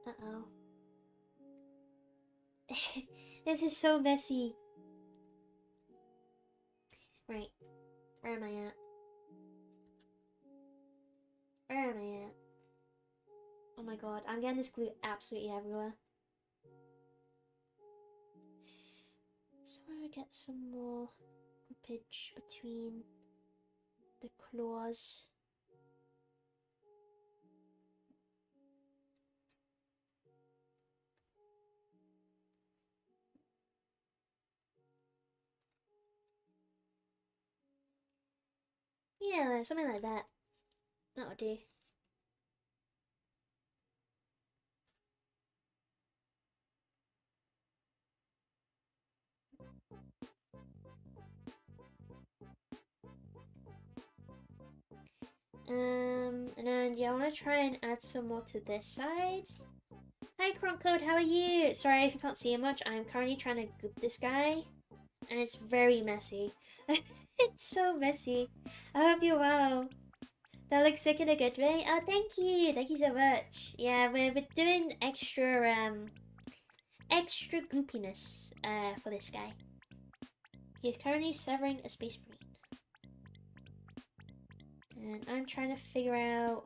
Uh-oh. This is so messy. Right. Where am I at? Where am I at? Oh my god, I'm getting this glue absolutely everywhere. So I'm gonna get some more goopage between the claws. Yeah, something like that. That'll do. And then yeah, I want to try and add some more to this side. Hi Croncode, how are you? Sorry if you can't see him much, I'm currently trying to goop this guy, and it's very messy. It's so messy. I hope you're well. That looks sick in a good way. Oh, thank you so much. Yeah, we're doing extra goopiness for this guy. He's currently severing a space marine. And I'm trying to figure out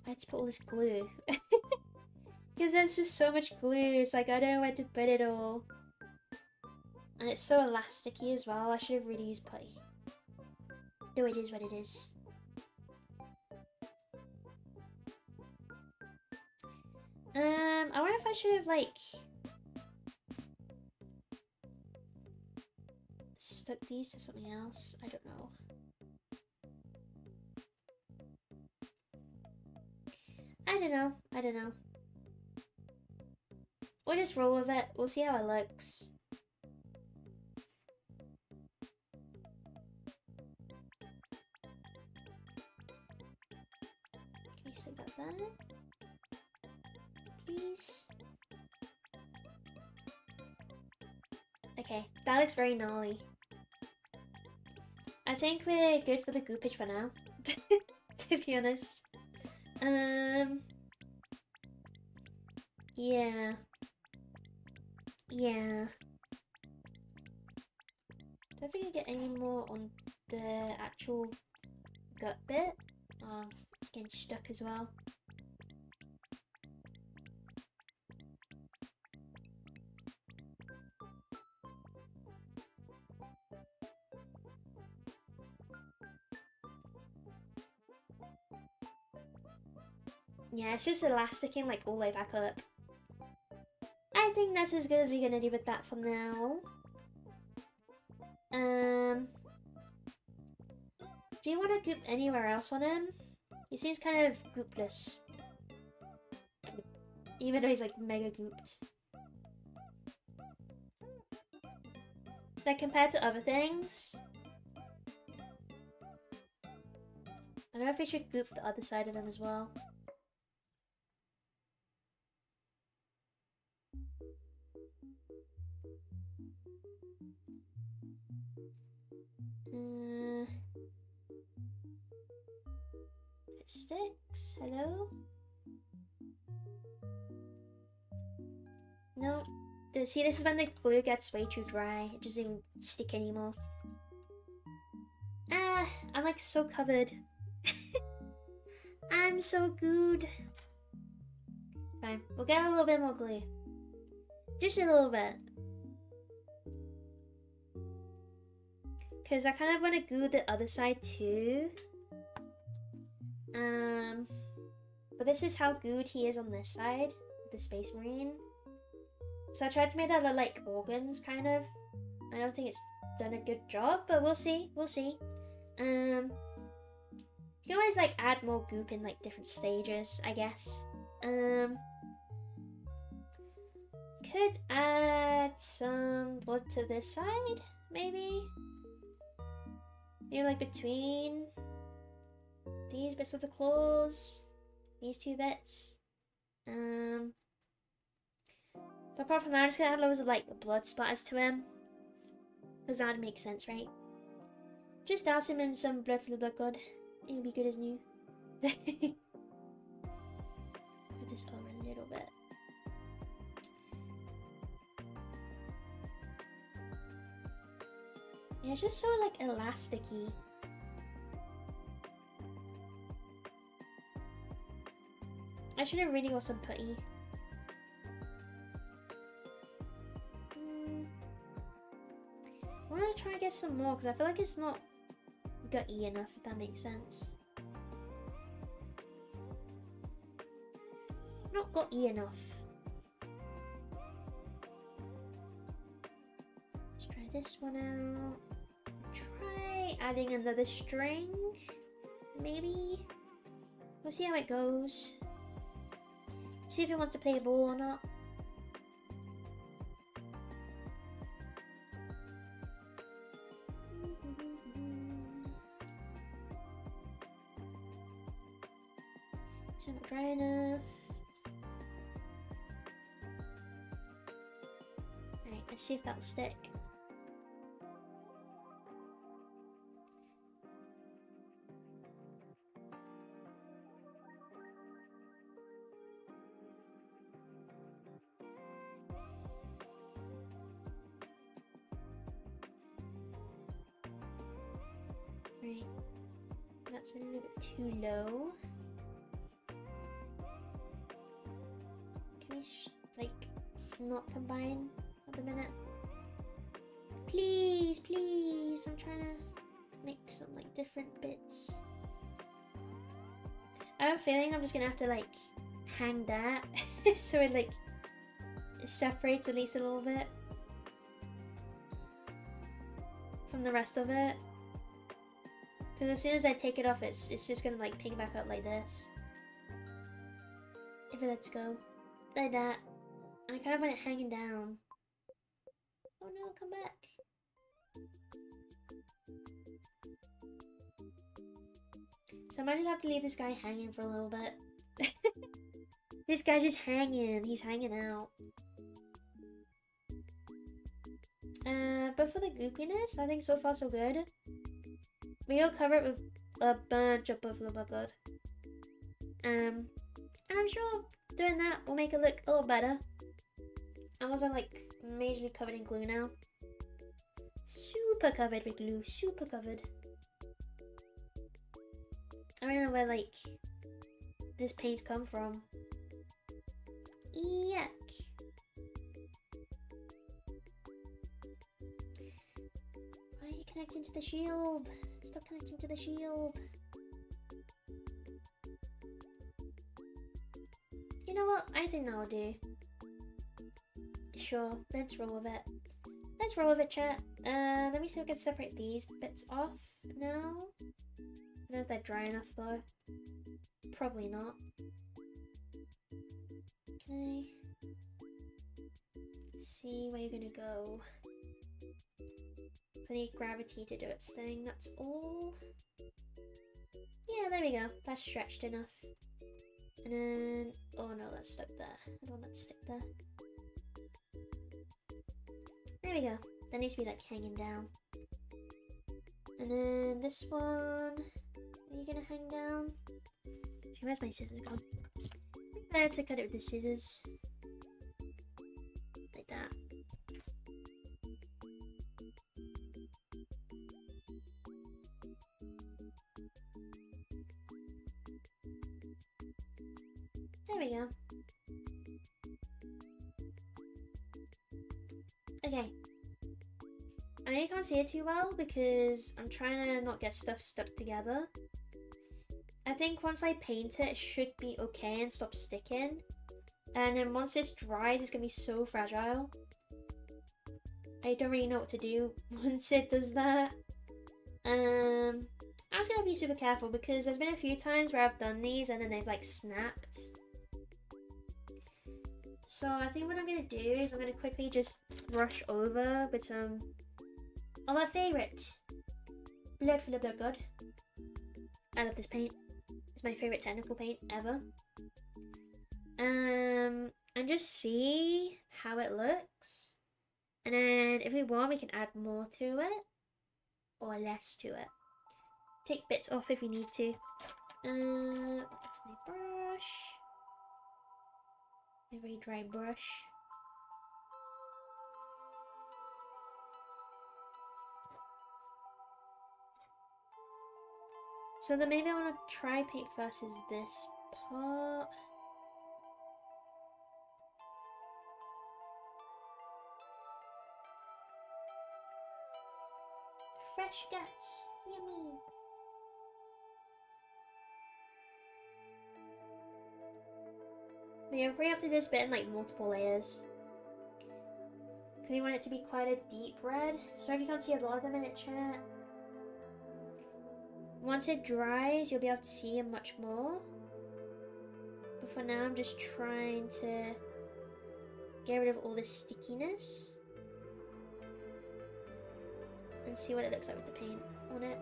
where to put all this glue. Because there's just so much glue, it's like I don't know where to put it all. And it's so elasticy as well, I should have really used putty. Though it is what it is. I wonder if I should have like stuck these to something else. I don't know. I don't know. We'll just roll with it. We'll see how it looks. Can we stick that there? Please? Okay, that looks very gnarly. I think we're good for the goopage for now, to be honest. Yeah. Yeah. Don't think I get any more on the actual gut bit. Oh, it's getting stuck as well. Yeah, it's just elasticing like all the way back up. I think that's as good as we're gonna do with that for now. Do you want to goop anywhere else on him? He seems kind of goopless. Even though he's like mega gooped. Like compared to other things. I don't know if we should goop the other side of him as well. It sticks. Hello? No. See, this is when the glue gets way too dry. It doesn't stick anymore. Ah, I'm like so covered. I'm so good. Fine. We'll get a little bit more glue. Just a little bit. Because I kind of want to glue the other side too. But this is how good he is on this side, the Space Marine. So I tried to make that look like organs, kind of. I don't think it's done a good job, but we'll see. We'll see. You can always like add more goop in like different stages, I guess. Could add some blood to this side, maybe. Maybe like between these bits of the claws, these two bits. But apart from that, I'm just gonna add loads of like blood splatters to him, because that would make sense, right? Just douse him in some blood for the blood god. It'll be good as new. Put this over a little bit. Yeah, it's just so like elasticy. I should have really got some putty. I want to try and get some more because I feel like it's not gutty enough, if that makes sense. Not gutty enough. Let's try this one out. Try adding another string, maybe. We'll see how it goes. See if it wants to play a ball or not. It's not dry enough. Right, let's see if that'll stick. Right, that's a little bit too low. Can we like not combine at the minute? Please, please! I'm trying to make some like different bits. I have a feeling I'm just gonna have to like hang that so it like separates at least a little bit from the rest of it. Because as soon as I take it off, it's just gonna like ping back up like this. If it lets go. Like that. And I kind of want it hanging down. Oh no, come back. So I might just have to leave this guy hanging for a little bit. This guy's just hanging. He's hanging out. But for the goopiness, I think so far so good. We'll cover it with a bunch of buffalo blood. And I'm sure doing that will make it look a little better. I'm also like majorly covered in glue now. Super covered with glue, super covered. I don't know where like this paint's come from. Yuck. Why are you connecting to the shield? Stop connecting to the shield. You know what? I think that'll do. Sure, let's roll with it. Let's roll with it, chat. Let me see if I can separate these bits off now. I don't know if they're dry enough though. Probably not. Okay. See where you're gonna go. So I need gravity to do its thing, that's all. Yeah, there we go. That's stretched enough. And then, oh no, that's stuck there. I don't want that to stick there. There we go. That needs to be like hanging down. And then this one, are you gonna hang down? Where's my scissors gone? I had to cut it with the scissors. Like that. There we go. Okay. I know you can't see it too well because I'm trying to not get stuff stuck together. I think once I paint it, it should be okay and stop sticking. And then once this dries, it's going to be so fragile. I don't really know what to do once it does that. I'm just going to be super careful because there's been a few times where I've done these and then they've like snapped. So I think what I'm going to do is I'm going to quickly just brush over with some of my favourite Blood for the Blood God. I love this paint. It's my favourite technical paint ever. And just see how it looks. And then if we want, we can add more to it or less to it. Take bits off if you need to. That's my brush. A very dry brush. So then maybe I want to try paint first is this part. Fresh guts, yummy. But yeah, we have to do this bit in like multiple layers. Because we want it to be quite a deep red. So if you can't see a lot of them in it, chat. Once it dries, you'll be able to see much more. But for now, I'm just trying to get rid of all this stickiness. And see what it looks like with the paint on it.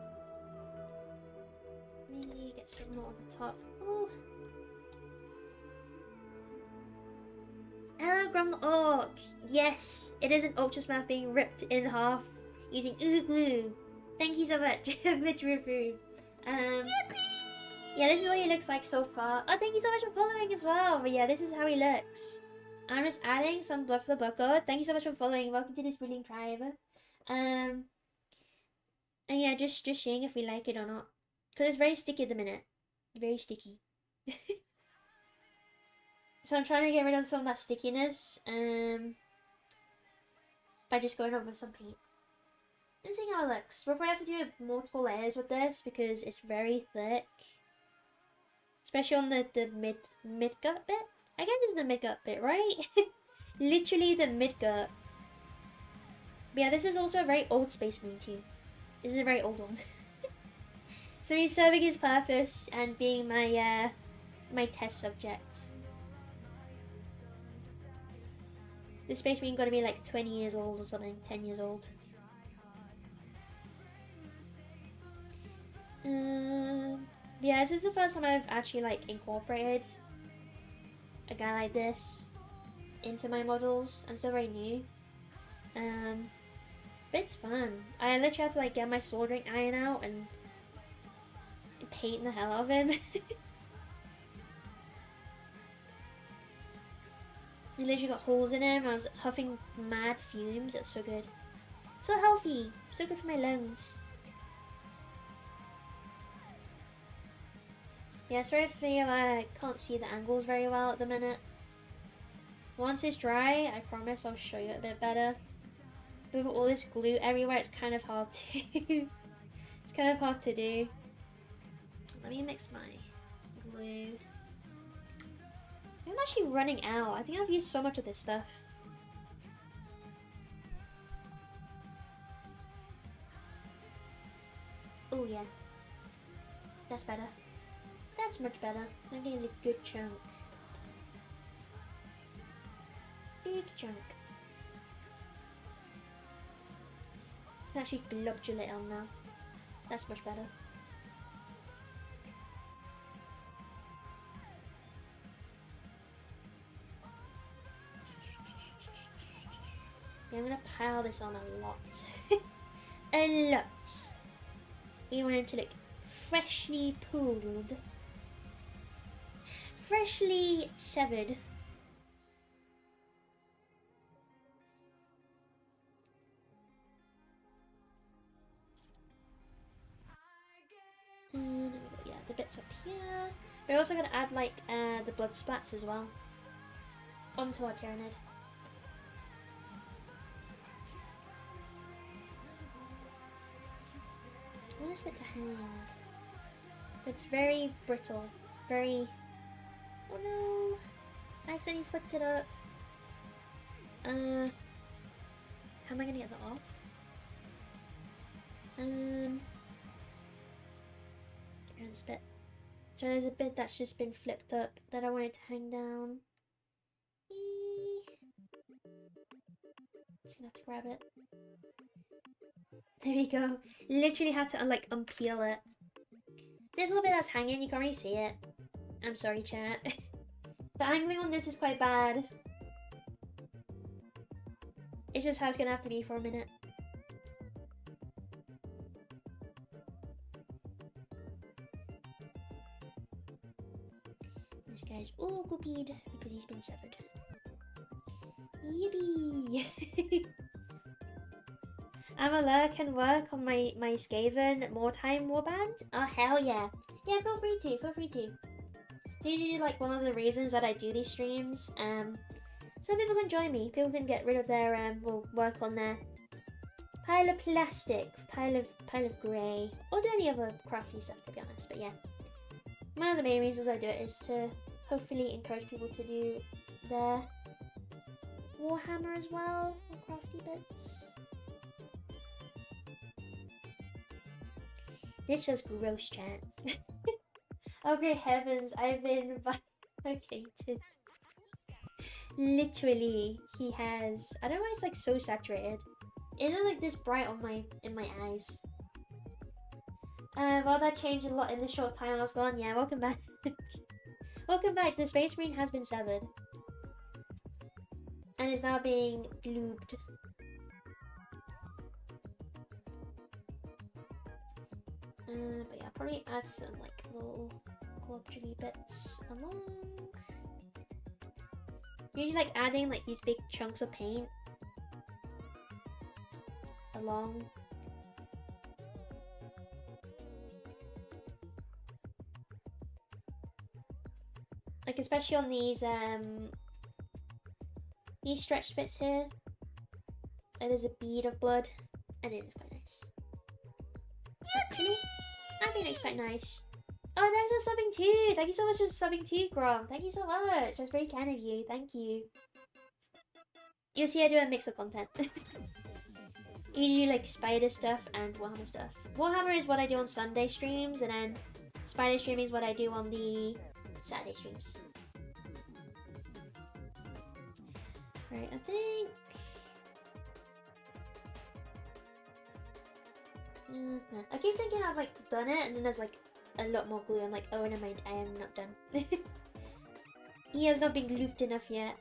Maybe get some more on the top. Ooh. Hello, Grumble Orc! Yes, it is an Ultra Smurf being ripped in half using Ooh Glue. Thank you so much. Literally approved. Yeah, this is what he looks like so far. Oh, thank you so much for following as well. But yeah, this is how he looks. I'm just adding some Blood for the Blood God. Thank you so much for following. Welcome to this brilliant tribe. And yeah, just seeing if we like it or not. Because it's very sticky at the minute. Very sticky. So I'm trying to get rid of some of that stickiness. By just going over some paint. And seeing how it looks. We'll probably have to do multiple layers with this because it's very thick. Especially on the mid-gut bit. I guess it's the mid-gut bit, right? Literally the mid-gut. But yeah, this is also a very old Space Marine too. This is a very old one. So he's serving his purpose and being my my test subject. This Space Marine got to be like 20 years old or something, 10 years old. Yeah, this is the first time I've actually like incorporated a guy like this into my models. I'm still very new. But it's fun. I literally had to like get my soldering iron out and paint the hell out of him. He literally got holes in him. I was huffing mad fumes. It's so good. So healthy. So good for my lungs. Yeah, sorry if I can't see the angles very well at the minute. Once it's dry, I promise I'll show you it a bit better. But with all this glue everywhere, it's kind of hard to it's kind of hard to do. Let me mix my glue. I'm actually running out. I think I've used so much of this stuff. Oh yeah. That's better. That's much better. I'm getting a good chunk. Big chunk. I can actually globulate on now. That's much better. Yeah, I'm gonna pile this on a lot. A lot. We want it to look freshly pulled. Freshly severed. Yeah, the bits up here. We're also gonna add like the blood splats as well onto our Tyranid. want this bit to hang. It's very brittle. Very... Oh no! I accidentally flipped it up. How am I gonna get that off? Get rid of this bit. So there's a bit that's just been flipped up that I wanted to hang down. Just gonna have to grab it. There we go. Literally had to like unpeel it. There's a little bit that's hanging, you can't really see it. I'm sorry, chat. The angling on this is quite bad. It's just how it's gonna have to be for a minute. This guy's all goopied because he's been severed. Yippee! Amala can work on my Skaven more time warband? Oh hell yeah. Yeah, feel free to, feel free to. It's usually like one of the reasons that I do these streams. So people can join me. People can get rid of their will work on their pile of plastic, pile of grey, or do any other crafty stuff to be honest, but yeah. One of the main reasons I do it is to hopefully encourage people to do their Warhammer as well, or crafty bits. This feels gross, chat. Oh great heavens, I've been violated. Literally, he has. I don't know why it's like so saturated. It isn't like this bright on in my eyes. Well, that changed a lot in the short time I was gone. Yeah, welcome back. Welcome back. The Space Marine has been severed and is now being glooped. But yeah, I'll probably add some like little globulary bits along. Usually like adding like these big chunks of paint along. Like especially on these stretched bits here. And there's a bead of blood and it is quite nice. Actually, I think it's quite nice. Oh, thanks for subbing too. Thank you so much for subbing too, Grom. Thank you so much. That's very kind of you. Thank you. You'll see I do a mix of content. Usually like spider stuff and Warhammer stuff. Warhammer is what I do on Sunday streams, and then spider stream is what I do on the Saturday streams. Right, I think... I keep thinking I've like done it, and then there's like a lot more glue. I'm like, oh never mind, I am not done. He has not been glued enough yet.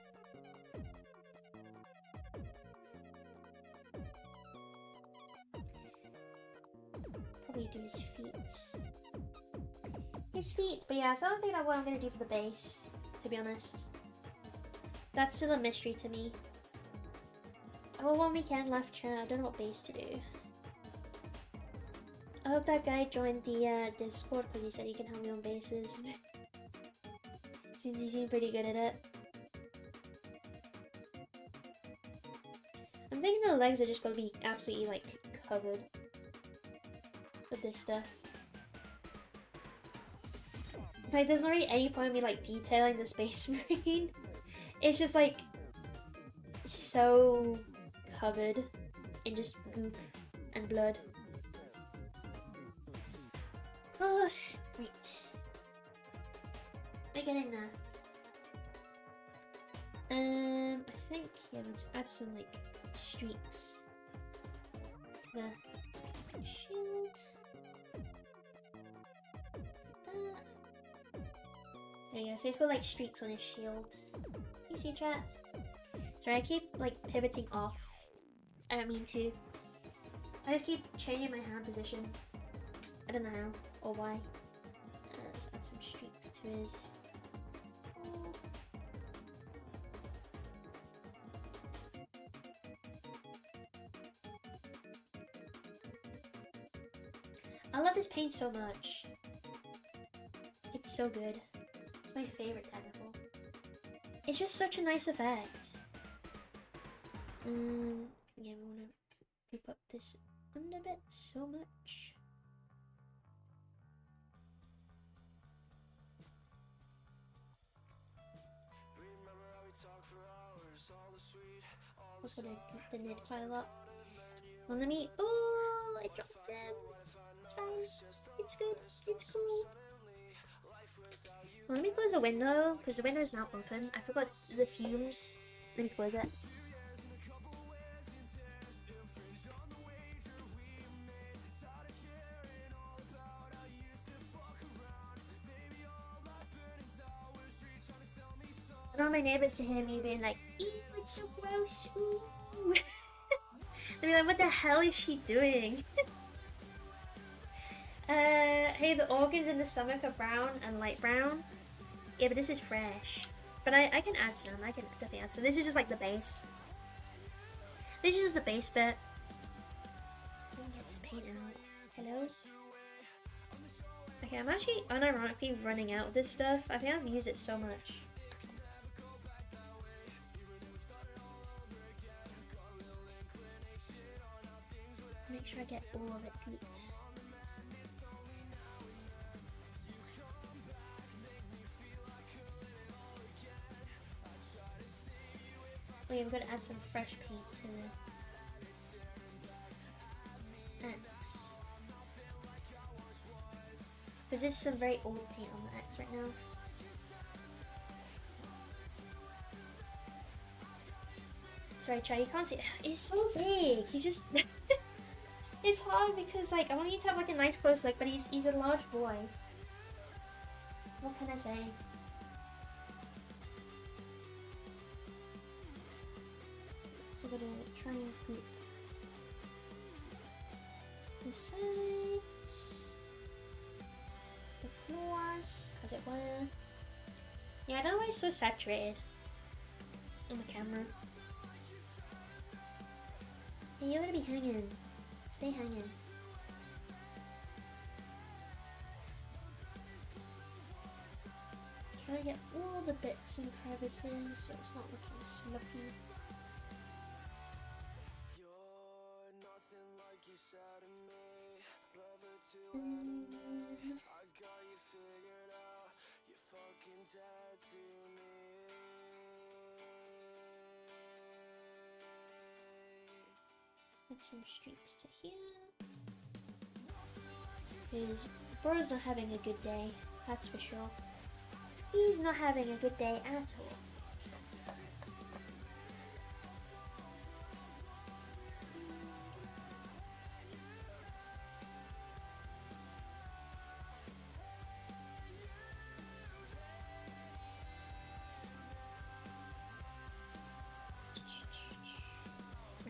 Probably do his feet. His feet, but yeah, so I haven't figured out what I'm gonna do for the base, to be honest. That's still a mystery to me. I have 1 weekend left, chat. I don't know what base to do. I hope that guy joined the Discord because he said he can help me on bases. Since he seemed pretty good at it. I'm thinking the legs are just gonna be absolutely like covered with this stuff. Like there's not really any point in me like detailing the Space Marine. It's just like so covered in just goop and blood. Oh, great. I get in there. I think yeah, let's add some like streaks to the shield. Like that. There you go. So he's got like streaks on his shield. You see, chat? Sorry, I keep like pivoting off. I don't mean to. I just keep changing my hand position. I don't know how or why. Let's add some streaks to his. I love this paint so much. It's so good. It's my favorite technical. It's just such a nice effect. Yeah, we wanna group up this under bit so much. Also gonna goop the lid quite a lot. Well, let me. Oh, I dropped him. It's fine. It's good. It's cool. Well, let me close the window because the window is now open. I forgot the fumes. Let me close it. I don't want my neighbors to hear me being like, ew, it's so gross, ooh. They'll be like, what the hell is she doing? Hey, the organs in the stomach are brown and light brown. Yeah, but this is fresh. But I can add some, I can definitely add some. This is just like the base. This is just the base bit. Let me get this paint out. Hello? Okay, I'm actually unironically running out of this stuff. I think I've used it so much. Make sure I get all of it gooped. Oh yeah, we've got to add some fresh paint to the X. Because this is some very old paint on the X right now. Sorry, Chad, you can't see it. He's so big. He's just... It's hard because, like, I want you to have, like, a nice close look, but he's a large boy. What can I say? So we're gonna try and goop the sides, the claws, as it were. Yeah, I don't know why it's so saturated on the camera. Hey, you're gonna be hanging. Stay hanging. Try to get all the bits and crevices so it's not looking sloppy. Add some streaks to here. Because bro's not having a good day, that's for sure. He's not having a good day at all.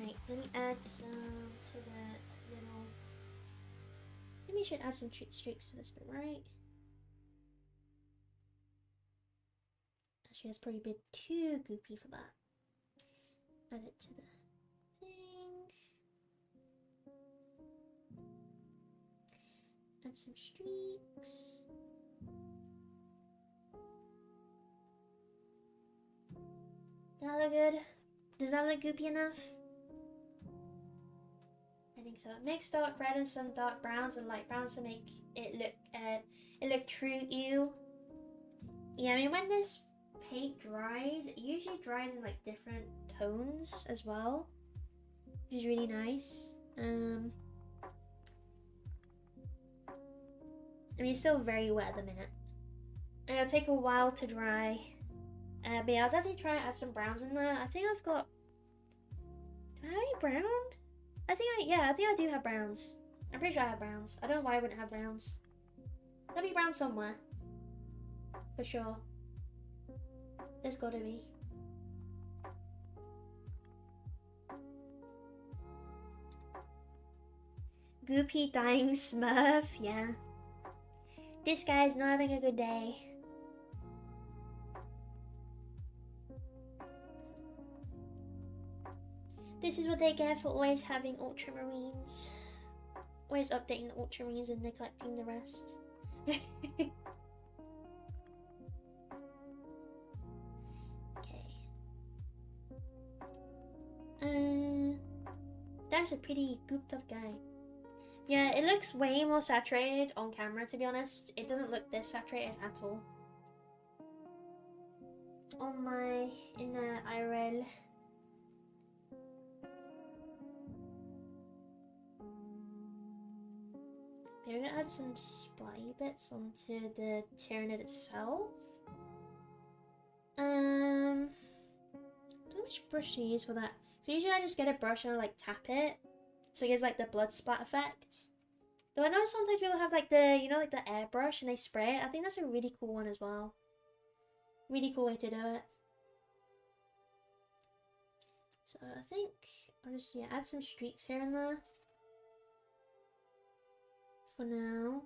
Right, let me add some to that little... Maybe I should add some streaks to this bit, right? Actually, that's probably a bit too goopy for that. Add it to the thing. Add some streaks. Does that look good? Does that look goopy enough? I think so. Mix dark red and some dark browns and light browns to make it look true ew. Yeah, I mean when this paint dries, it usually dries in like different tones as well, which is really nice. I mean it's still very wet at the minute. And it'll take a while to dry. But yeah, I'll definitely try and add some browns in there. I think I've got... Do I have any brown? I think I do have browns. I'm pretty sure I have browns. I don't know why I wouldn't have browns. There'll be brown somewhere. For sure. There's gotta be. Goopy dying smurf, yeah. This guy's not having a good day. This is what they get for always having ultramarines. Always updating the ultramarines and neglecting the rest. Okay. That's a pretty gooped up guy. Yeah, it looks way more saturated on camera, to be honest. It doesn't look this saturated at all. On my IRL. Yeah, we're gonna add some splatty bits onto the Tyranid itself. Don't know which brush to use for that. So usually I just get a brush and I like tap it, so it gives like the blood splat effect. Though I know sometimes people have like the, you know, like the airbrush and they spray it. I think that's a really cool one as well. Really cool way to do it. So I think I'll just, yeah, add some streaks here and there for now.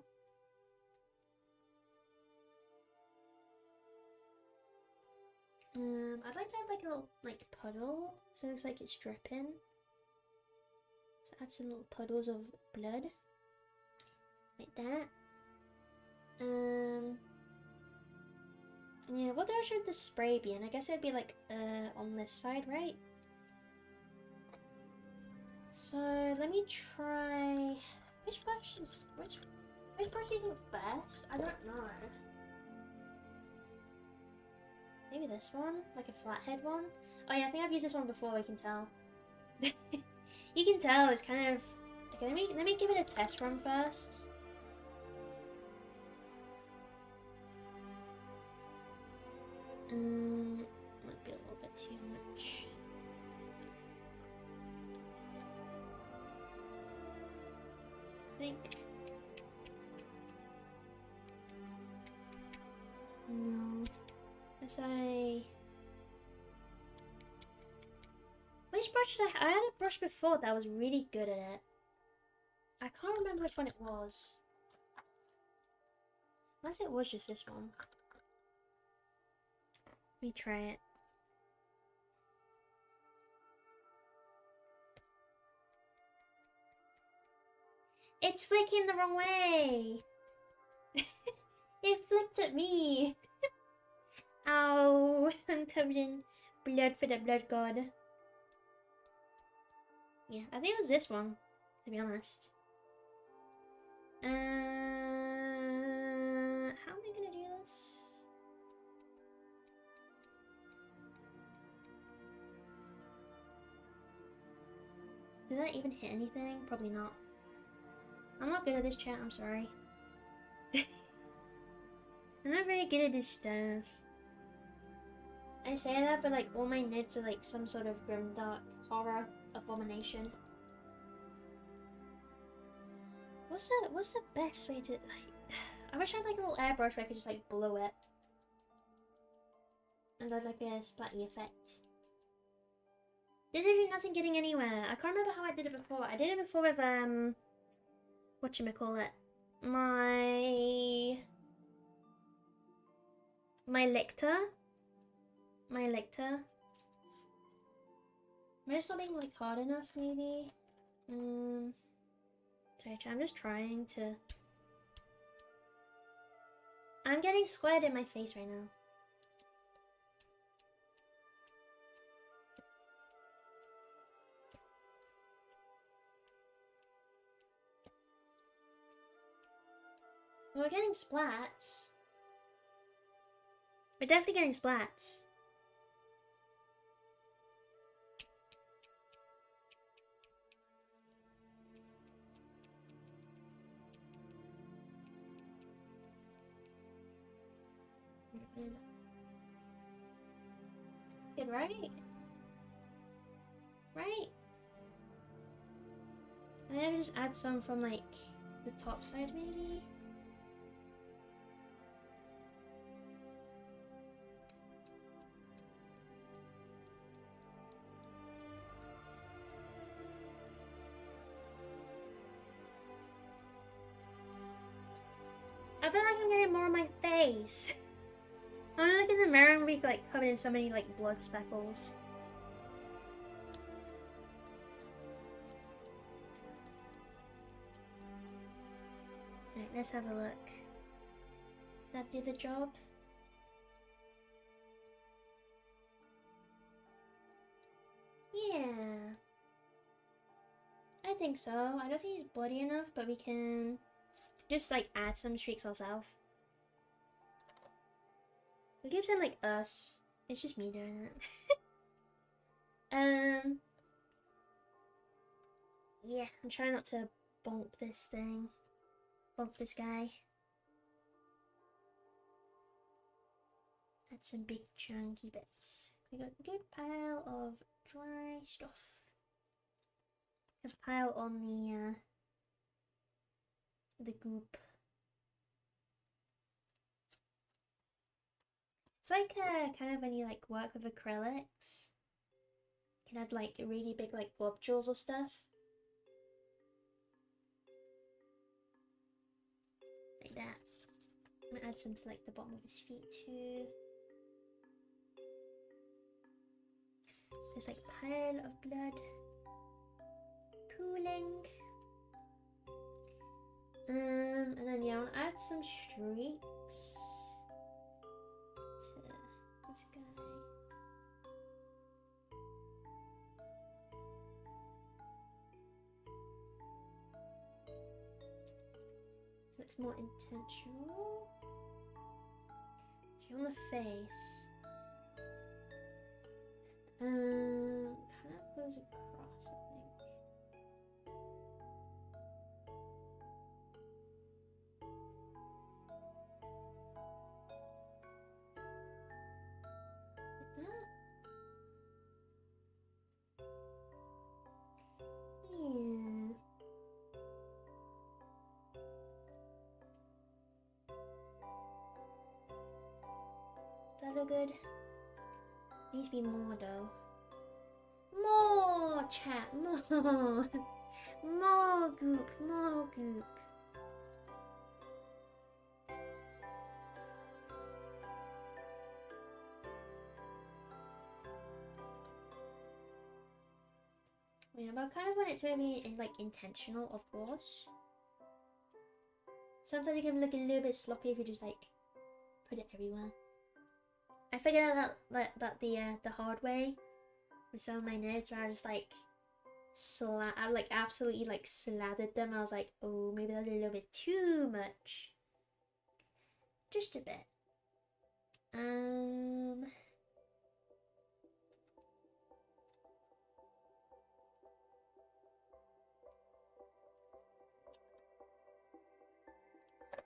I'd like to add like a little like puddle, so it looks like it's dripping. So add some little puddles of blood, like that. Yeah, what direction would the spray be in? I guess it'd be like on this side, right? So let me try. Which brush is which brush do you think is best? I don't know. Maybe this one, like a flathead one. Oh yeah, I think I've used this one before. You can tell. You can tell it's kind of. Okay, let me give it a test run first. Might be a little bit too much. I think. No. As which brush did I had a brush before that was really good at it. I can't remember which one it was. Unless it was just this one. Let me try it. It's flicking the wrong way! It flicked at me! Ow! I'm covered in blood for the blood god. Yeah, I think it was this one, to be honest. How am I gonna do this? Did that even hit anything? Probably not. I'm not good at this, chat, I'm sorry. I'm not very good at this stuff. I say that, but like all my knits are like some sort of grimdark horror abomination. What's the best way to like? I wish I had like a little airbrush where I could just like blow it and add like a splatty effect. Literally nothing getting anywhere. I can't remember how I did it before. I did it before with whatchamacallit, my lictor. Am I just not being like hard enough maybe? Sorry, I'm just trying to. I'm getting squared in my face right now. We're getting splats. We're definitely getting splats. Good, right? Right? And then just add some from like the top side maybe? I feel like I'm getting more on my face. I'm gonna look in the mirror and be like covered in so many like blood speckles. Alright, let's have a look. That do the job? Yeah. I think so. I don't think he's bloody enough, but we can just like add some streaks ourselves. Who gives in like us? It's just me doing it. Yeah, I'm trying not to bonk this thing. bonk this guy. Add some big chunky bits. We got a good pile of dry stuff. A pile on the goop. It's like kind of when you like work with acrylics. You can add like really big like globules of stuff. Like that. I'm gonna add some to like the bottom of his feet too. There's like a pile of blood pooling. And then yeah, I'll add some streaks to this guy. So it's more intentional. On the face. Kind of goes across, I think. Like that. Yeah. Does that look good? Needs to be more though. More chat, more. More goop, more goop. Yeah, but I kind of want it to be like intentional, of course. Sometimes it can look a little bit sloppy if you just like put it everywhere. I figured out that the hard way with some of my nerds where I just like I like absolutely like slathered them. I was like, oh, maybe that's a little bit too much. Just a bit. What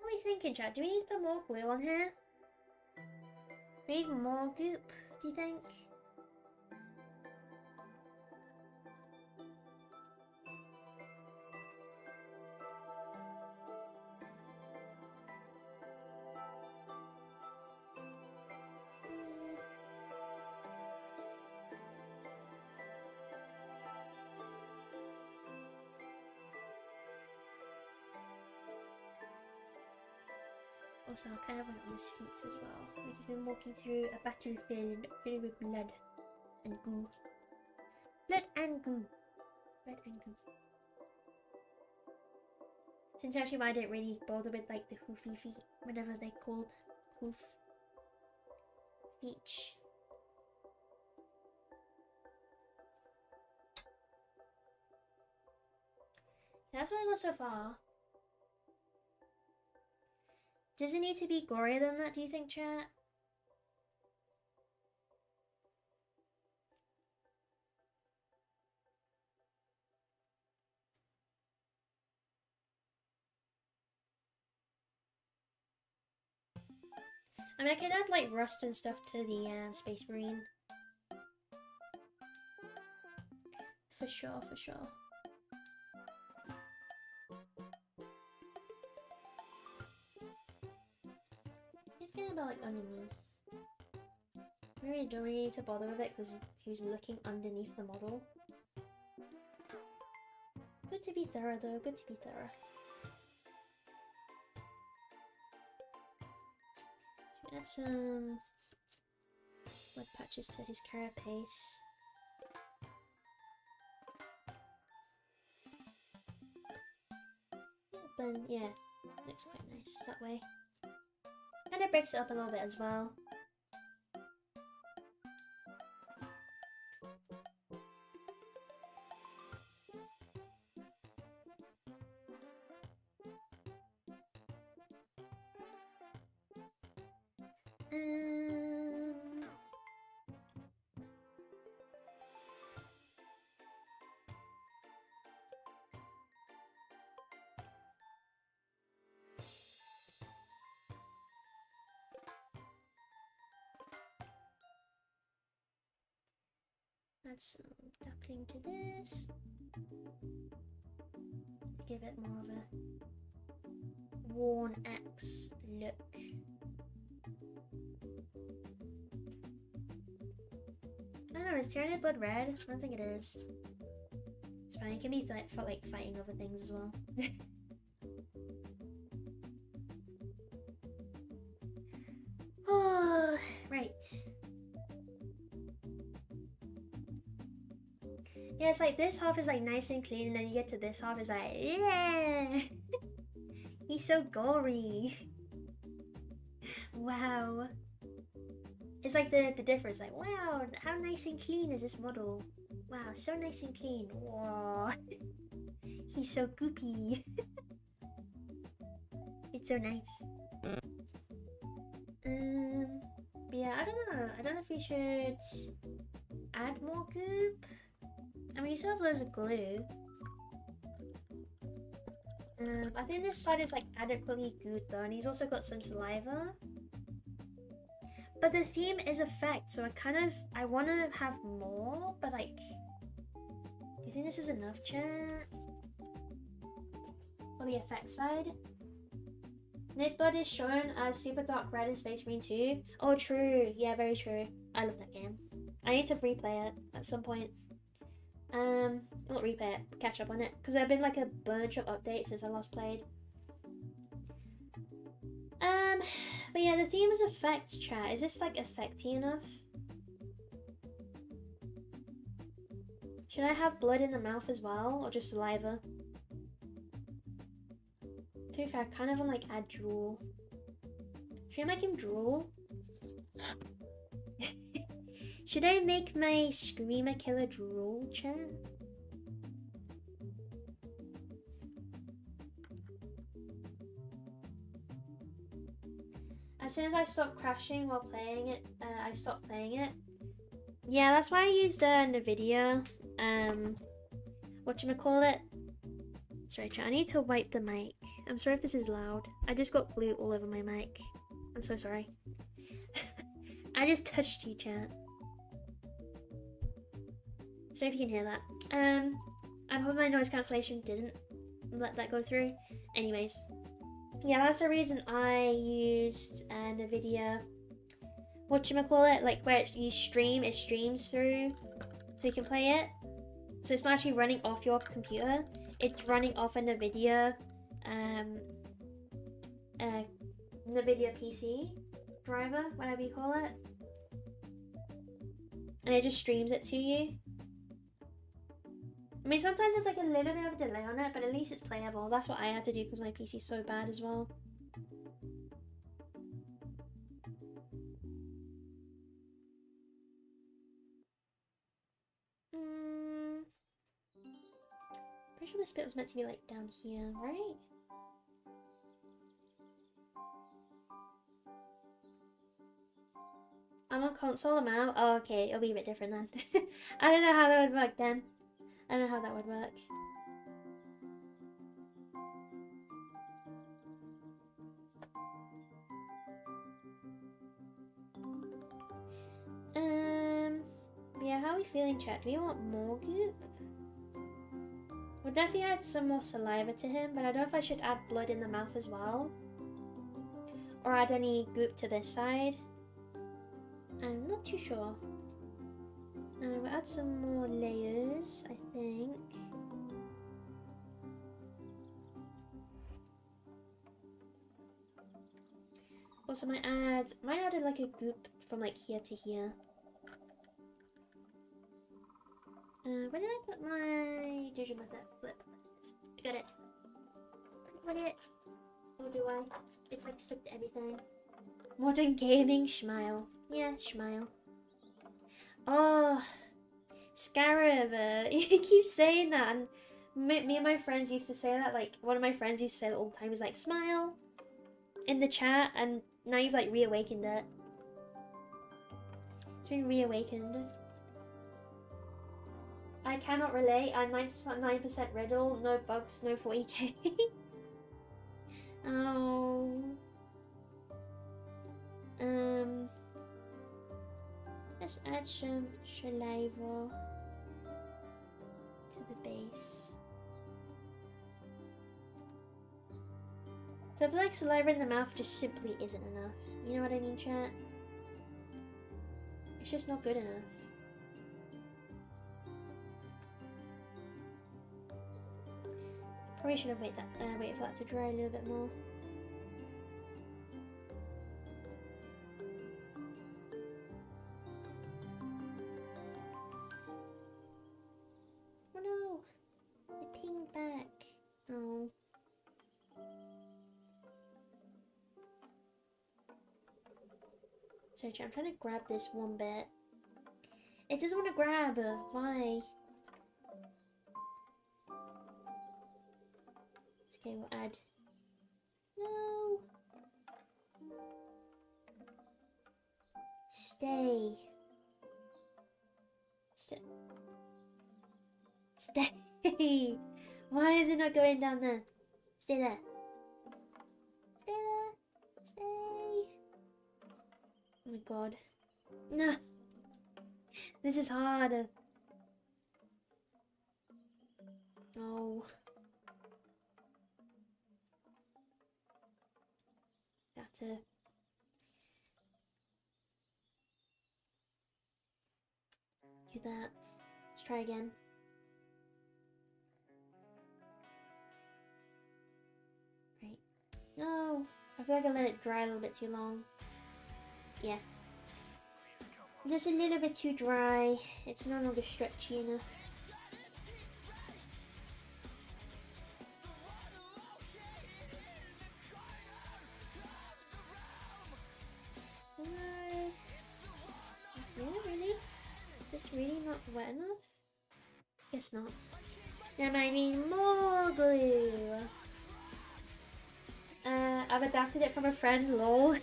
are we thinking, chat? Do we need to put more glue on here? We need more goop, do you think? Also, I kind of want these feet as well. Like he's been walking through a battlefield filled with blood and goo. Blood and goo. Blood and goo. Since actually why I didn't really bother with like the hoofy feet, whatever they're called. Hoof. Feet. That's what I got so far. Does it need to be gorier than that, do you think, chat? I mean, I could add like rust and stuff to the Space Marine. For sure, for sure. Thinking about like underneath. We really don't really need to bother with it because he's looking underneath the model. Good to be thorough though, good to be thorough. Add some blood patches to his carapace. But yeah, looks quite nice that way. And it breaks it up a little bit as well. Add some dappling to this. Give it more of a worn axe look. I don't know, is Tyranid blood red? I don't think it is. It's fine, it can be for like fighting other things as well. Oh, right. Yeah, it's like this half is like nice and clean, and then you get to this half is like, yeah! He's so gory. Wow. It's like the difference, like, wow, how nice and clean is this model? Wow, so nice and clean. Whoa. He's so goopy. It's so nice. But yeah, I don't know. I don't know if we should add more goop. I mean, you still have loads of glue. I think this side is like adequately good though, and he's also got some saliva. But the theme is effect, so I want to have more, but like, do you think this is enough, chat? For the effect side? Knitbud is shown as super dark red in Space Marine 2. Oh, true. Yeah, very true. I love that game. I need to replay it at some point. Not replay it, catch up on it, because there have been like a bunch of updates since I last played. But yeah, the theme is effects, chat. Is this like effecty enough? Should I have blood in the mouth as well, or just saliva? To be fair, I kind of want like add drool. Should I make him drool? Should I make my Screamer Killer drool, chat? As soon as I stopped crashing while playing it, I stopped playing it. Yeah, that's why I used NVIDIA. Whatchamacallit? Sorry, chat, I need to wipe the mic. I'm sorry if this is loud. I just got glue all over my mic. I'm so sorry. I just touched you, chat. Sorry if you can hear that. I'm hoping my noise cancellation didn't let that go through. Anyways. Yeah, that's the reason I used NVIDIA. Whatchamacallit? Like where you stream, it streams through. So you can play it. So it's not actually running off your computer. It's running off a NVIDIA NVIDIA PC driver, whatever you call it. And it just streams it to you. I mean, sometimes there's like a little bit of a delay on it, but at least it's playable. That's what I had to do because my PC's so bad as well. Pretty sure this bit was meant to be like down here, right? I'm on console, am I? Oh, okay, it'll be a bit different then. I don't know how that would work then. I don't know how that would work. Yeah, how are we feeling, chat? Do we want more goop? We'll definitely add some more saliva to him, but I don't know if I should add blood in the mouth as well. Or add any goop to this side. I'm not too sure. We'll add some more layers, I think. Also, might add like a goop from like here to here. Where did I put my digital method? I got it. Put it. Or do I? It's like stuck to everything. Modern gaming, smile. Yeah, smile. Oh, Scarab. You keep saying that, and me and my friends used to say that. Like one of my friends used to say it all the time. Is like smile in the chat, and now you've like reawakened it. It's been reawakened. I cannot relate. I'm 99% riddle, no bugs, no 40k. Oh. Let's add some saliva. the base. So I feel like saliva in the mouth just simply isn't enough. You know what I mean, chat? It's just not good enough. Probably should have waited for that to dry a little bit more. Oh no! It pinged back. Oh. Sorry, chat, I'm trying to grab this one bit. It doesn't want to grab. Why? Okay, we'll add. No! Stay. Stay. Why is it not going down there? Stay there. Stay there. Stay. Oh my god. No. This is hard. Oh. Got to. Do that. Let's try again. Right. No! I feel like I let it dry a little bit too long. Yeah. Just a little bit too dry. It's no longer stretchy enough. Yeah, really? Is this really not wet enough? Guess not. Now I need more glue. I've adapted it from a friend, lol.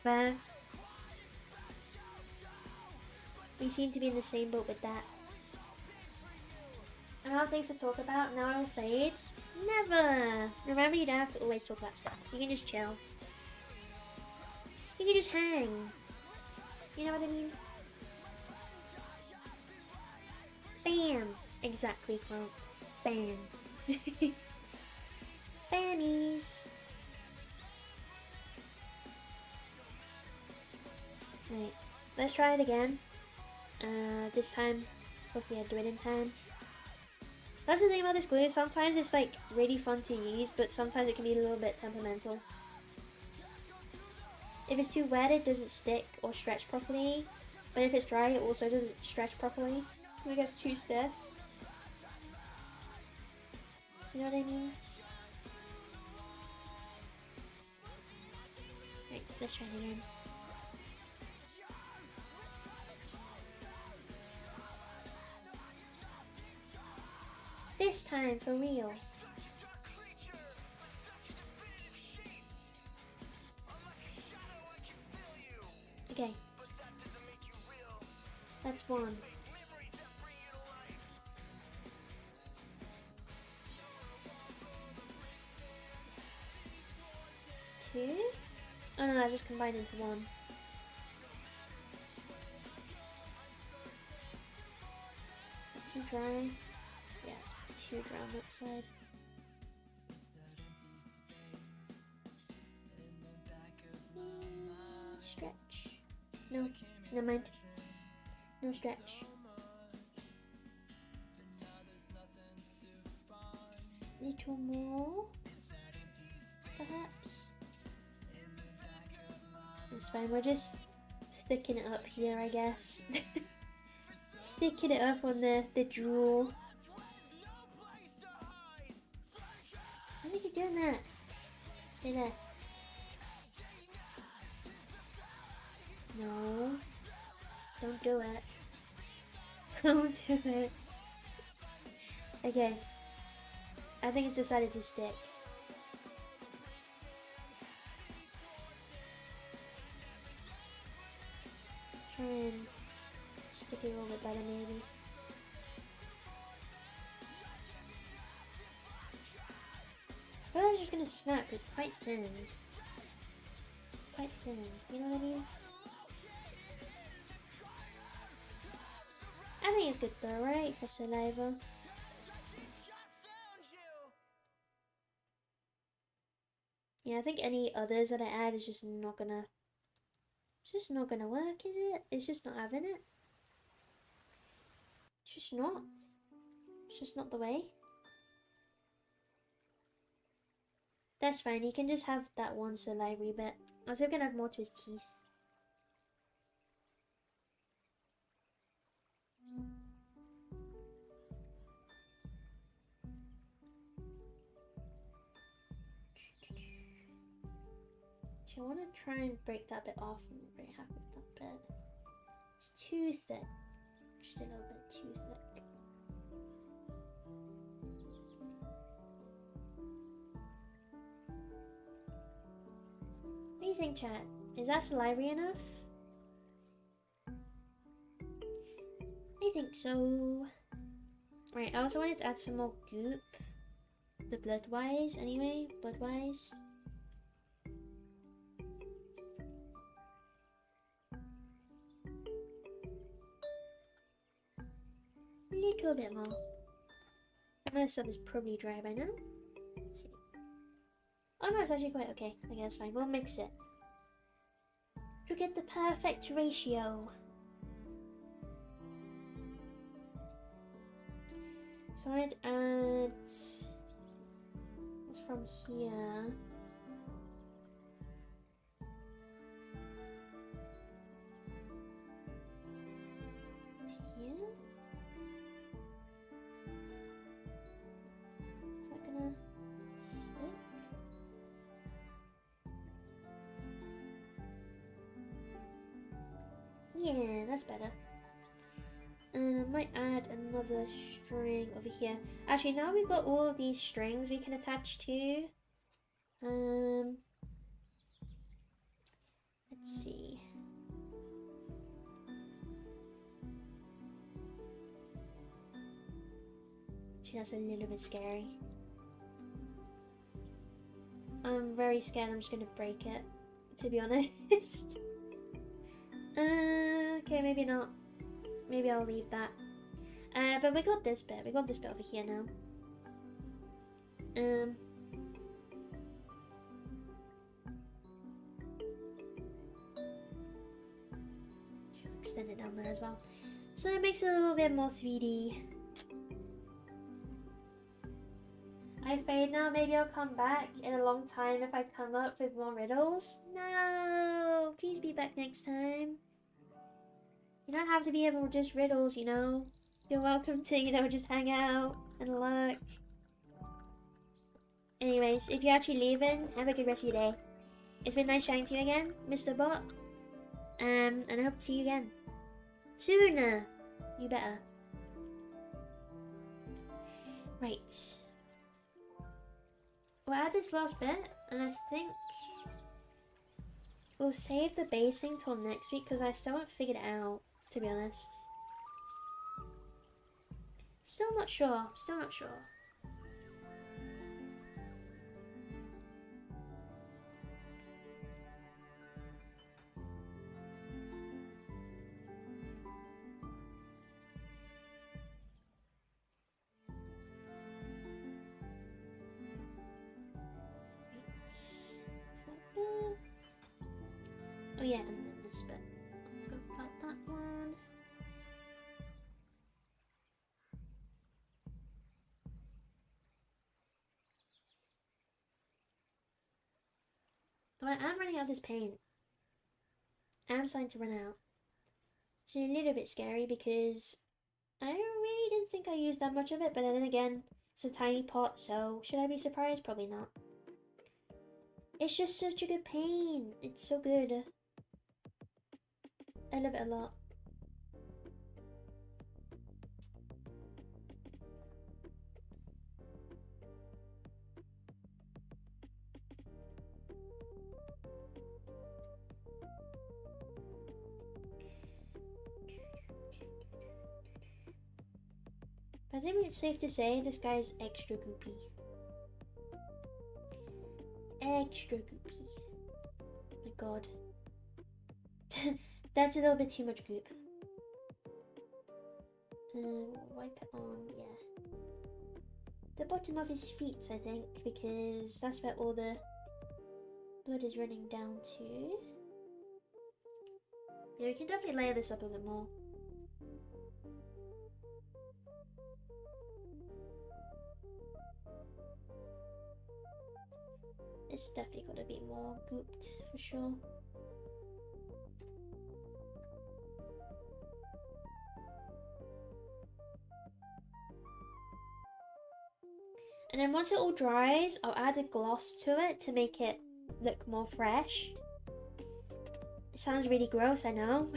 But we seem to be in the same boat with that. I don't have things to talk about, now I'll fade. Never! Remember, you don't have to always talk about stuff. You can just chill. You can just hang. You know what I mean? Bam! Exactly, Crump. Bam. Bammies! Right, let's try it again. This time, hopefully I do it in time. That's the thing about this glue, sometimes it's like really fun to use, but sometimes it can be a little bit temperamental. If it's too wet, it doesn't stick or stretch properly, but if it's dry, it also doesn't stretch properly. If it gets too stiff. You know what I mean? Right, let's try it again. This time, for real. Okay. That's one. Two? Oh no, I just combined into one. Too dry? Yeah, it's too dry on that side. Stretch. No, never mind. No stretch. Little more, perhaps. It's fine. We'll just thicken it up here, I guess. Thicken it up on the drool. Why do you keep doing that? Stay there. No. Don't do it. Don't do it. Okay. I think it's decided to stick. Try and stick it a little bit better, maybe. I feel like it's just gonna snap. It's quite thin. Quite thin. You know what I mean? I think it's good though, right? For saliva. Yeah, I think any others that I add is just not gonna work, is it? It's just not having it. It's just not. It's just not the way. That's fine, he can just have that one salivary bit. I was gonna add more to his teeth. I want to try and break that bit off. I'm not very happy with that bit. It's too thick. Just a little bit too thick. What do you think, chat? Is that salivary enough? I think so. Right, I also wanted to add some more goop. The blood-wise, anyway. Blood-wise. A little bit more. Most stuff is probably dry by now. Let's see. Oh no, it's actually quite okay. I guess fine. We'll mix it to get the perfect ratio. So I wanted to add this from here. To here. Is that gonna stick? Yeah, that's better. And I might add another string over here. Actually, now we've got all of these strings we can attach to. Let's see. Actually, that's a little bit scary. I'm very scared I'm just gonna break it, to be honest. Okay, maybe not. Maybe I'll leave that. But we got this bit. We got this bit over here now. Extend it down there as well. So it makes it a little bit more 3D. I fade now. Maybe I'll come back in a long time if I come up with more riddles. No! Please be back next time. You don't have to be able to just riddles, you know. You're welcome to, you know, just hang out and look. Anyways, if you're actually leaving, have a good rest of your day. It's been nice chatting to you again, Mr. Bot. And I hope to see you again. Sooner! You better. Right. We'll add this last bit, and I think we'll save the basing till next week because I still haven't figured it out, to be honest. Still not sure. Still not sure. Oh yeah, and then this bit. I'll go about that one. Though I am running out of this paint. I am starting to run out. It's a little bit scary because I really didn't think I used that much of it, but then again, it's a tiny pot, so should I be surprised? Probably not. It's just such a good paint. It's so good. I love it a lot. I think it's safe to say this guy's extra goopy. Extra goopy. My god. That's a little bit too much goop. Wipe it on, yeah. The bottom of his feet, I think, because that's where all the blood is running down to. Yeah, we can definitely layer this up a bit more. It's definitely got to be more gooped for sure. And then once it all dries, I'll add a gloss to it to make it look more fresh. It sounds really gross, I know.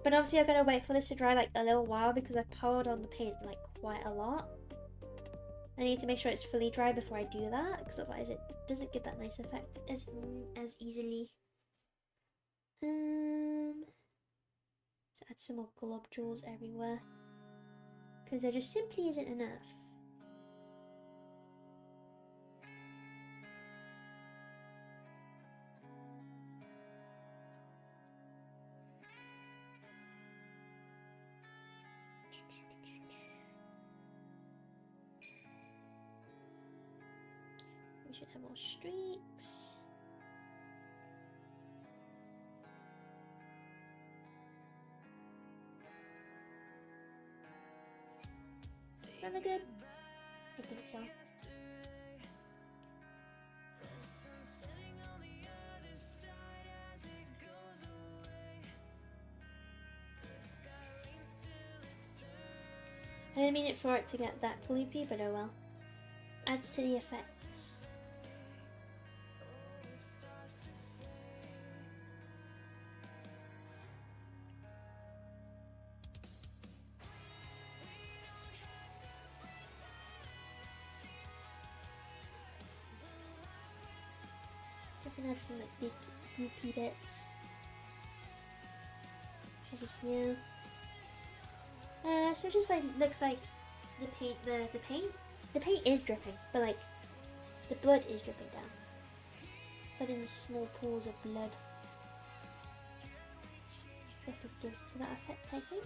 But obviously I've got to wait for this to dry like a little while because I poured on the paint like quite a lot. I need to make sure it's fully dry before I do that, because otherwise it doesn't get that nice effect as easily. Let's add some more globules everywhere, because there just simply isn't enough. We should have more streaks. Rather good? I think so. I didn't mean it for it to get that gloopy, but oh well. Adds to the effects. I can add some like big goopy bits over here. So it just like looks like the paint is dripping, but like the blood is dripping down. So in small pools of blood. That gives to that effect, I think.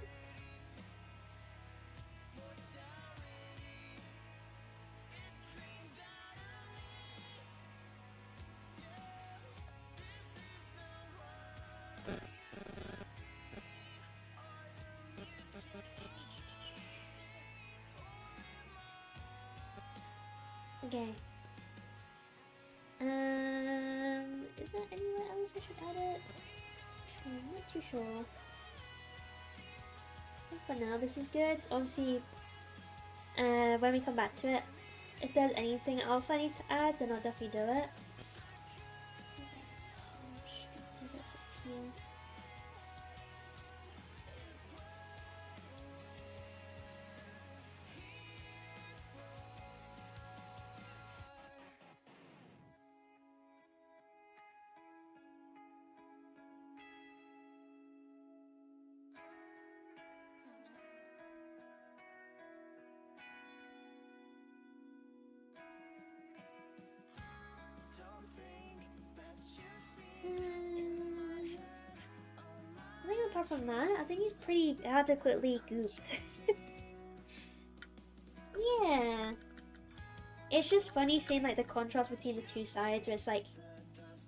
Okay. Is there anywhere else I should add it? I'm not too sure. I think for now this is good. Obviously, when we come back to it, if there's anything else I need to add, then I'll definitely do it. I think apart from that, I think he's pretty adequately gooped. Yeah. It's just funny seeing like the contrast between the two sides where it's like,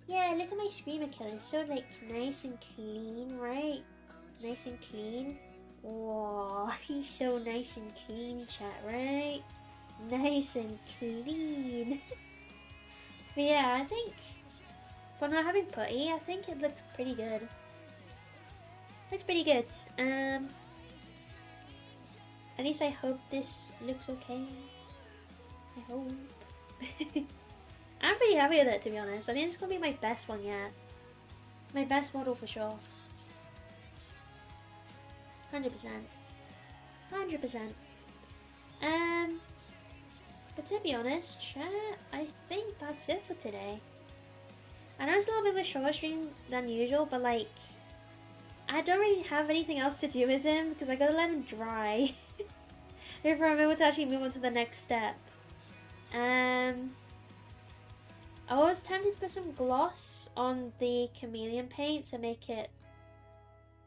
yeah, look at my screamer killer. It's so like nice and clean, right? Nice and clean. Whoa, he's so nice and clean, chat, right? Nice and clean. But yeah, I think for not having putty, I think it looks pretty good. Looks pretty good. At least I hope this looks okay. I hope. I'm pretty happy with it, to be honest. I think it's gonna be my best one yet. My best model for sure. 100%. 100%. But to be honest, chat, I think that's it for today. I know it's a little bit of a shorter stream than usual, but like, I don't really have anything else to do with him because I gotta let him dry before I'm able to actually move on to the next step. I was tempted to put some gloss on the chameleon paint to make it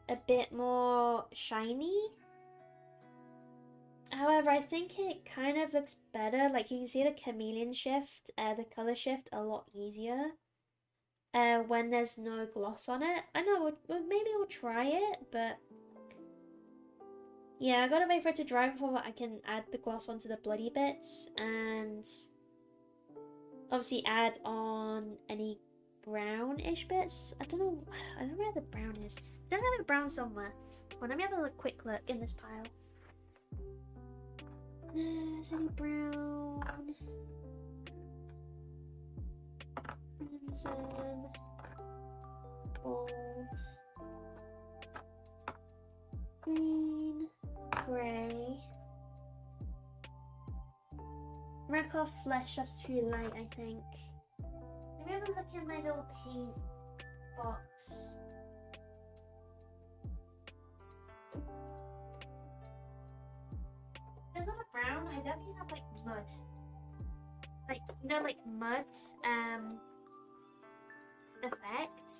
a bit more shiny. However, I think it kind of looks better. Like you can see the chameleon shift, the color shift a lot easier when there's no gloss on it. I know, maybe we'll try it, but yeah, I gotta wait for it to dry before I can add the gloss onto the bloody bits and obviously add on any brownish bits. I don't know where the brown is. I don't have it brown somewhere. Well, let me have a quick look in this pile. Is any brown? Crimson. Gold. Green. Grey. Mark flesh, that's too light, I think. Let me have a look in my little paint box. There's not a brown, I definitely have like mud. Like, you know, like mud effect.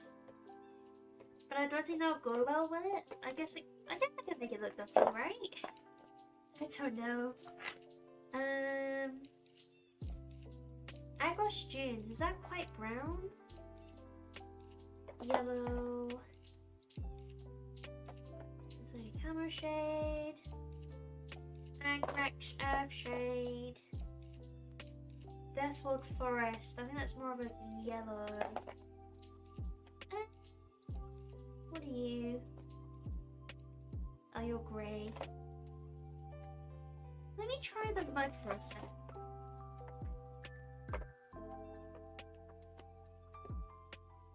But I don't think that'll go well with it. I guess I can make it look dirty, right? I don't know. Airbrush Dunes, is that quite brown? Yellow. It's a camera shade. Agrax Earth shade. Deathwood Forest. I think that's more of a yellow. What are you? Oh, you're grey. Let me try the mud for a sec.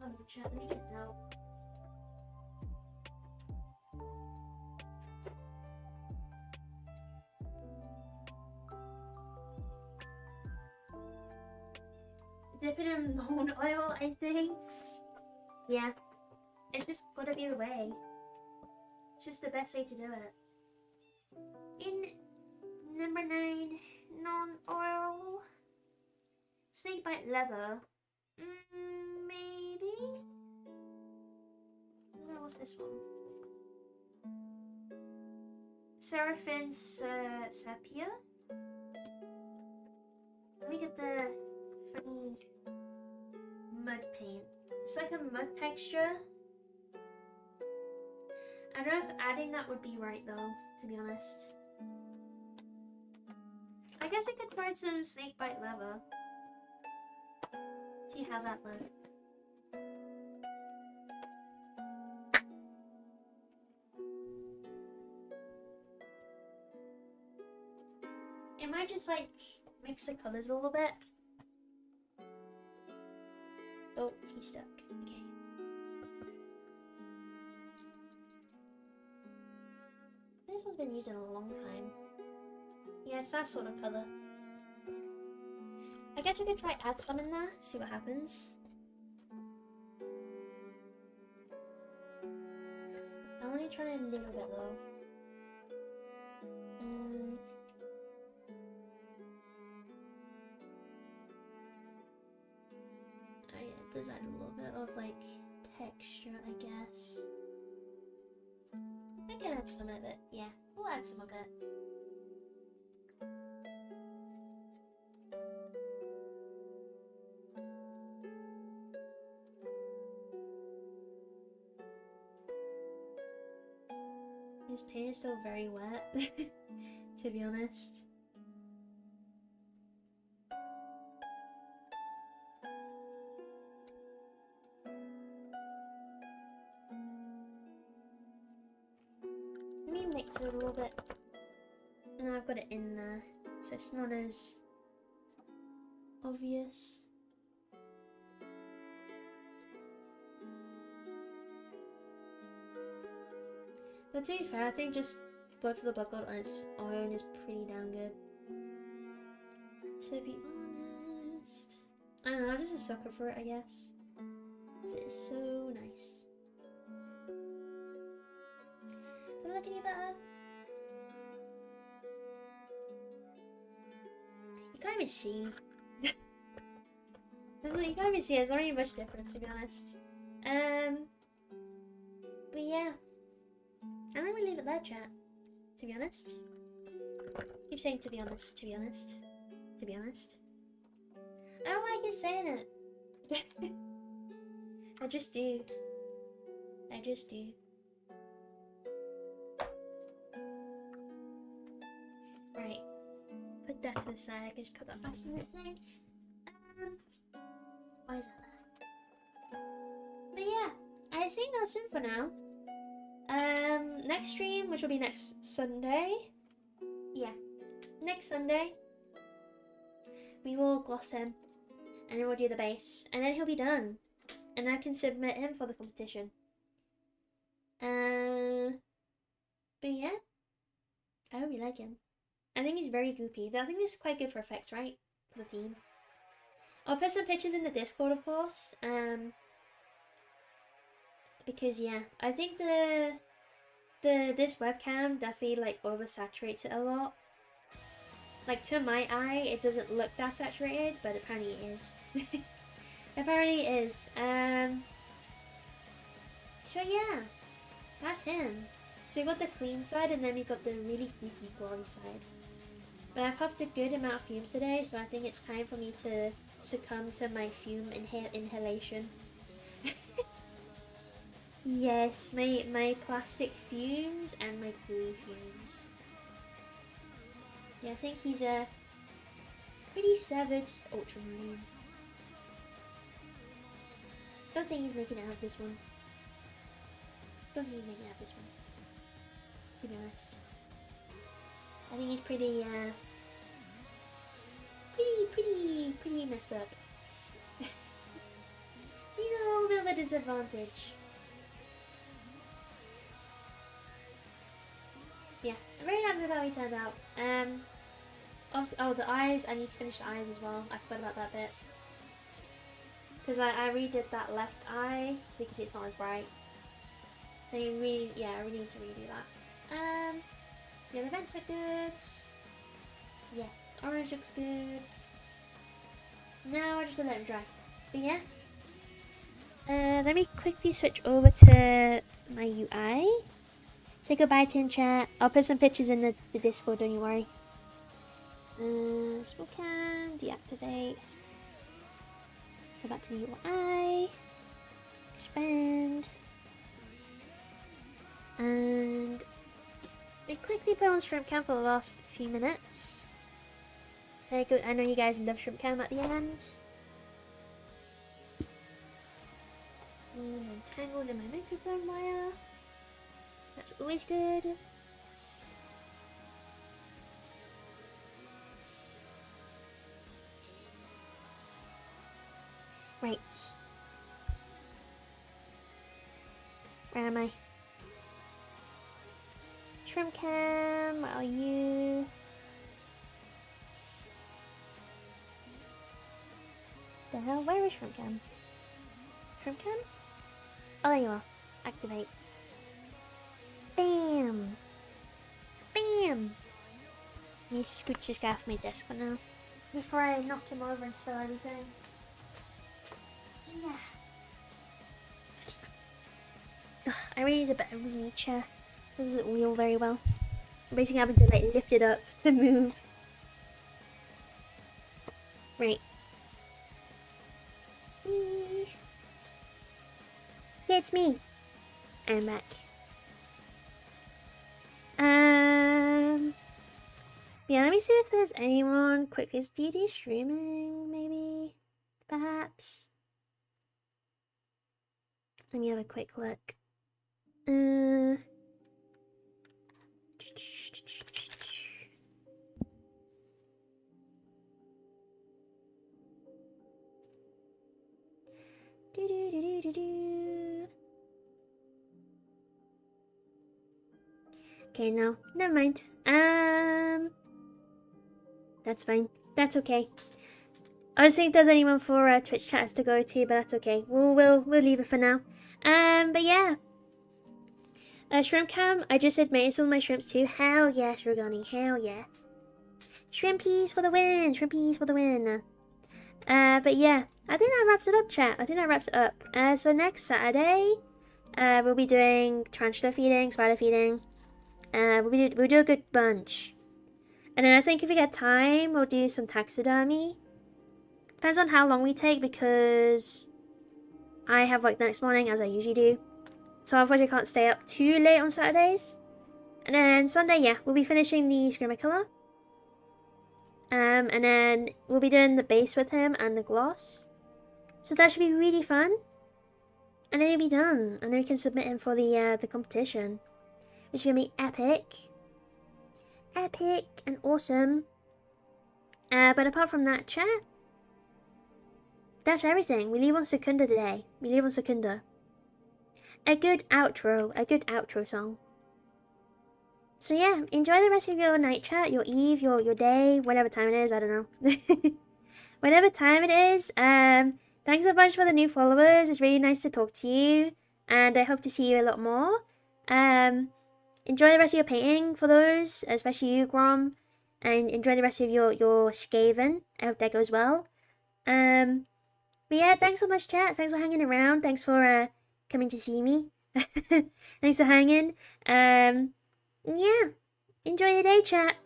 Oh, the chat, let me get no. Dip it in moon oil, I think. Yeah, it's just gotta be the way. It's just the best way to do it. In number 9, non-oil. Snakebite leather. Maybe? What's this one? Seraphim Sepia? Let me get the funny mud paint. It's like a mud texture. I don't know if adding that would be right though, to be honest. I guess we could try some snakebite leather. See how that looks. It might just like mix the colors a little bit. Oh, he's stuck. Okay. This one's been used in a long time. Yeah, it's that sort of color. I guess we could try add some in there, see what happens. I'm only trying a little bit though. It does add a little bit of like texture, I guess. I can add some of it, yeah, we'll add some of it. This paint is still very wet, to be honest. Let me mix it a little bit. Now I've got it in there, so it's not as obvious. But to be fair, I think just Blood for the Blood God on its own is pretty damn good. To be honest. I don't know, I'm just a sucker for it, I guess. It's so nice. Does it look any better? You can't even see. You can't even see, there's not really much difference to be honest. But yeah. And then we leave it there, chat. To be honest. Keep saying to be honest, to be honest, to be honest. I don't know why I keep saying it. I just do. I just do. Right. Put that to the side. I can just put that back in the thing. Why is that there? But yeah, I think that's it for now. Next stream, which will be next Sunday. Yeah, next Sunday. We will gloss him, and then we'll do the base, and then he'll be done, and I can submit him for the competition. But yeah, I hope you like him. I think he's very goopy. I think this is quite good for effects, right? For the theme. I'll put some pictures in the Discord, of course. Because yeah, I think this webcam definitely like oversaturates it a lot. Like to my eye, it doesn't look that saturated, but apparently it is. Apparently it is. So yeah, that's him. So we got the clean side, and then we got the really creepy glowy side. But I've huffed a good amount of fumes today, so I think it's time for me to succumb to my fume inhalation. Yes, my plastic fumes and my glue fumes. Yeah, I think he's a pretty savage ultramarine. Don't think he's making it out of this one. Don't think he's making it out of this one. To be honest. I think he's pretty messed up. He's a little bit of a disadvantage. Yeah, I'm very happy with how he turned out. Oh, the eyes, I need to finish the eyes as well. I forgot about that bit. Because I redid that left eye, so you can see it's not as bright. So I really need to redo that. Yeah, the vents are good. Yeah, orange looks good. Now I'm just gonna let them dry. But yeah. Let me quickly switch over to my UI. Say goodbye to in chat. I'll put some pictures in the Discord, don't you worry. Smoke cam, deactivate. Go back to the UI. Expand. And we quickly put on shrimp cam for the last few minutes. So good. I know you guys love shrimp cam at the end. I'm entangled in my microphone wire. That's always good. Right. Where am I? Shrimp cam, where are you? The hell? Where is shrimp cam? Shrimp cam? Oh, there you are. Activate. Bam! Bam! Let me scooch this guy off my desk for now. Before I knock him over and spill everything. Yeah. Ugh, I really need a better reason chair. It doesn't wheel very well. I'm basically having to like lift it up to move. Right. Yeah, it's me. I'm back. Yeah, let me see if there's anyone quick. Is DD streaming, maybe? Perhaps? Let me have a quick look. Okay, no, never mind. That's fine. That's okay. I was thinking if there's anyone for Twitch chats to go to, but that's okay. We'll leave it for now. But yeah. Shrimp cam, I just admitted some of my shrimps too. Hell yeah, Shrugani, hell yeah. Shrimpies for the win, shrimpies for the win. But yeah, I think that wraps it up, chat. I think that wraps it up. So next Saturday, We'll be doing tarantula feeding, spider feeding. We'll do a good bunch. And then I think if we get time, we'll do some taxidermy. Depends on how long we take because I have work the next morning as I usually do. So unfortunately I can't stay up too late on Saturdays. And then Sunday, yeah, we'll be finishing the Screamer Killer. And then we'll be doing the base with him and the gloss. So that should be really fun. And then he'll be done. And then we can submit him for the competition. Which is going to be epic. Epic and awesome. But apart from that, chat, that's everything. We leave on Secunda today. We leave on Secunda. A good outro song. So yeah, enjoy the rest of your night, chat, your eve, your day, whatever time it is, I don't know. Whatever time it is, thanks a bunch for the new followers. It's really nice to talk to you, and I hope to see you a lot more. Enjoy the rest of your painting for those, especially you, Grom, and enjoy the rest of your Skaven. I hope that goes well. But yeah, thanks so much, chat. Thanks for hanging around. Thanks for coming to see me. Thanks for hanging. Yeah, enjoy your day, chat.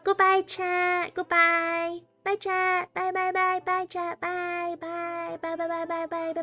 Goodbye, chat. Goodbye. Bye, chat. Bye, bye, bye, bye, chat. Bye, bye, bye, bye, bye, bye, bye, bye.